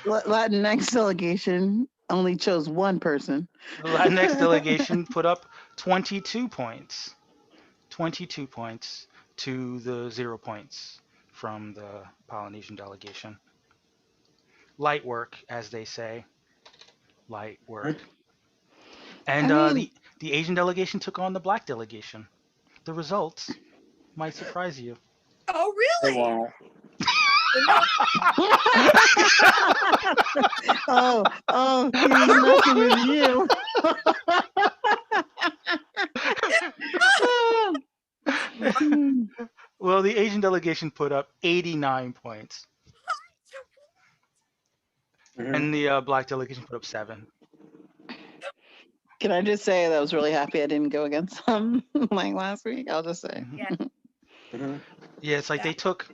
Latinx delegation only chose one person. The Latinx delegation put up 22 points. 22 points to the 0 points from the Polynesian delegation. Light work, as they say. Light work. And the Asian delegation took on the Black delegation. The results might surprise you. Oh, really? Wow. He's messing with you. Well, the Asian delegation put up 89 points. And the Black delegation put up 7. Can I just say that I was really happy I didn't go against them like last week? I'll just say. Yeah, it's like they took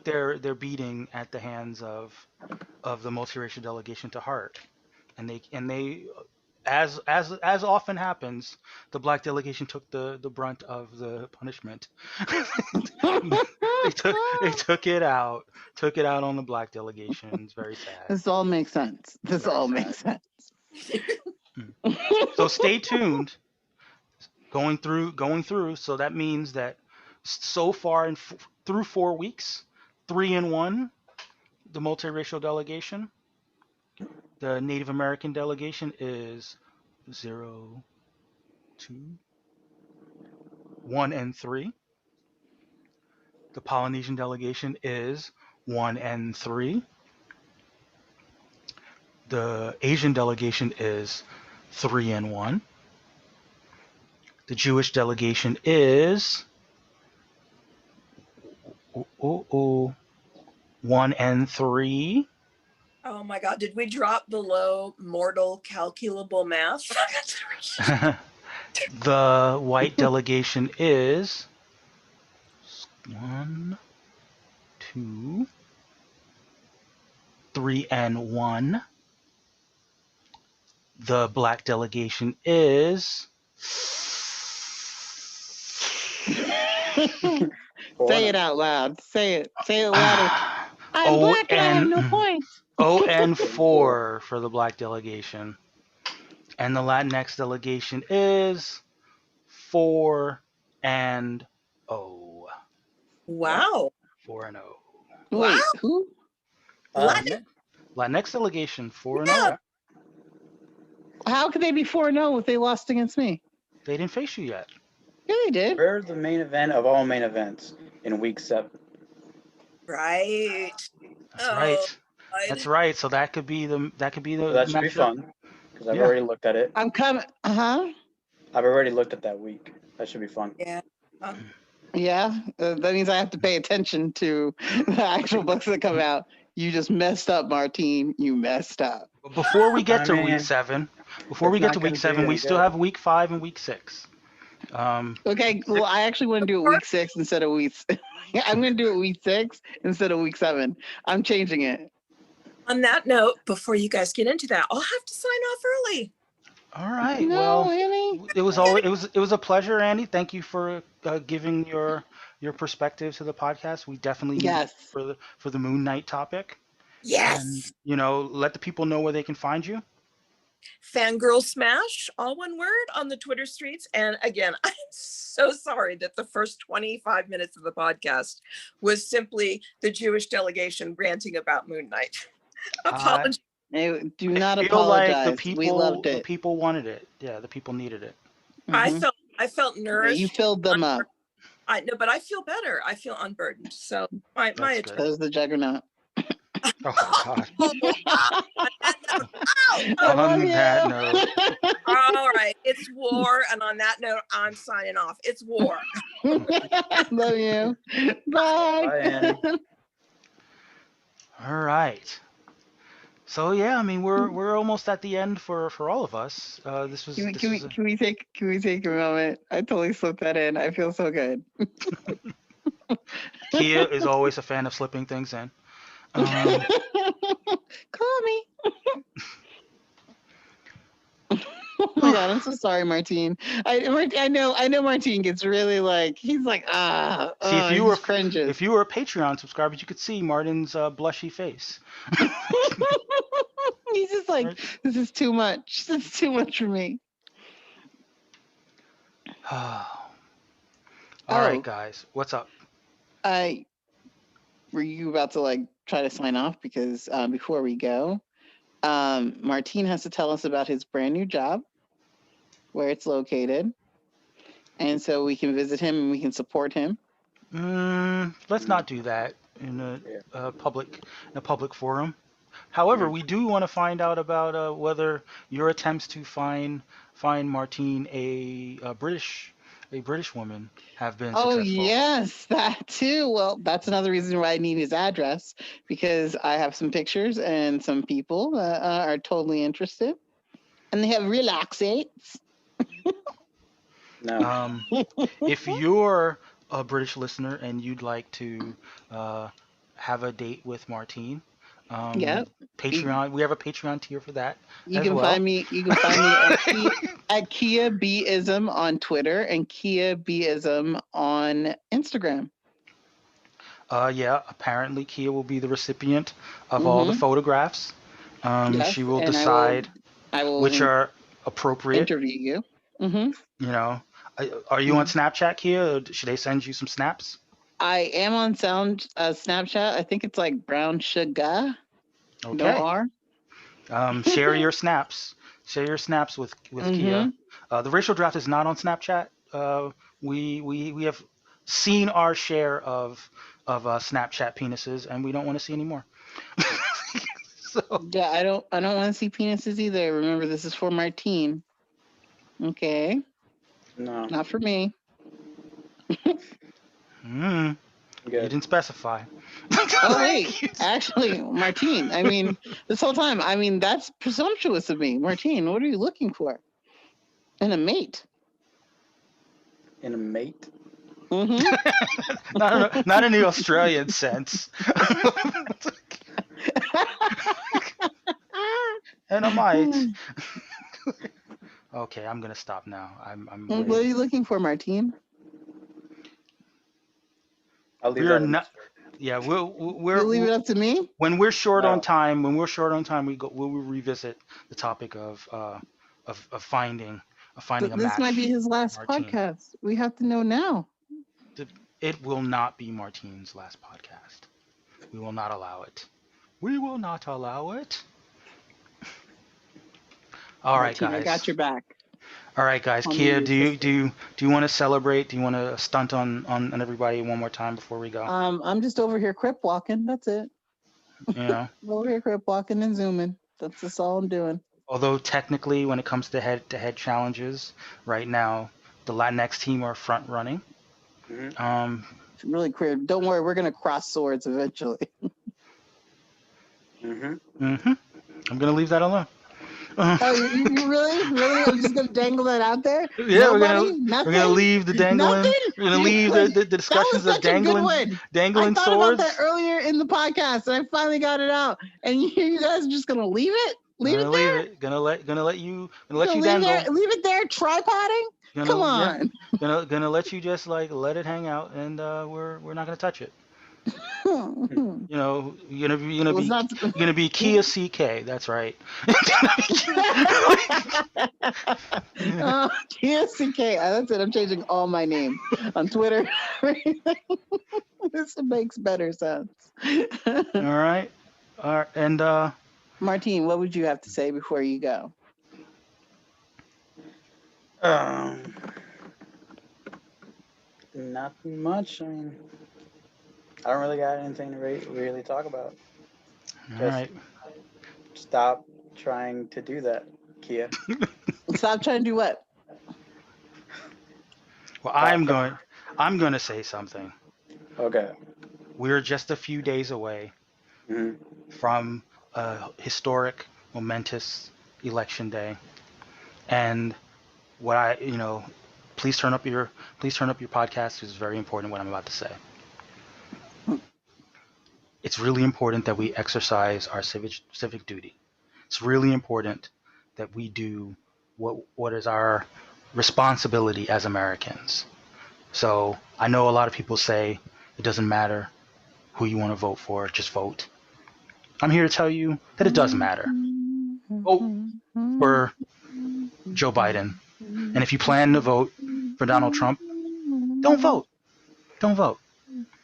their beating at the hands of the multiracial delegation to heart, and they as often happens, the Black delegation took the brunt of the punishment. they took it out on the Black delegation. It's very sad. This all makes sense. Makes sense. So stay tuned. Going through. So that means that so far through 4 weeks, 3-1, the multiracial delegation. The Native American delegation is 0, 2, 1-3. The Polynesian delegation is 1-3. The Asian delegation is 3-1. The Jewish delegation is 1-3. Oh my God! Did we drop below mortal calculable math? The white delegation is 1, 2, 3-1. The Black delegation is Say it out loud. Say it. Say it louder. I'm O black and I have no N points. ON4 for the black delegation, and the Latinx delegation is 4 and 0. Wow. 4 and 0. Wow. Wait, who? Latin- Nick? Latinx delegation 4 and Yeah. 0. How could they be 4-0 if they lost against me? They didn't face you yet. Yeah, they did. We're the main event of all main events in week 7. Right. That's Oh, right. I That's didn't- right. So that could be the So that should be matchup. fun because I've Yeah. already looked at it. I'm coming. I've already looked at that week. That should be fun. Yeah. Yeah, that means I have to pay attention to the actual books that come out. You just messed up, Martine. You messed up. But before we get I to mean, week 7, it's not gonna be we as still good. have week 5 and week 6. Okay, well, I actually want to do it week 6 instead of week. I'm going to do it week 6 instead of week 7. I'm changing it. On that note, before you guys get into that, I'll have to sign off early. All right. No, Well, Annie. it was a pleasure, Andy. Thank you for giving your perspective to the podcast. We definitely need Yes. it for the Moon Knight topic. Yes. And let the people know where they can find you. Fangirl Smash, all one word, on the Twitter streets. And again, I'm so sorry that the first 25 minutes of the podcast was simply the Jewish delegation ranting about Moon Knight. Apologies. Hey, do not I feel like apologize. We loved the it. people wanted it. Yeah, the people needed it. Mhm. I felt Yeah, nourished. you filled them up. I know, but I feel better. I feel unburdened. So my That's good. There's the juggernaut. Oh God. I On love that you. note. All right, it's war, and on that note, I'm signing off. It's war. Love you. Bye. Bye, Annie. All right. So yeah, I mean we're almost at the end for all of us. This was Can we take a moment? I totally slipped that in. I feel so good. Kia is always a fan of slipping things in. Call me. Oh my God, I'm so sorry, Martine. I know Martine gets really he's like, See, if you were cringes. if you were a Patreon subscriber, you could see Martin's blushy face. He's just like, this is too much. This is too much for me. All right, guys, what's up? Were you about to try to sign off? Because before we go, Martine has to tell us about his brand new job, where it's located, and so we can visit him and we can support him. Let's not do that in a public forum. However, we do want to find out about whether your attempts to find Martine a British woman have been Oh, successful. yes, that too. Well, that's another reason why I need his address, because I have some pictures and some people that are totally interested, and they have real accents. No. If you're a British listener and you'd like to have a date with Martine, Yep. Patreon. We have a Patreon tier for that. You as can well. find me. You can find me at Kia Bism on Twitter and Kia Bism on Instagram. Yeah, apparently Kia will be the recipient of all the photographs. Yes, she will and decide I will which are appropriate. interview you. Mm-hmm. You know, are you on Snapchat, Kia? Or should they send you some snaps? I am on Snapchat. I think it's like Brown Sugar. Okay. No R. Share your snaps. Share your snaps with Kia. The racial draft is not on Snapchat. We have seen our share of Snapchat penises, and we don't want to see any more. So Yeah, I don't want to see penises either. Remember, this is for Martine. Okay, No. not for me. you didn't specify. Oh wait, actually, Martine. I mean, this whole time. I mean, that's presumptuous of me, Martine. What are you looking for? In a mate. In a mate? Mm-hmm. not in the Australian sense. And I might. Okay, I'm gonna stop now. I'm What are you looking for, Martine? I'll leave We that are in the not. script. Yeah, You leave it up to me. when we're short on No. time. When we're short on time, we'll revisit the topic of finding a This might be match. his last Martine. podcast. We have to know now. It will not be Martine's last podcast. We will not allow it. We will not allow it. All right, Martine, I guys. got your back. All right, guys. Call me Kia, your sister. do you want to celebrate? Do you want to stunt on everybody one more time before we go? I'm just over here crip walking. That's it. You know, Over here crip walking and zooming. That's just all I'm doing. although technically, when it comes to head-to-head challenges, right now the Latinx team are front running. Mhm. It's really crip. Don't worry, we're gonna cross swords eventually. Mhm. I'm gonna leave that alone. Oh, you really? I'm just gonna dangle that out there. Yeah, Nobody, we're gonna nothing, leave the dangling. nothing. We're gonna leave Like, the that was discussions of such a good one. I dangling thought swords. about that earlier in the podcast, and I finally got it out. And you guys are just gonna leave it? Leave Gonna it leave there? it. Gonna let you Gonna leave dangle. there? Leave it there? Tripoding? Come on. Gonna let you just like let it hang out, and we're not gonna touch it. You know, you're gonna be Kia CK. That's right. Kia CK. That's it. I'm changing all my name on Twitter. This makes better sense. All right. And Martine, what would you have to say before you go? Nothing much. I mean, I don't really got anything to really talk about. all right. Stop trying to do that, Kia. Stop trying to do what? Well, I'm going to say something. Okay. We're just a few days away Hmm. from a historic, momentous election day, and please turn up your podcast. It's very important what I'm about to say. It's really important that we exercise our civic duty. It's really important that we do what is our responsibility as Americans. So I know a lot of people say it doesn't matter who you want to vote for, just vote. I'm here to tell you that it does matter. Vote for Joe Biden. And if you plan to vote for Donald Trump, don't vote. Don't vote.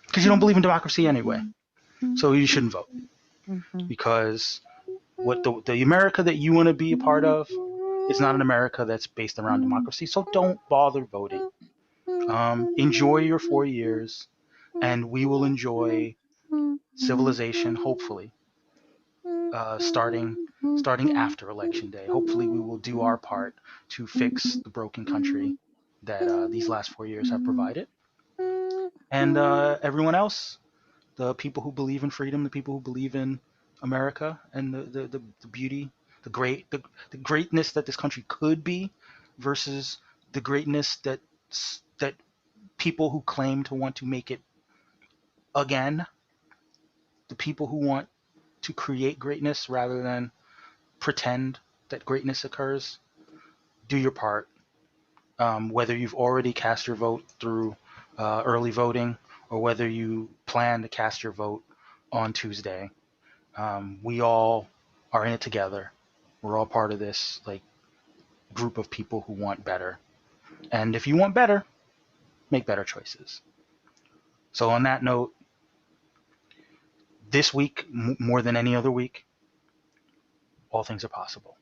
Because you don't believe in democracy anyway. So you shouldn't vote. Because what the America that you want to be a part of is not an America that's based around democracy. So don't bother voting. Enjoy your 4 years, and we will enjoy civilization, hopefully, starting after Election Day. Hopefully, we will do our part to fix the broken country that these last 4 years have provided. And everyone else, the people who believe in freedom, the people who believe in America and the beauty, the greatness that this country could be, versus the greatness that people who claim to want to make it again, the people who want to create greatness rather than pretend that greatness occurs, do your part. Whether you've already cast your vote through early voting or whether you plan to cast your vote on Tuesday, we all are in it together. We're all part of this group of people who want better. And if you want better, make better choices. So on that note, this week, more than any other week, all things are possible.